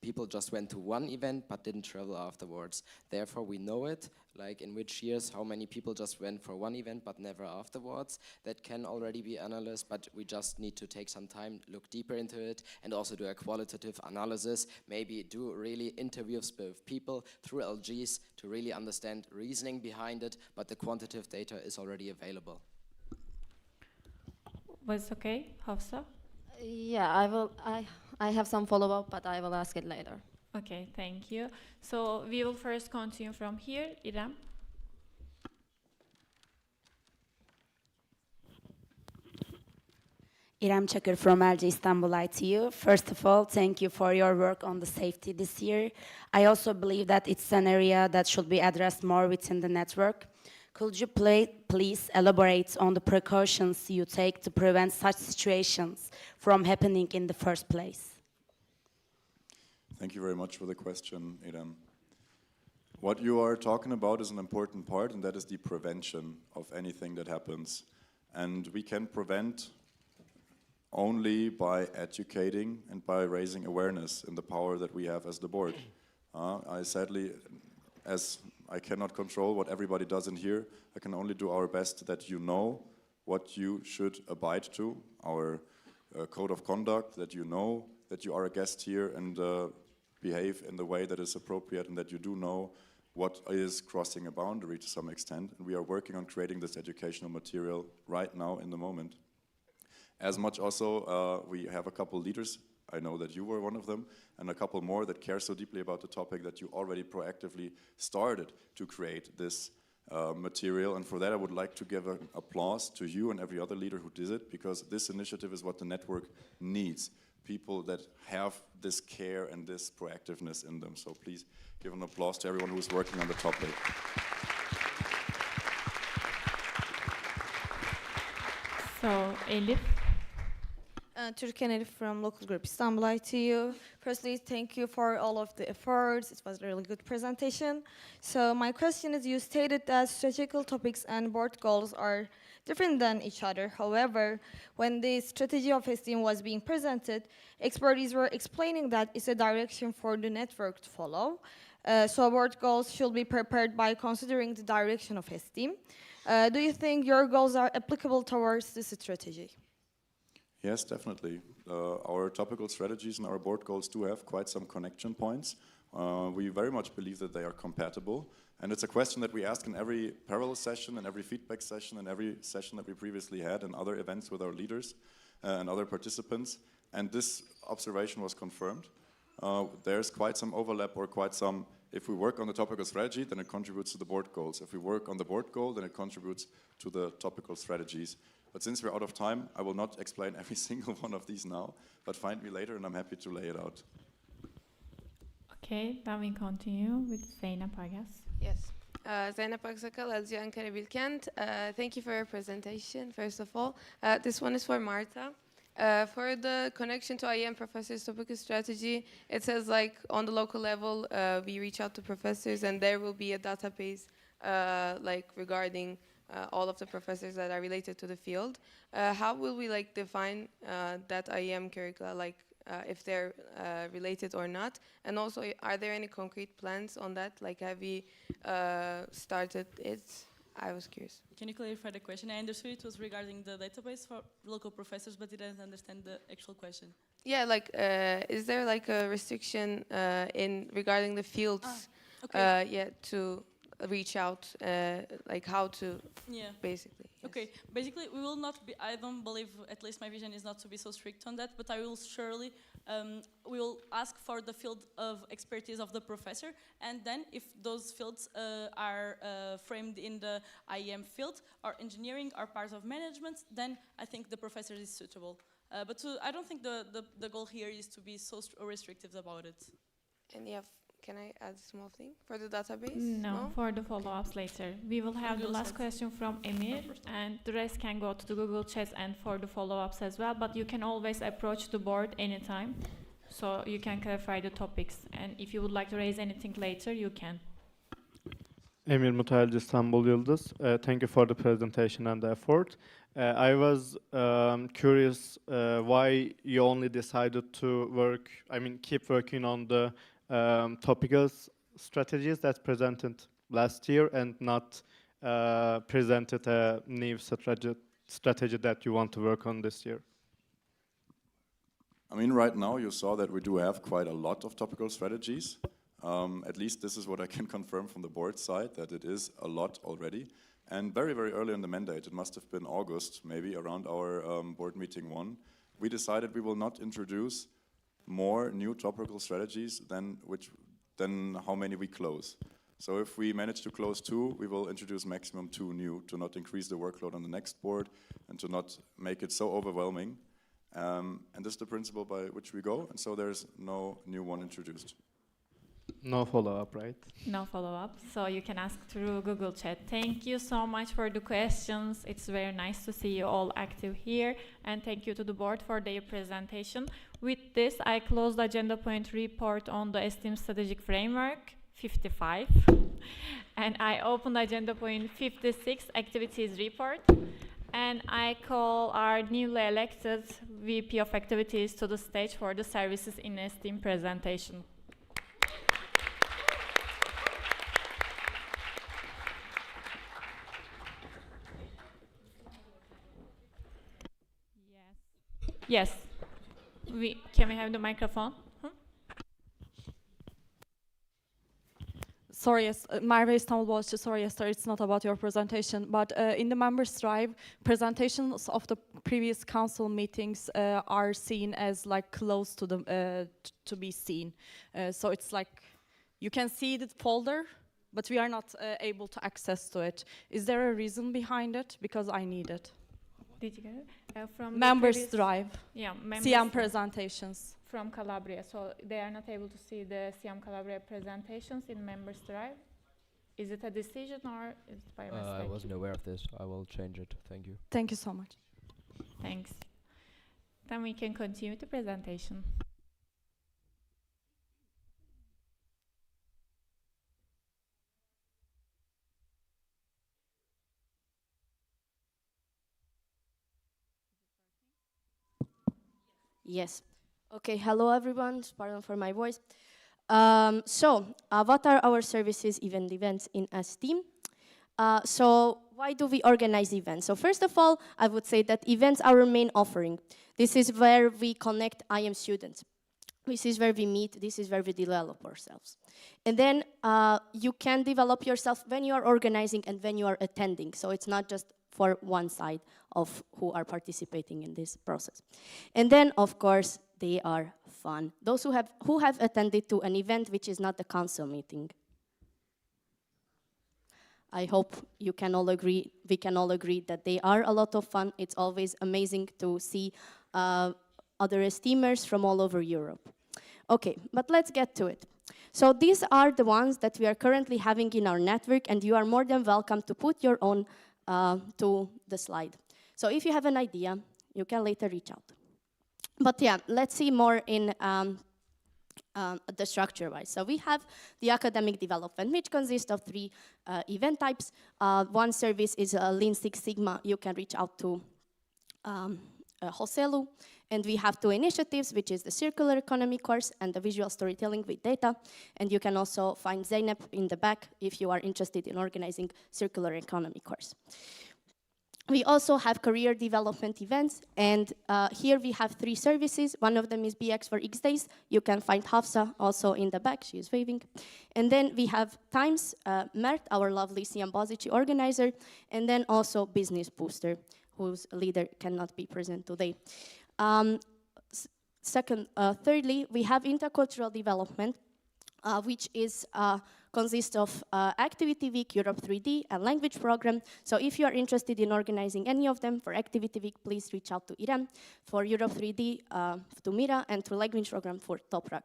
people just went to one event but didn't travel afterwards. Therefore, we know it, like in which years, how many people just went for one event but never afterwards. That can already be analyzed, but we just need to take some time, look deeper into it, and also do a qualitative analysis, maybe do really interviews with people through LGs to really understand reasoning behind it, but the quantitative data is already available. Was okay, Hafsa? Yeah, I have some follow-up, but I will ask it later. Okay, thank you. So we will first continue from here. İrem? İrem Çakır from LG Istanbul ITU. First of all, thank you for your work on the safety this year. I also believe that it's an area that should be addressed more within the network. Could you please elaborate on the precautions you take to prevent such situations from happening in the first place? Thank you very much for the question, Idam. What you are talking about is an important part, and that is the prevention of anything that happens. And we can prevent only by educating and by raising awareness in the power that we have as the board. I sadly, as I cannot control what everybody does in here, I can only do our best that you know what you should abide to, our code of conduct, that you know that you are a guest here and behave in the way that is appropriate, and that you do know what is crossing a boundary to some extent. And we are working on creating this educational material right now in the moment. As much also, we have a couple leaders, I know that you were one of them, and a couple more that care so deeply about the topic that you already proactively started to create this material. And for that I would like to give an applause to you and every other leader who did it, because this initiative is what the network needs. People that have this care and this proactiveness in them. So please give an applause to everyone who is working on the topic. So, Elif? Türkan Elif from Local Group Istanbul ITU. Firstly, thank you for all of the efforts. It was a really good presentation. So my question is, you stated that strategical topics and board goals are different than each other. However, when the strategy of STEAM was being presented, experts were explaining that it's a direction for the network to follow. So board goals should be prepared by considering the direction of STEAM. Do you think your goals are applicable towards this strategy? Yes, definitely. Our topical strategies and our board goals do have quite some connection points. We very much believe that they are compatible. And it's a question that we ask in every parallel session and every feedback session and every session that we previously had and other events with our leaders and other participants. And this observation was confirmed. There's quite some overlap or quite some, if we work on the topical strategy, then it contributes to the board goals. If we work on the board goal, then it contributes to the topical strategies. But since we're out of time, I will not explain every single one of these now, but find me later and I'm happy to lay it out. Okay, then we continue with Zeynep, I guess. Yes. Zeynep Aksakal, LG Ankara Bilkent. Thank you for your presentation, first of all. This one is for Marta. For the connection to IEM professors topical strategy, it says like on the local level, we reach out to professors and there will be a database like regarding all of the professors that are related to the field. How will we like define that IEM curricula, like if they're related or not? And also, are there any concrete plans on that? Like, have we started it? I was curious. Can you clarify the question? I understood it was regarding the database for local professors, but didn't understand the actual question. Yeah, like, is there like a restriction in regarding the fields? Okay. Yeah, to reach out, like how to, basically. Yes. Okay, basically we will not be, I don't believe, at least my vision is not to be so strict on that, but I will surely, we will ask for the field of expertise of the professor, and then if those fields are framed in the IEM field, or engineering, or part of management, then I think the professor is suitable. But I don't think the goal here is to be so restrictive about it. And yeah, can I add a small thing for the database? No, for the follow-ups later. We will have the last question from Emir, and the rest can go to the Google Chat and for the follow-ups as well, but you can always approach the board anytime, so you can clarify the topics, and if you would like to raise anything later, you can. Emir Mutalci, İstanbul Yıldız. Thank you for the presentation and the effort. I was curious why you only decided to keep working on the topical strategies that presented last year and not presented a new strategy that you want to work on this year. I mean, right now you saw that we do have quite a lot of topical strategies. At least this is what I can confirm from the board side, that it is a lot already. And very, very early in the mandate, it must have been August, maybe around our board meeting 1, we decided we will not introduce more new topical strategies than how many we close. So if we manage to close 2, we will introduce maximum 2 new to not increase the workload on the next board and to not make it so overwhelming. And this is the principle by which we go, and so there's no new one introduced. No follow-up, right? No follow-up, so you can ask through Google Chat. Thank you so much for the questions. It's very nice to see you all active here, and thank you to the board for their presentation. With this, I close the agenda point report on the STEAM Strategic Framework 55, and I open the agenda point 56, Activities Report. And I call our newly elected VP of Activities to the stage for the Services in STEAM presentation. Yes. Can we have the microphone? Sorry, yes, Merve İstanbulboğaziçi, sorry, Esther, it's not about your presentation, but in the members' drive, presentations of the previous council meetings are seen as like close to the to be seen. So it's like you can see the folder, but we are not able to access to it. Is there a reason behind it? Because I need it. Did you get it? From members' drive. Yeah, CM presentations. From Calabria, so they are not able to see the CM Calabria presentations in members' drive. Is it a decision or is it by mistake? I wasn't aware of this. I will change it. Thank you. Thank you so much. Thanks. Then we can continue the presentation. Yes. Okay, hello everyone, pardon for my voice. What are our services, events in STEAM? So why do we organize events? So first of all, I would say that events are our main offering. This is where we connect IM students. This is where we meet, this is where we develop ourselves. And then you can develop yourself when you are organizing and when you are attending. So it's not just for one side of who are participating in this process. And then, of course, they are fun. Those who have attended to an event which is not the council meeting. I hope you can all agree, we can all agree that they are a lot of fun. It's always amazing to see other esteemers from all over Europe. Okay, but let's get to it. So these are the ones that we are currently having in our network, and you are more than welcome to put your own to the slide. So if you have an idea, you can later reach out. But yeah, let's see more in the structure-wise. So we have the academic development, which consists of 3 event types. One service is Lean Six Sigma. You can reach out to Joselu. And we have 2 initiatives, which is the circular economy course and the visual storytelling with data. And you can also find Zeynep in the back if you are interested in organizing circular economy course. We also have career development events, and here we have 3 services. One of them is BX for X Days. You can find Hafsa also in the back, she is waving. And then we have Times, Mert, our lovely CM Bozici organizer, and then also Business Booster, whose leader cannot be present today. Thirdly, we have intercultural development, which is consists of Activity Week, Europe 3D, and language program. So if you are interested in organizing any of them, for Activity Week, please reach out to Irem. For Europe 3D, to Mira, and to language program for Toprak.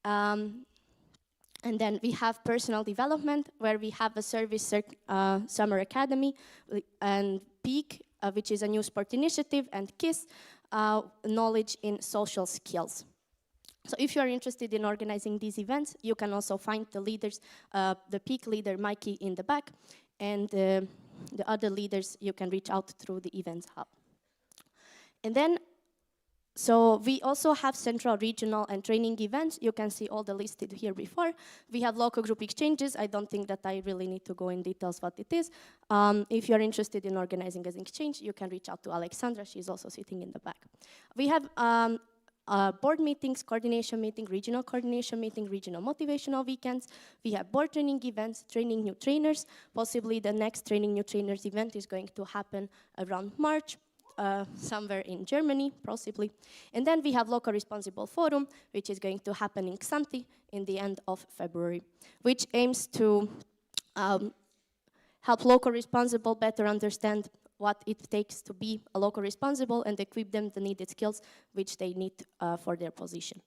And then we have personal development, where we have a service summer academy, and PEAK, which is a new sport initiative, and KISS, knowledge in social skills. So if you are interested in organizing these events, you can also find the leaders, the PEAK leader, Mikey, in the back. And the other leaders, you can reach out through the Events Hub. And then, so we also have central, regional, and training events. You can see all the listed here before. We have local group exchanges. I don't think that I really need to go in details what it is. If you're interested in organizing an exchange, you can reach out to Alexandra. She's also sitting in the back. We have board meetings, coordination meeting, regional coordination meeting, regional motivational weekends. We have board training events, training new trainers. Possibly the next training new trainers event is going to happen around March. Somewhere in Germany, possibly. And then we have Local Responsible Forum, which is going to happen in Xanthi in the end of February, which aims to help local responsible better understand what it takes to be a local responsible and equip them the needed skills which they need for their position.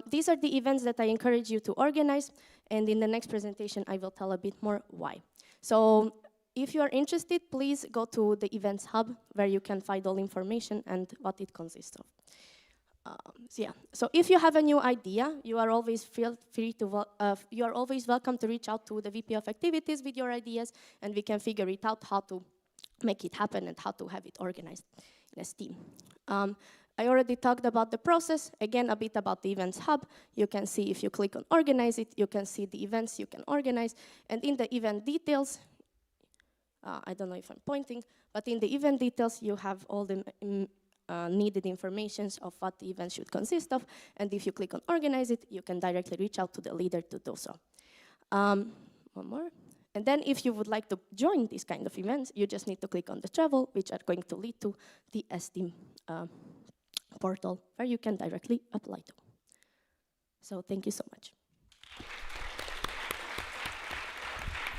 These are the events that I encourage you to organize, and in the next presentation I will tell a bit more why. So, if you are interested, please go to the Events Hub where you can find all information and what it consists of. So if you have a new idea, you are always you are always welcome to reach out to the VP of Activities with your ideas, and we can figure it out how to make it happen and how to have it organized in a team. I already talked about the process. Again, a bit about the Events Hub. You can see if you click on Organize it, you can see the events you can organize, and in the event details, I don't know if I'm pointing, but in the event details, you have all the needed information of what the event should consist of, and if you click on Organize it, you can directly reach out to the leader to do so. One more. And then if you would like to join these kind of events, you just need to click on the travel, which are going to lead to the STEAM portal, where you can directly apply to. So thank you so much.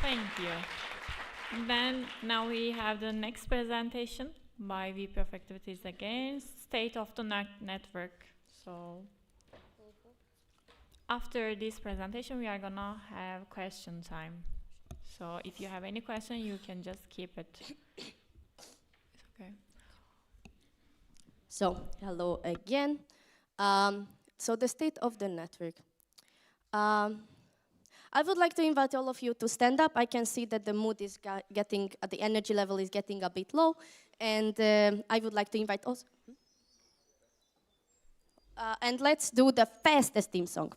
Thank you. And then now we have the next presentation by VP of Activities again, State of the Network. So after this presentation, we are gonna have question time. So if you have any question, you can just keep it. It's okay. So hello again. So the state of the network. I would like to invite all of you to stand up. I can see that the mood is getting, the energy level is getting a bit low, and I would like to invite us. And let's do the fastest theme song.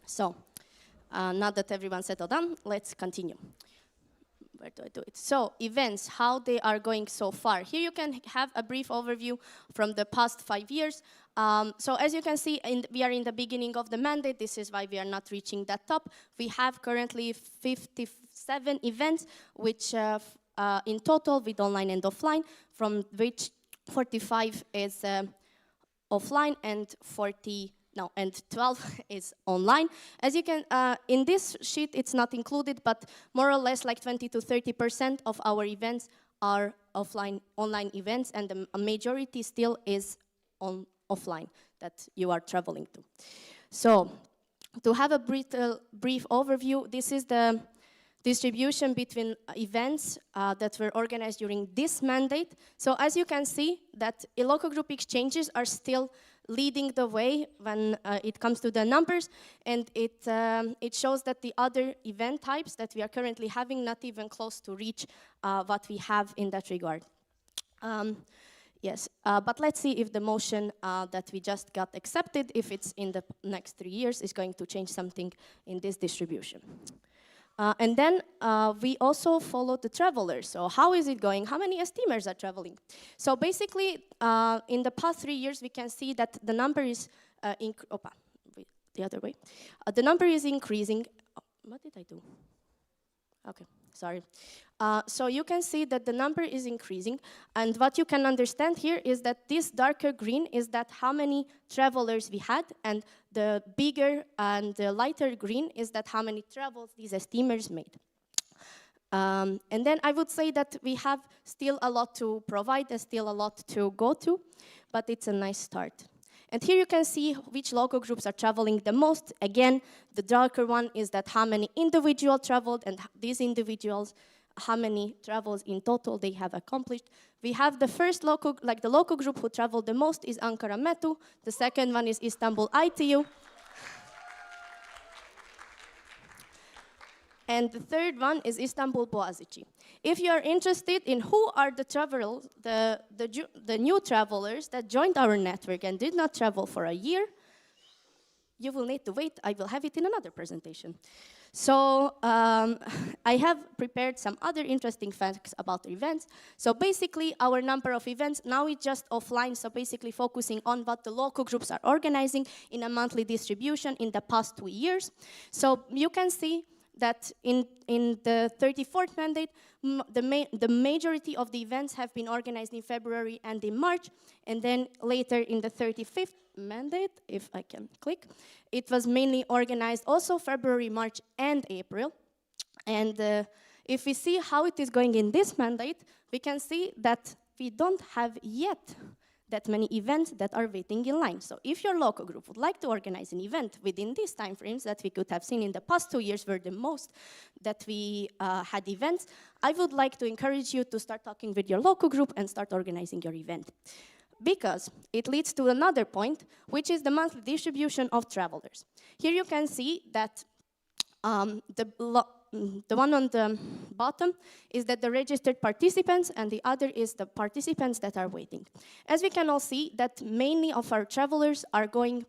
So, now that everyone settled down, let's continue. Where do I do it? So, events, how they are going so far. Here you can have a brief overview from the past 5 years. So as you can see, we are in the beginning of the mandate. This is why we are not reaching that top. We have currently 57 events, which in total with online and offline, from which 45 is offline and 12 is online. As you can, in this sheet, it's not included, but more or less like 20 to 30% of our events are online events, and a majority still is offline that you are traveling to. So, to have a brief overview, this is the distribution between events that were organized during this mandate. So as you can see, that local group exchanges are still leading the way when it comes to the numbers, and it shows that the other event types that we are currently having not even close to reach what we have in that regard. Yes, but let's see if the motion that we just got accepted, if it's in the next 3 years, is going to change something in this distribution. And then we also follow the travelers. So how is it going? How many steamers are traveling? So basically, in the past 3 years, we can see that the number is the other way. The number is increasing. Oh, what did I do? Okay, sorry. So you can see that the number is increasing, and what you can understand here is that this darker green is that how many travelers we had, and the bigger and the lighter green is that how many travels these steamers made. And then I would say that we have still a lot to provide and still a lot to go to, but it's a nice start. And here you can see which local groups are traveling the most. Again, the darker one is that how many individuals traveled, and these individuals, how many travels in total they have accomplished. We have the first local, the local group who traveled the most is Ankara Metu. The second one is Istanbul ITU. And the third one is Istanbul Boğaziçi. If you are interested in who are the travelers, the new travelers that joined our network and did not travel for a year, you will need to wait. I will have it in another presentation. So I have prepared some other interesting facts about the events. So basically, our number of events, now it's just offline, so basically focusing on what the local groups are organizing in a monthly distribution in the past 2 years. So you can see that in the 34th mandate, the majority of the events have been organized in February and in March, and then later in the 35th mandate, if I can click, it was mainly organized also February, March, and April. And if we see how it is going in this mandate, we can see that we don't have yet that many events that are waiting in line. So if your local group would like to organize an event within these timeframes that we could have seen in the past 2 years were the most that we had events, I would like to encourage you to start talking with your local group and start organizing your event. Because it leads to another point, which is the monthly distribution of travelers. Here you can see that the one on the bottom is that the registered participants, and the other is the participants that are waiting. As we can all see, that mainly of our travelers are going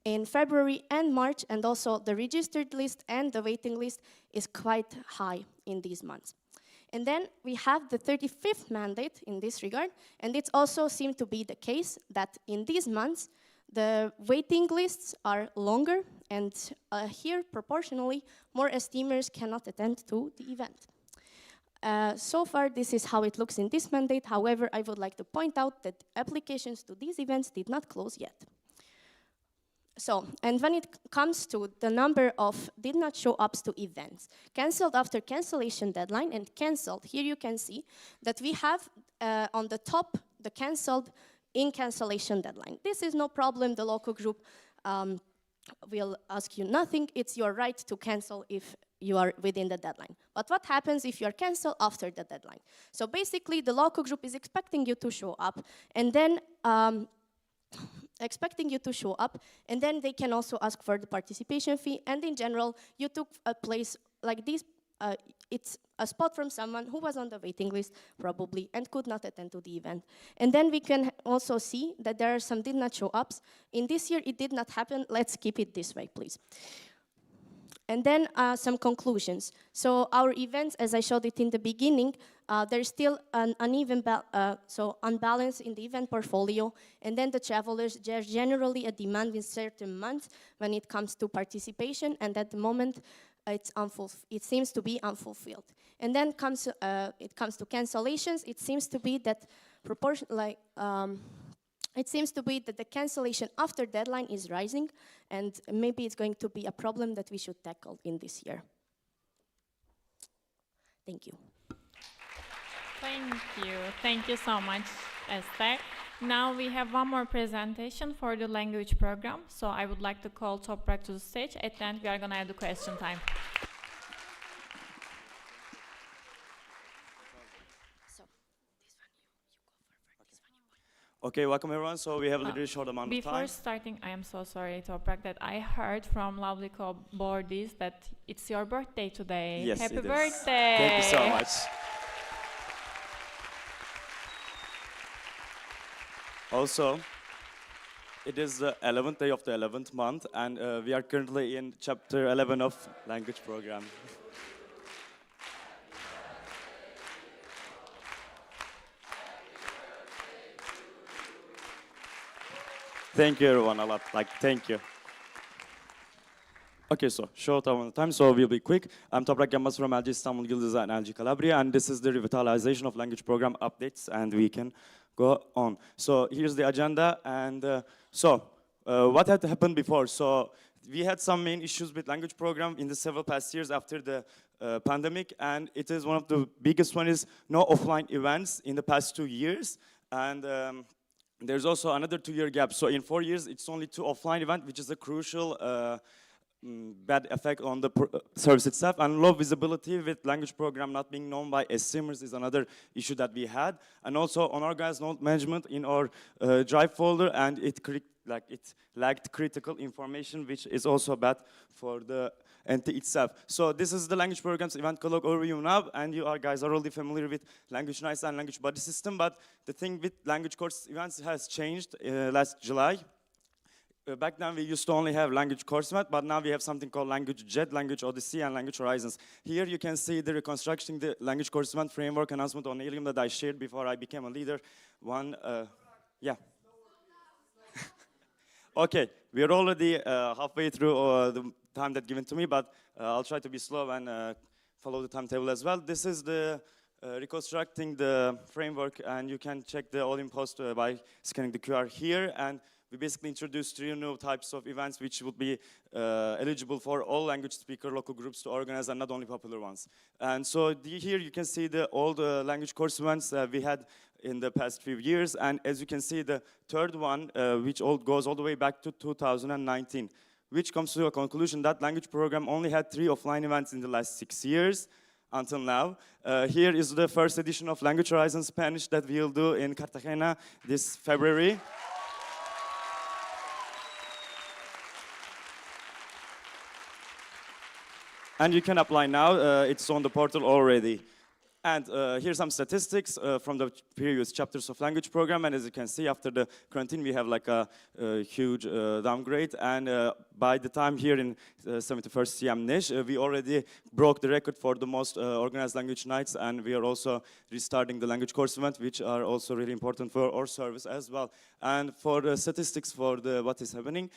in February and March, and also the registered list and the waiting list is quite high in these months. And then we have the 35th mandate in this regard, and it also seemed to be the case that in these months, the waiting lists are longer, and here, proportionally, more steamers cannot attend to the event. So far, this is how it looks in this mandate. However, I would like to point out that applications to these events did not close yet. So, and when it comes to the number of did not show ups to events, cancelled after cancellation deadline and cancelled, here you can see that we have on the top the cancelled in cancellation deadline. This is no problem, the local group will ask you nothing, it's your right to cancel if you are within the deadline. But what happens if you are cancelled after the deadline? So basically the local group is expecting you to show up, and then they can also ask for the participation fee, and in general, you took a place like this, it's a spot from someone who was on the waiting list, probably, and could not attend to the event. And then we can also see that there are some did not show ups. In this year, it did not happen. Let's keep it this way, please. And then some conclusions. So our events, as I showed it in the beginning, there's still an uneven, unbalance in the event portfolio. And then the travelers, there's generally a demand in certain months when it comes to participation, and at the moment, it seems to be unfulfilled. And then it comes to cancellations. It seems to be that it seems to be that the cancellation after deadline is rising, and maybe it's going to be a problem that we should tackle in this year. Thank you. Thank you. Thank you so much, Esther. Now we have one more presentation for the language program. So I would like to call Toprak to the stage. At the end, we are going to have the question time. Okay, welcome everyone. So we have a little short amount of time. Before starting, I am so sorry, Toprak, that I heard from lovely co-boardies that it's your birthday today. Yes, Happy it is. birthday! Thank you so much. Also, It is the 11th day of the 11th month, and we are currently in chapter 11 of language program. Thank you, everyone, a lot. Thank you. Okay, so short amount of time, so we'll be quick. I'm Toprak Yılmaz from LG Istanbul Yıldız and LG Calabria, and this is the revitalization of language program updates, and we can go on. So here's the agenda, and what had happened before? So we had some main issues with language program in the several past years after the pandemic, and it is one of the biggest one is no offline events in the past 2 years, and there's also another 2-year gap. So in 4 years, it's only 2 offline events, which is a crucial bad effect on the service itself, and low visibility with language program not being known by streamers is another issue that we had, and also unorganized node management in our drive folder, and it lacked critical information, which is also bad for the entity itself. So this is the language program's event catalog overview now, and you guys are already familiar with Language Nights and Language Buddy system, but the thing with language course events has changed last July. Back then we used to only have language course event, but now we have something called Language Jet, Language Odyssey, and Language Horizons. Here you can see the reconstructing the language course event framework announcement on Helium that I shared before I became a leader. Yeah. Okay, we are already halfway through the time that given to me, but I'll try to be slow and follow the timetable as well. This is the reconstructing the framework, and you can check the all in post by scanning the QR here, and we basically introduced 3 new types of events which would be eligible for all language speaker local groups to organize, and not only popular ones. And so here you can see all the language course events we had in the past few years, and as you can see the third one, which goes all the way back to 2019, which comes to a conclusion that language program only had 3 offline events in the last 6 years until now. Here is the first edition of Language Horizons Spanish that we'll do in Cartagena this February. And you can apply now, it's on the portal already. And here's some statistics from the previous chapters of language program, and as you can see, after the quarantine, we have like a huge downgrade, and by the time here in 71st CM niche, we already broke the record for the most organized language nights, and we are also restarting the language course event, which are also really important for our service as well. And for the statistics for what is happening,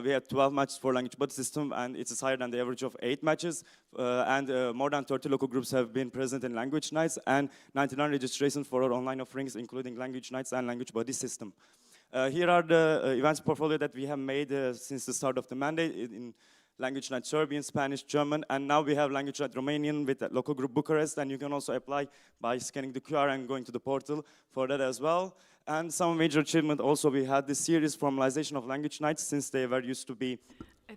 we had 12 matches for language buddy system, and it's higher than the average of 8 matches, and more than 30 local groups have been present in language nights, and 99 registrations for our online offerings, including language nights and language buddy system. Here are the events portfolio that we have made since the start of the mandate in language night Serbian, Spanish, German, and now we have language night Romanian with local group Bucharest, and you can also apply by scanning the QR and going to the portal for that as well. And some major achievement also, we had this series formalization of language nights, since they were used to be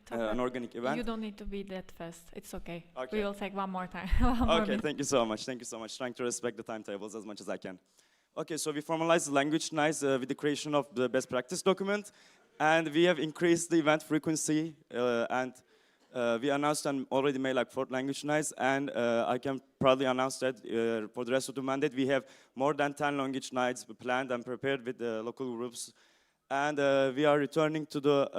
an organic event. You don't need to be that fast. It's okay. Okay. We will take one more time. Okay, thank you so much. Thank you so much. Trying to respect the timetables as much as I can. Okay, so we formalized the language nights with the creation of the best practice document, and we have increased the event frequency, and we announced and already made like 4 language nights, and I can proudly announce that for the rest of the mandate, we have more than 10 language nights planned and prepared with the local groups. And we are returning to the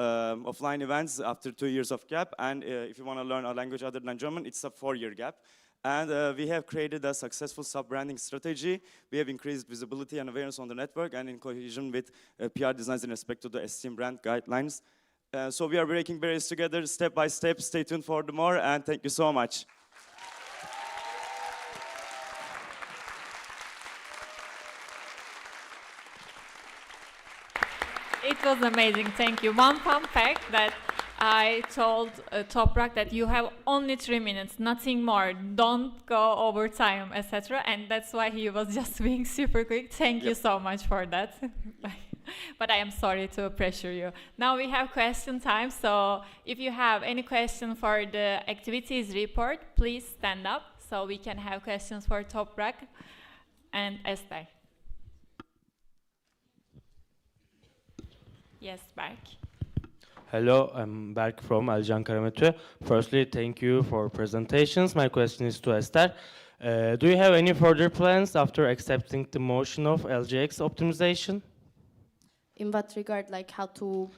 offline events after 2 years of gap, and if you want to learn a language other than German, it's a 4-year gap. And we have created a successful sub-branding strategy. We have increased visibility and awareness on the network, and in cohesion with PR designs in respect to the STM brand guidelines. So we are breaking barriers together step by step. Stay tuned for the more, and thank you so much. It was amazing, thank you. One fun fact that I told Toprak that you have only 3 minutes, nothing more. Don't go over time, etc. And that's why he was just being super quick. Thank you so much for that. But I am sorry to pressure you. Now we have question time. So if you have any question for the activities report, please stand up so we can have questions for Toprak and Esther. Yes, Berk. Hello, I'm Berk from Aljan Karametre. Firstly, thank you for presentations. My question is to Esther. Do you have any further plans after accepting the motion of LGX optimization? In what regard, like how to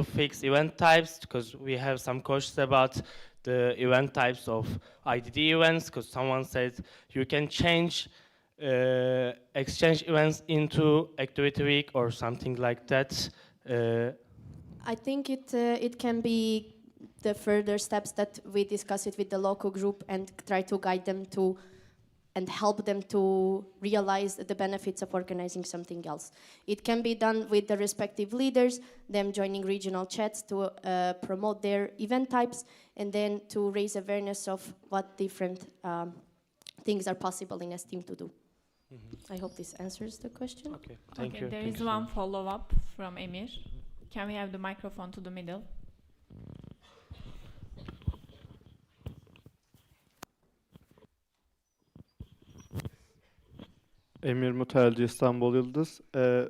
fix event types, because we have some questions about the event types of IDD events, because someone said you can change exchange events into activity week or something like that. I think it can be the further steps that we discuss it with the local group and try to guide them to and help them to realize the benefits of organizing something else. It can be done with the respective leaders, them joining regional chats to promote their event types, and then to raise awareness of what different things are possible in STEAM to do. I hope this answers the question. Okay, thank you. There Thank is you so one much. follow-up from Emir. Can we have the microphone to the middle? Emir Mutelci, İstanbul Yıldız.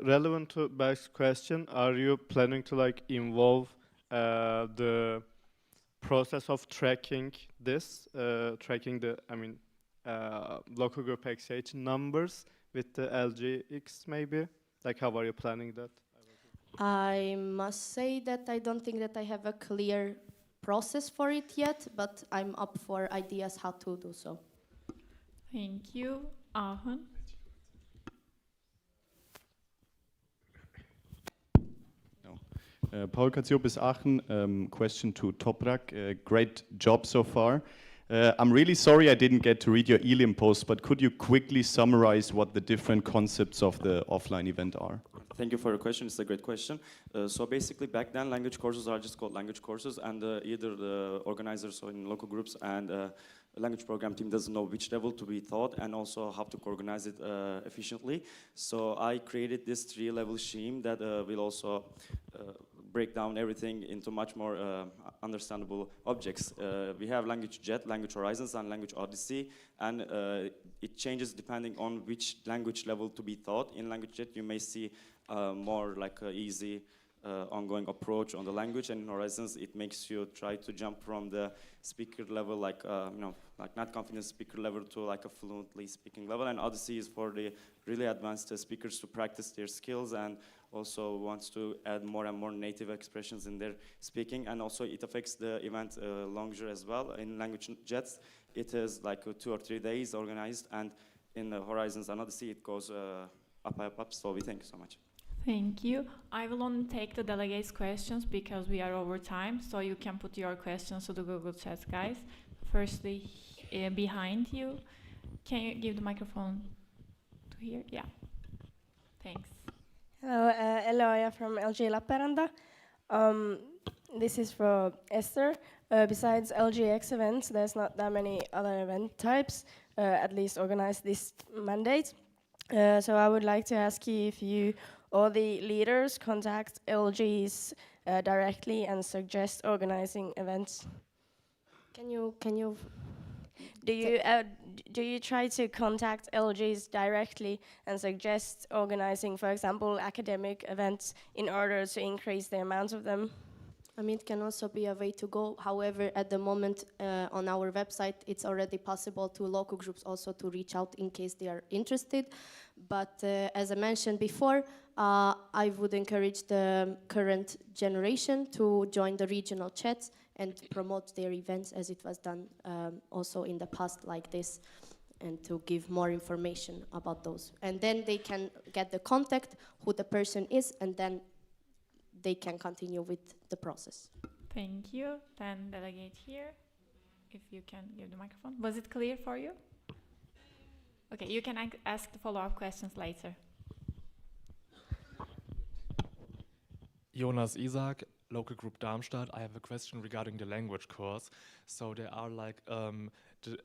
Relevant to Berk's question, are you planning to like involve the process of tracking this, tracking the, local group exchange numbers with the LGX maybe? Like how are you planning that? I must say that I don't think that I have a clear process for it yet, but I'm up for ideas how to do so. Thank you. Ahun? Paul Katziopis, Aachen. Question to Toprak. Great job so far. I'm really sorry I didn't get to read your Elim post, but could you quickly summarize what the different concepts of the offline event are? Thank you for your question. It's a great question. So basically, back then, language courses are just called language courses, and either the organizers or in local groups and language program team doesn't know which level to be taught and also how to organize it efficiently. So I created this 3-level scheme that will also break down everything into much more understandable objects. We have language jet, language horizons, and language odyssey, and it changes depending on which language level to be taught. In language jet, you may see more like an easy ongoing approach on the language, and in horizons, it makes you try to jump from the speaker level, like like not confident speaker level to like a fluently speaking level. And odyssey is for the really advanced speakers to practice their skills and also wants to add more and more native expressions in their speaking, and also it affects the event longer as well. In language jets, it is like 2 or 3 days organized, and in the horizons and odyssey, it goes up. So we thank you so much. Thank you. I will only take the delegates' questions because we are over time, so you can put your questions to the Google Chat, guys. Firstly, behind you, can you give the microphone to here? Yeah. Thanks. Hello, Eloia from LG Lappeenranta. This is for Esther. Besides LGX events, there's not that many other event types, at least organized this mandate. So I would like to ask you if you or the leaders contact LGs directly and suggest organizing events. Can you? Do you try to contact LGs directly and suggest organizing, for example, academic events in order to increase the amount of them? I mean, it can also be a way to go. However, at the moment on our website, it's already possible to local groups also to reach out in case they are interested. But as I mentioned before, I would encourage the current generation to join the regional chats and promote their events as it was done also in the past like this, and to give more information about those. And then they can get the contact, who the person is, and then they can continue with the process. Thank you. Then delegate here, if you can give the microphone. Was it clear for you? Okay, you can ask the follow-up questions later. Jonas Isaac, local group Darmstadt. I have a question regarding the language course. So there are like the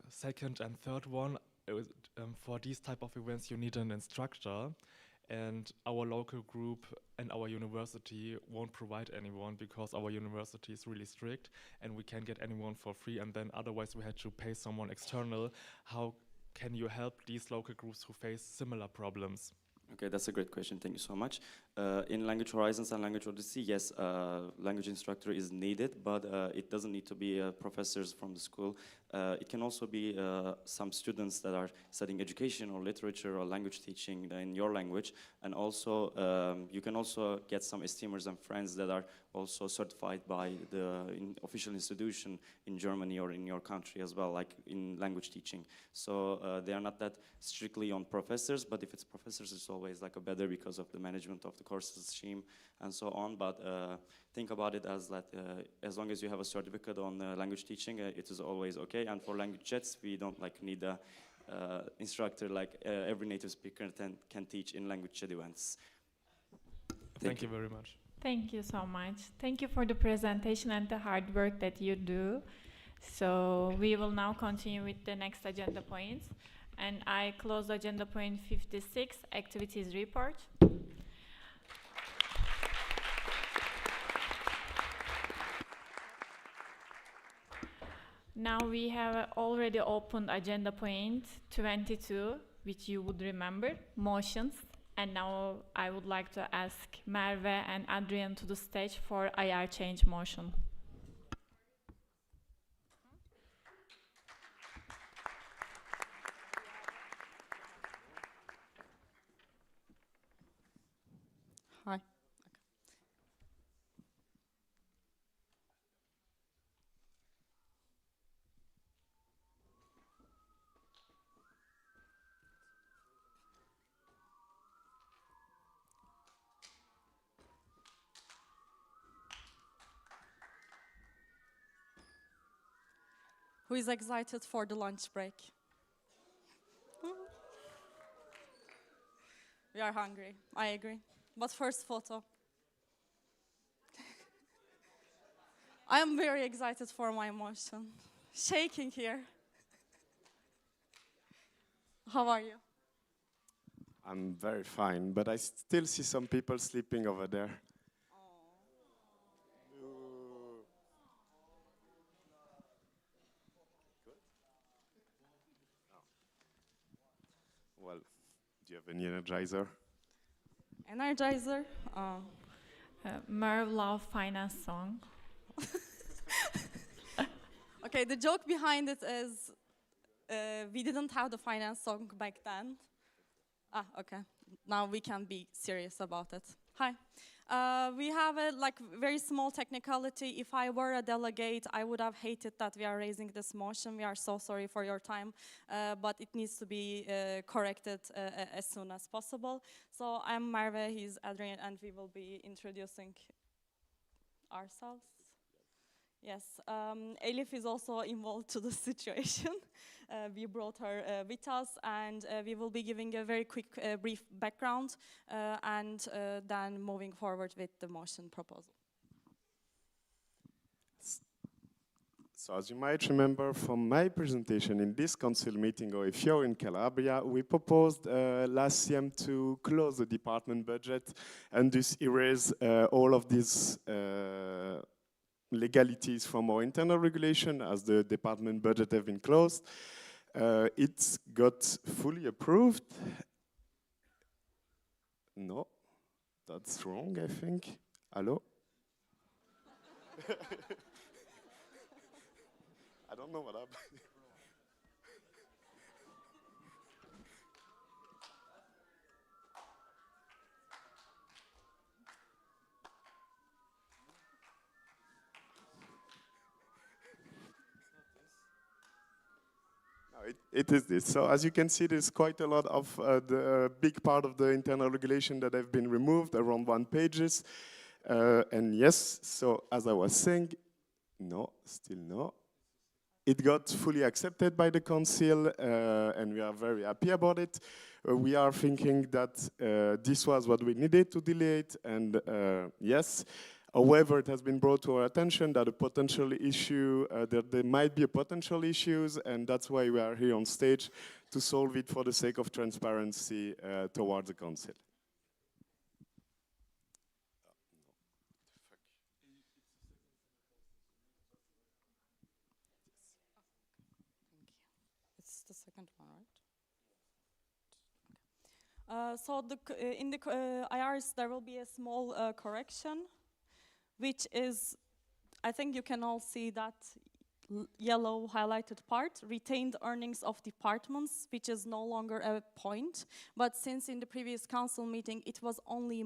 second and third one. For these type of events, you need an instructor. And our local group and our university won't provide anyone because our university is really strict and we can't get anyone for free, and then otherwise we had to pay someone external. How can you help these local groups who face similar problems? Okay, that's a great question. Thank you so much. in Language Horizons and Language Odyssey, yes, language instructor is needed, but it doesn't need to be professors from the school. It can also be some students that are studying education or literature or language teaching in your language. And also, you can also get some esteemers and friends that are also certified by the official institution in Germany or in your country as well, like in language teaching. So they are not that strictly on professors, but if it's professors, it's always like a better because of the management of the courses scheme and so on. But think about it as that as long as you have a certificate on language teaching, it is always okay. And for language jets, we don't like need a instructor like every native speaker can teach in language chat events. Thank you very much. Thank you so much. Thank you for the presentation and the hard work that you do. So we will now continue with the next agenda points. And I close agenda point 56, activities report. Now we have already opened agenda point 22, which you would remember, motions. And now I would like to ask Merve and Adrian to the stage for IR change motion. Hi. Who is excited for the lunch break? We are hungry, I agree. But first photo. I am very excited for my motion. Shaking here. How are you? I'm very fine, but I still see some people sleeping over there. Well, do you have any energizer? Energizer. Merv love finance song. Okay, the joke behind it is we didn't have the finance song back then. Okay. Now we can be serious about it. Hi. We have a very small technicality. If I were a delegate, I would have hated that we are raising this motion. We are so sorry for your time, but it needs to be corrected as soon as possible. So I'm Merve, he's Adrian, and we will be introducing ourselves. Yes, Elif is also involved to the situation. We brought her with us, and we will be giving a very quick, brief background, and then moving forward with the motion proposal. So as you might remember from my presentation in this council meeting, or if you're in Calabria, we proposed last CM to close the department budget and thus erase all of these legalities from our internal regulation as the department budget have been closed. It's got fully approved. No, that's wrong, I think. Hello? I don't know what happened. It is this. So as you can see, there's quite a lot of the big part of the internal regulation that have been removed, around 1 pages. And yes, so as I was saying, no, still no. It got fully accepted by the council, and we are very happy about it. We are thinking that this was what we needed to delay it, and yes. However, it has been brought to our attention that a potential issue, that there might be a potential issues, and that's why we are here on stage to solve it for the sake of transparency towards the council. It's the second one, right? In the IRs, there will be a small correction, which is, I think you can all see that yellow highlighted part, retained earnings of departments, which is no longer a point. But since in the previous council meeting, it was only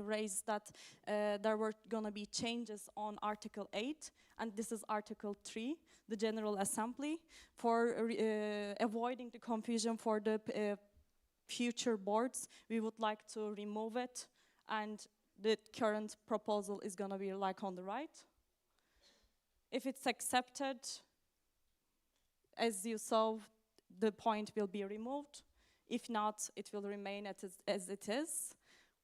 raised that there were going to be changes on Article 8, and this is Article 3, the General Assembly, for avoiding the confusion for the future boards. We would like to remove it, and the current proposal is going to be like on the right. If it's accepted, as you saw, the point will be removed. If not, it will remain as it is.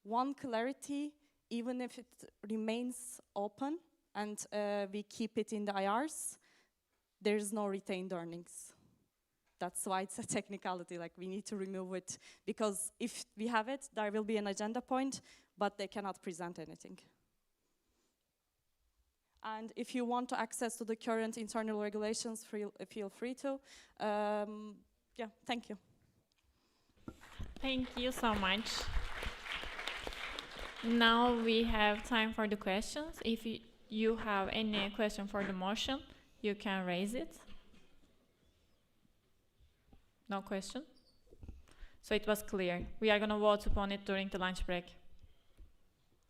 One clarity, even if it remains open and we keep it in the IRs, there is no retained earnings. That's why it's a technicality, like we need to remove it, because if we have it, there will be an agenda point, but they cannot present anything. And if you want to access to the current internal regulations, feel free to. Yeah, thank you. Thank you so much. Now we have time for the questions. If you have any question for the motion, you can raise it. No question? So it was clear. We are going to vote upon it during the lunch break.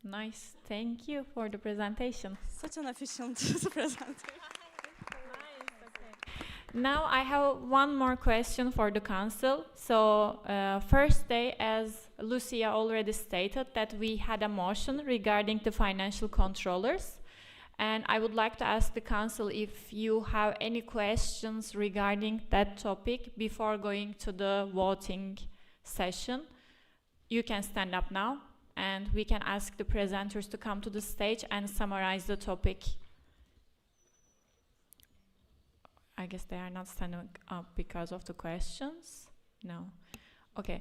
Nice. Thank you for the presentation. Such an efficient presentation. Now I have one more question for the council. So first day, as Lucia already stated, that we had a motion regarding the financial controllers. And I would like to ask the council if you have any questions regarding that topic before going to the voting session. You can stand up now, and we can ask the presenters to come to the stage and summarize the topic. I guess they are not standing up because of the questions. No. Okay.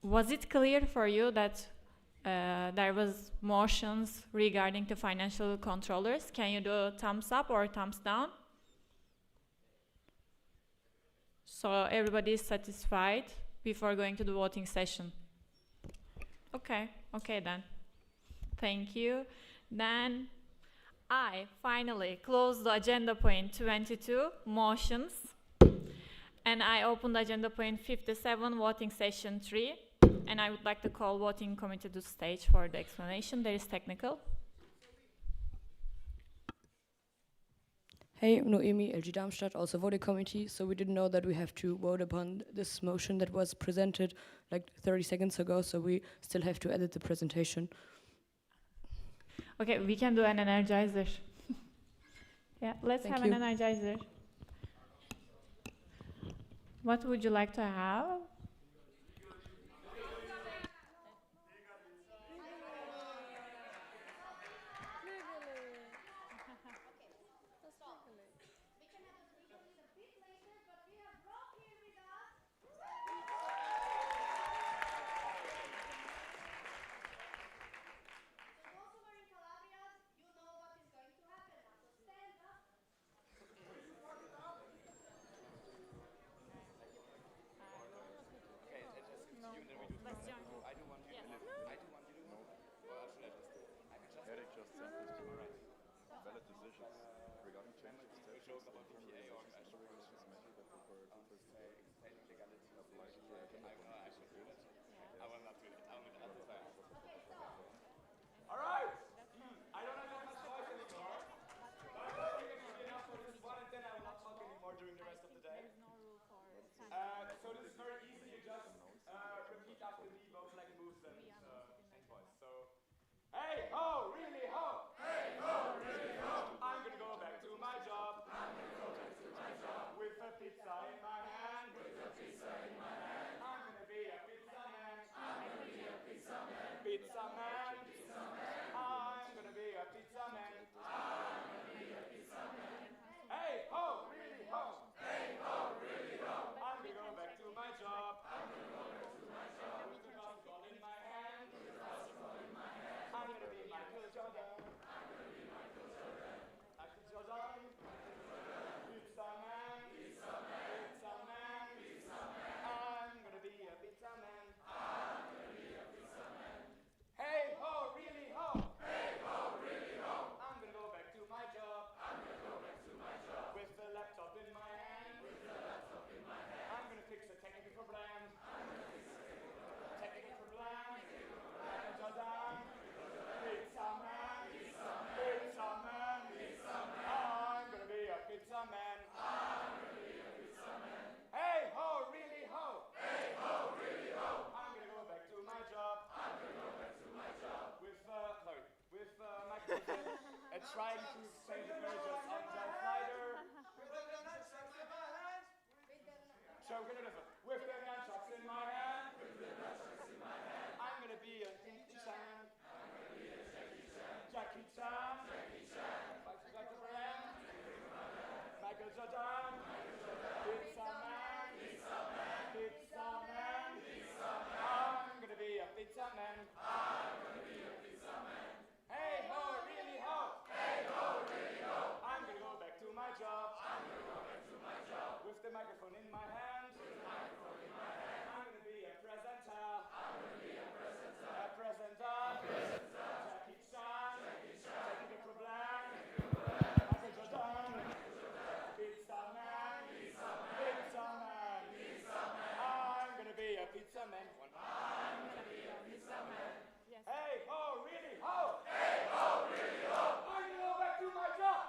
Was it clear for you that there was motions regarding the financial controllers? Can you do thumbs up or thumbs down? So everybody is satisfied before going to the voting session. Okay, okay then. Thank you. Then I finally close the agenda point 22, motions. And I open the agenda point 57, voting session 3. And I would like to call voting committee to the stage for the explanation. There is technical. Hey, I'm Noemi, LG Darmstadt, also voting committee. So we didn't know that we have to vote upon this motion that was presented like 30 seconds ago. So we still have to edit the presentation. Okay, we can do an energizer. Yeah, let's Thank have you. an energizer. What would you like to have? So this is very easy. You just repeat after me both like moves and voice. So, hey ho, really ho. Hey ho, really ho. I'm gonna go back to my job. I'm gonna go back to my job with a pizza in my hand. With a pizza in my hand. trying to change the images on the slider. So we're gonna do it. With the nunchucks in my hand. I'm gonna be a Jackie Chan. Jackie Chan. Like the brand. Michael Jordan. Pizza Man. Pizza Man. I'm gonna be a pizza man. Hey ho, really ho. Hey ho, really ho. I'm gonna go back to my job. With the microphone in my hand. I'm gonna be a presenter. A presenter. Jackie Chan. Jackie the Problem. Michael Jordan. Pizza man. Pizza man. I'm gonna be a pizza man. Hey ho, really ho. Hey ho, really ho. I'm gonna go back to my job.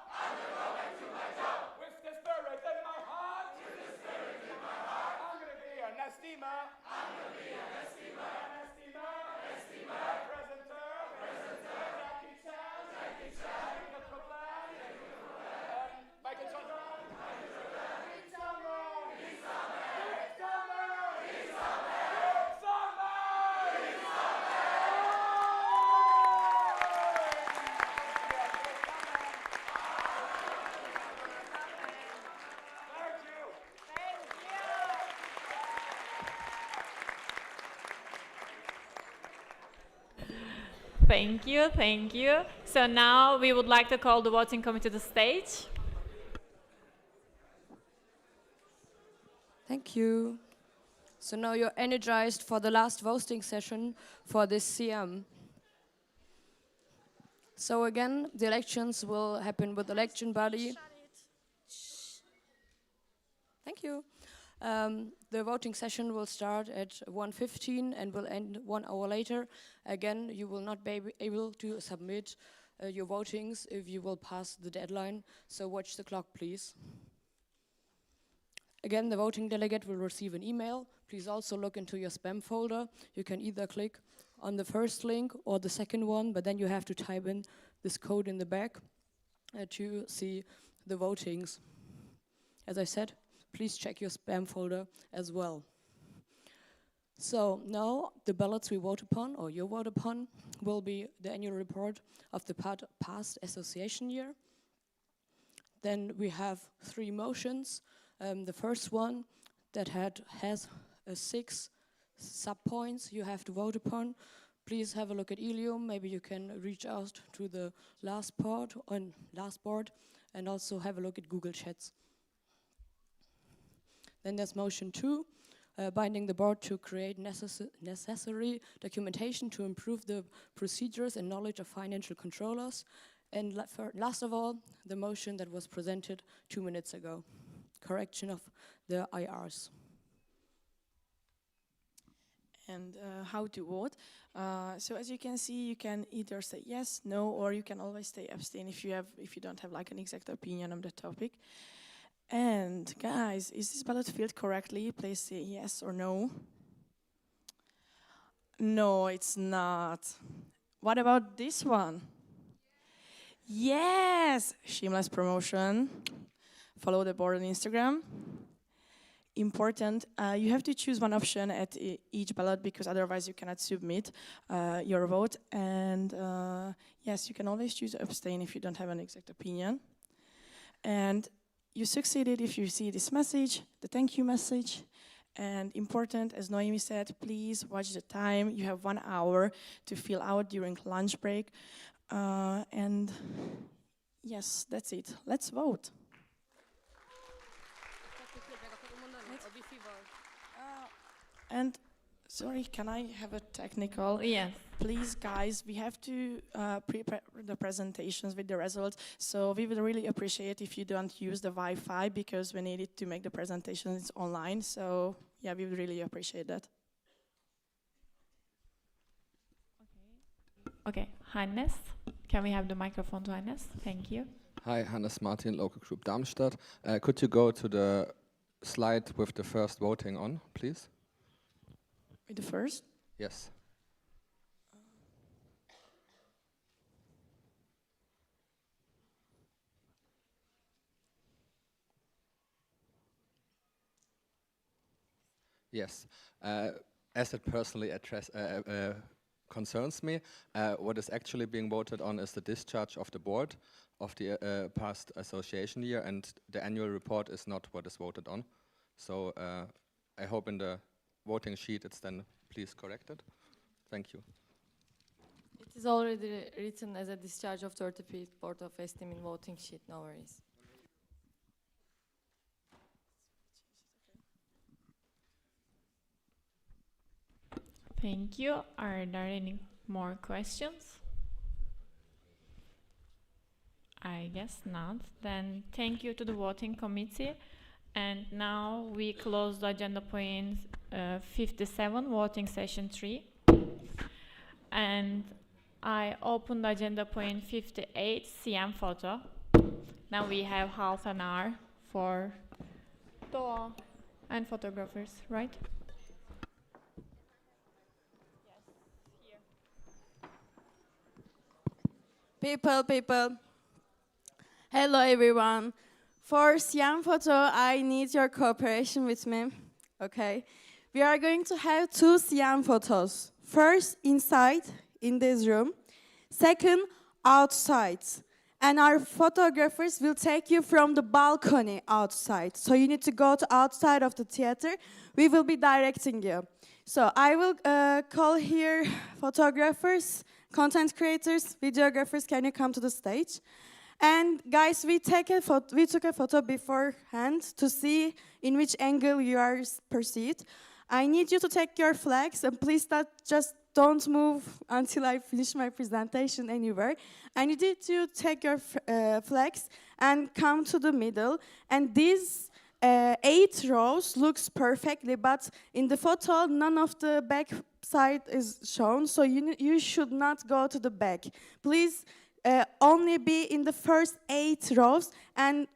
With the spirit in my heart. I'm gonna be a esteemer. A presenter. Jackie Chan. Jackie the Problem. Michael Jordan. Pizza man. Pizza man. Pizza man. Thank you, thank you. So now we would like to call the voting committee to the stage. Thank you. So now you're energized for the last voting session for this CM. So again, the elections will happen with the election body. Thank you. The voting session will start at 1:15 and will end 1 hour later. Again, you will not be able to submit your votings if you will pass the deadline, so watch the clock, please. Again, the voting delegate will receive an email. Please also look into your spam folder. You can either click on the first link or the second one, but then you have to type in this code in the back to see the votings. As I said, please check your spam folder as well. So now the ballots we vote upon, or you vote upon, will be the annual report of the past association year. Then we have 3 motions. The first one that has 6 sub-points you have to vote upon. Please have a look at Ilium. Maybe you can reach out to the last board and also have a look at Google Chats. Then there's motion 2, binding the board to create necessary documentation to improve the procedures and knowledge of financial controllers. And last of all, the motion that was presented 2 minutes ago, correction of the IRs. And how to vote. So as you can see, you can either say yes, no, or you can always say abstain if you don't have like an exact opinion on the topic. And guys, is this ballot filled correctly? Please say yes or no. No, it's not. What about this one? Yes! Shameless promotion. Follow the board on Instagram. Important, you have to choose one option at each ballot because otherwise you cannot submit your vote. And yes, you can always choose abstain if you don't have an exact opinion. And you succeeded if you see this message, the thank you message. And important, as Noemi said, please watch the time. You have 1 hour to fill out during lunch break. And yes, that's it. Let's vote. And sorry, can I have a technical? Yes. Please, guys, we have to prepare the presentations with the results. So we would really appreciate if you don't use the Wi-Fi because we need it to make the presentations online. So yeah, we would really appreciate that. Okay, Hannes, can we have the microphone to Hannes? Thank you. Hi, Hannes Martin, local group Darmstadt. Could you go to the slide with the first voting on, please? With the first? Yes. Yes. As it personally concerns me, what is actually being voted on is the discharge of the board of the past association year, and the annual report is not what is voted on. So I hope in the voting sheet it's then please corrected. Thank you. It is already written as a discharge of 35th Board of Esteem in voting sheet, no worries. Thank you. Are there any more questions? I guess not. Then thank you to the voting committee. And now we close the agenda point 57, voting session 3. And I open the agenda point 58, CM photo. Now we have half an hour for Doğa and photographers, right? People. Hello, everyone. For Siam Photo, I need your cooperation with me. Okay. We are going to have 2 Siam photos. First, inside, in this room. Second, outside. And our photographers will take you from the balcony outside. So you need to go to outside of the theater. We will be directing you. So I will call here photographers, content creators, videographers. Can you come to the stage? And guys, we took a photo beforehand to see in which angle you are perceived. I need you to take your flags, and please just don't move until I finish my presentation anywhere. I need you to take your flags and come to the middle. And these 8 rows looks perfectly, but in the photo, none of the back side is shown, so you should not go to the back. Please only be in the first 8 rows and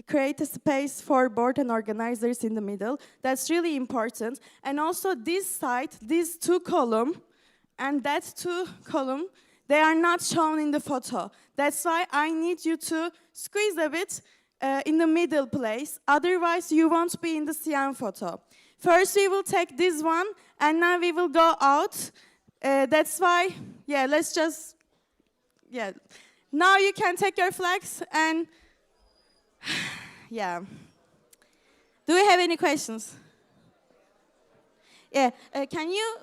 create a space for board and organizers in the middle. That's really important. And also this side, these 2 columns, and that 2 column, they are not shown in the photo. That's why I need you to squeeze a bit in the middle place. Otherwise, you won't be in the Siam photo. First, we will take this one, and now we will go out. That's why, let's just, Now you can take your flags and, Do we have any questions? Can you,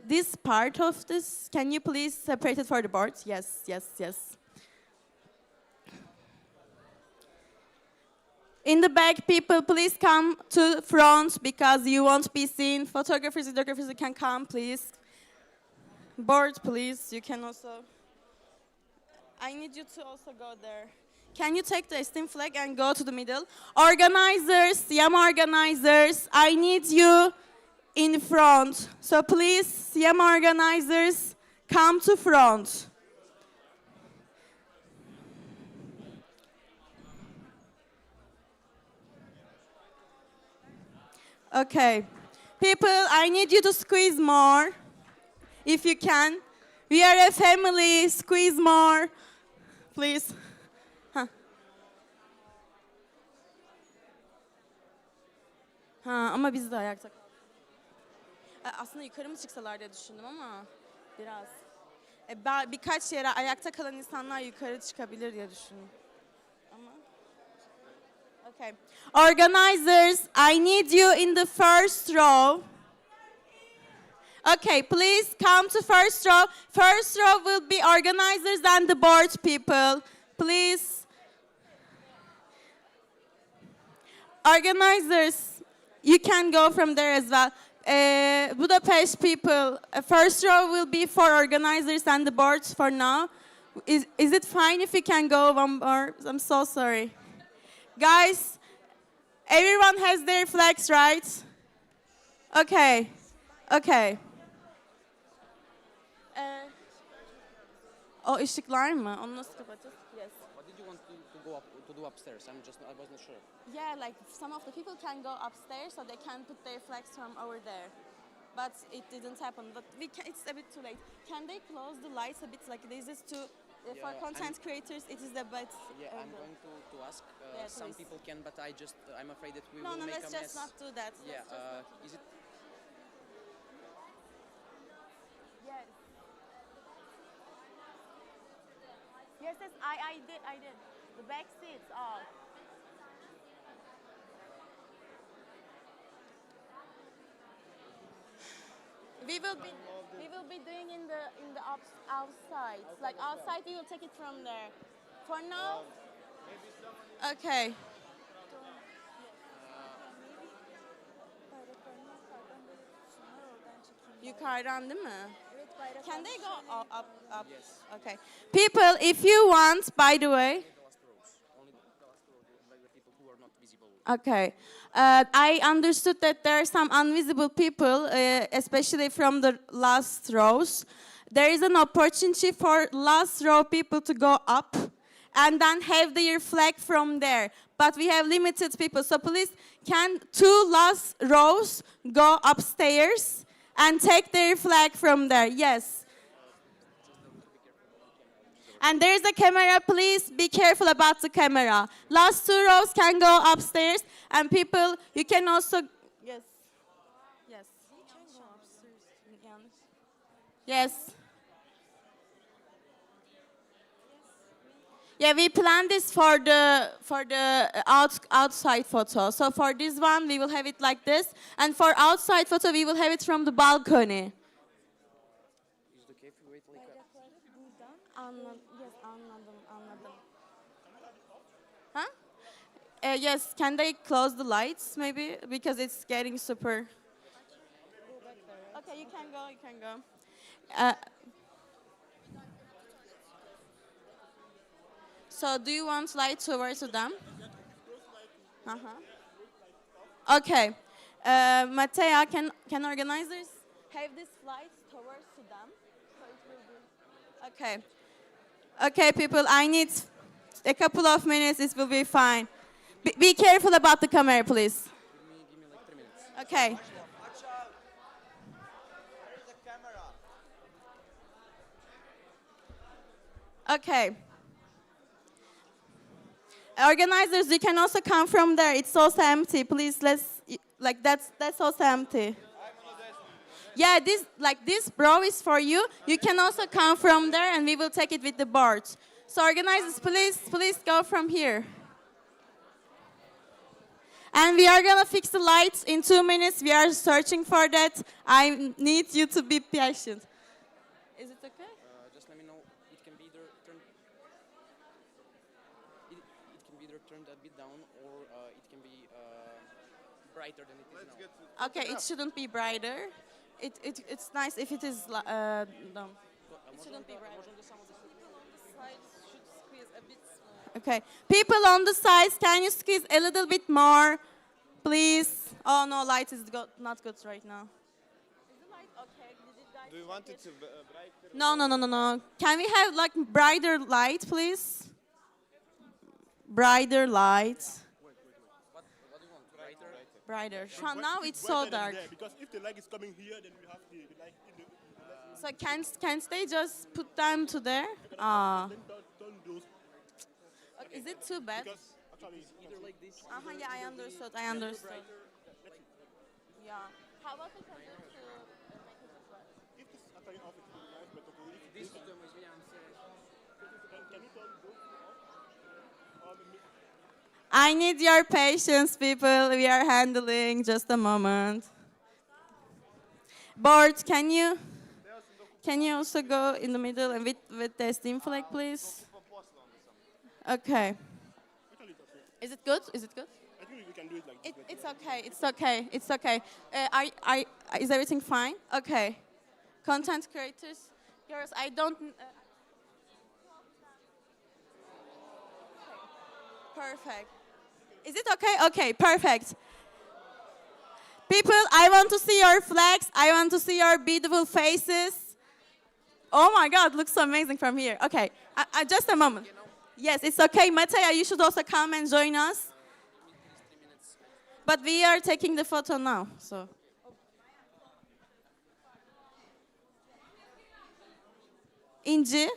this part of this, can you please separate it for the board? Yes. In the back, people, please come to front because you won't be seen. Photographers, videographers, you can come, please. Board, please, you can also. I need you to also go there. Can you take the esteem flag and go to the middle? Organizers, Siam organizers, I need you in front. So please, Siam organizers, come to front. Okay. People, I need you to squeeze more, if you can. We are a family, squeeze more, please. Ama biz de ayakta kaldık. Aslında yukarı mı çıksalar diye düşündüm ama biraz. Birkaç yere ayakta kalan insanlar yukarı çıkabilir diye düşündüm. Okay. Organizers, I need you in the first row. Okay, please come to first row. First row will be organizers and the board people. Please. Organizers, you can go from there as well. Budapest people, first row will be for organizers and the boards for now. Is it fine if we can go one more? I'm so sorry. Guys, everyone has their flags, right? Okay. O ışıklar mı? Onu nasıl kapatacağız? Yes. What did you want to do upstairs? I wasn't sure. Yeah, like some of the people can go upstairs so they can put their flags from over there. But it didn't happen. But it's a bit too late. Can they close the lights a bit? Like this is too, for content creators, it is a bit. Yeah, I'm going to ask. Some people can, but I'm afraid that we will make a mess. No, let's just not do that. Yeah. Is it yes, I did. The back seats, all. We will be doing in the outside. Like outside, we will take it from there. For now, okay. Yukarıdan değil mi? Can they go up? Yes. Okay. People, if you want, by the way. Okay. I understood that there are some invisible people, especially from the last rows. There is an opportunity for last row people to go up and then have their flag from there. But we have limited people. So please, can 2 last rows go upstairs and take their flag from there? Yes. And there is a camera, please be careful about the camera. Last 2 rows can go upstairs, and people, you can also, yes. Yes. Yes. Yeah, we planned this for the outside photo. So for this one, we will have it like this, and for outside photo, we will have it from the balcony. Anladım. Huh? Yes, can they close the lights maybe? Because it's getting super. Okay, you can go. So do you want light towards them? Okay. Matea, can organizers have these lights towards them? So it will be. Okay. Okay, people, I need a couple of minutes. This will be fine. Be careful about the camera, please. Give me like 3 minutes. Okay. Okay. Organizers, you can also come from there. It's also empty. Please, that's also empty. Yeah, this row is for you. You can also come from there, and we will take it with the board. So organizers, please go from here. And we are gonna fix the lights in 2 minutes. We are searching for that. I need you to be patient. Is it okay? Just let me know. It can be either turned. It can be either turned a bit down, or it can be brighter than it is now. Okay, it shouldn't be brighter. It's nice if it is no. It shouldn't be brighter. Okay, people on the sides, can you squeeze a little bit more, please? Oh no, light is not good right now. Is the light okay? Do you want it to brighter? No. Can we have like brighter light, please? Brighter light. What do you want? Brighter? Brighter. Now it's so dark. Because if the light is coming here, then we have the light in the. So can't they just put them to there? Don't do. Is it too bad? Because actually, either like this. Yeah, I understood. Yeah. How about we can do to make it flat? if this is actually off, it will be nice, but okay. This is the most Can you turn both off? I need your patience, people. We are handling. Just a moment. Board, can you also go in the middle and with the steam flag, please? Okay. Is it good? I think we can do it like this. It's okay. Is everything fine? Okay. Content creators, girls, I don't. Perfect. Is it okay? Okay, perfect. People, I want to see your flags. I want to see your beautiful faces. Oh my God, looks so amazing from here. Okay, just a moment. Yes, it's okay. Matea, you should also come and join us. But we are taking the photo now, so. Inci.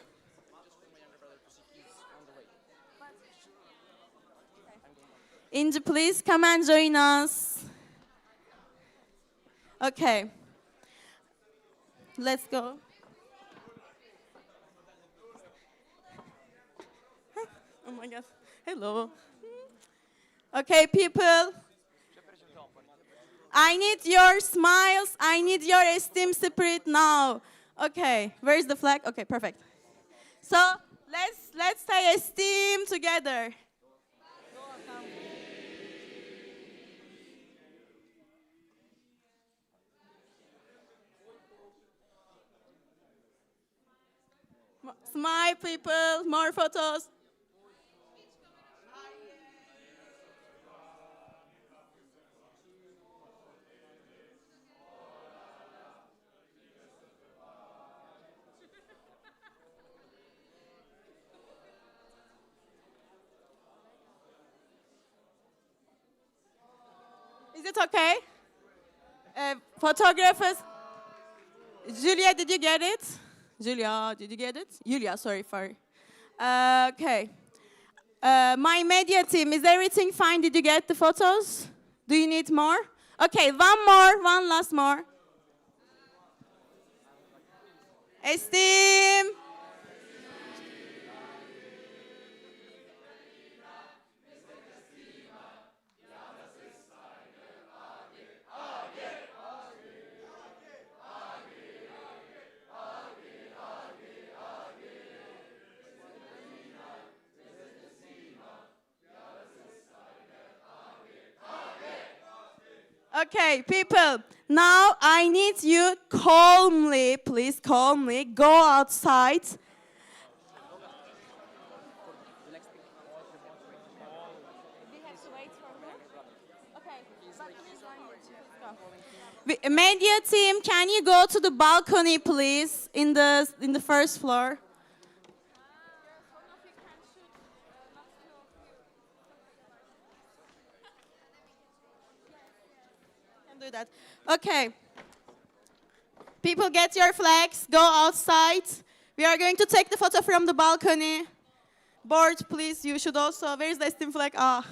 Inci, please come and join us. Okay. Let's go. Oh my God. Hello. Okay, people. I need your smiles. I need your esteem spirit now. Okay, where is the flag? Okay, perfect. So let's say esteem together. Smile, people. More photos. Is it okay? Photographers. Julia, did you get it? Julia, did you get it? Julia, sorry. Okay. My media team, is everything fine? Did you get the photos? Do you need more? Okay, one last more. Esteem. Okay, people, now I need you calmly, please calmly, go outside. Media team, can you go to the balcony, please, in the first floor? Can do that. Okay. People, get your flags. Go outside. We are going to take the photo from the balcony. Board, please. You should also. Where is the esteem flag? Ah.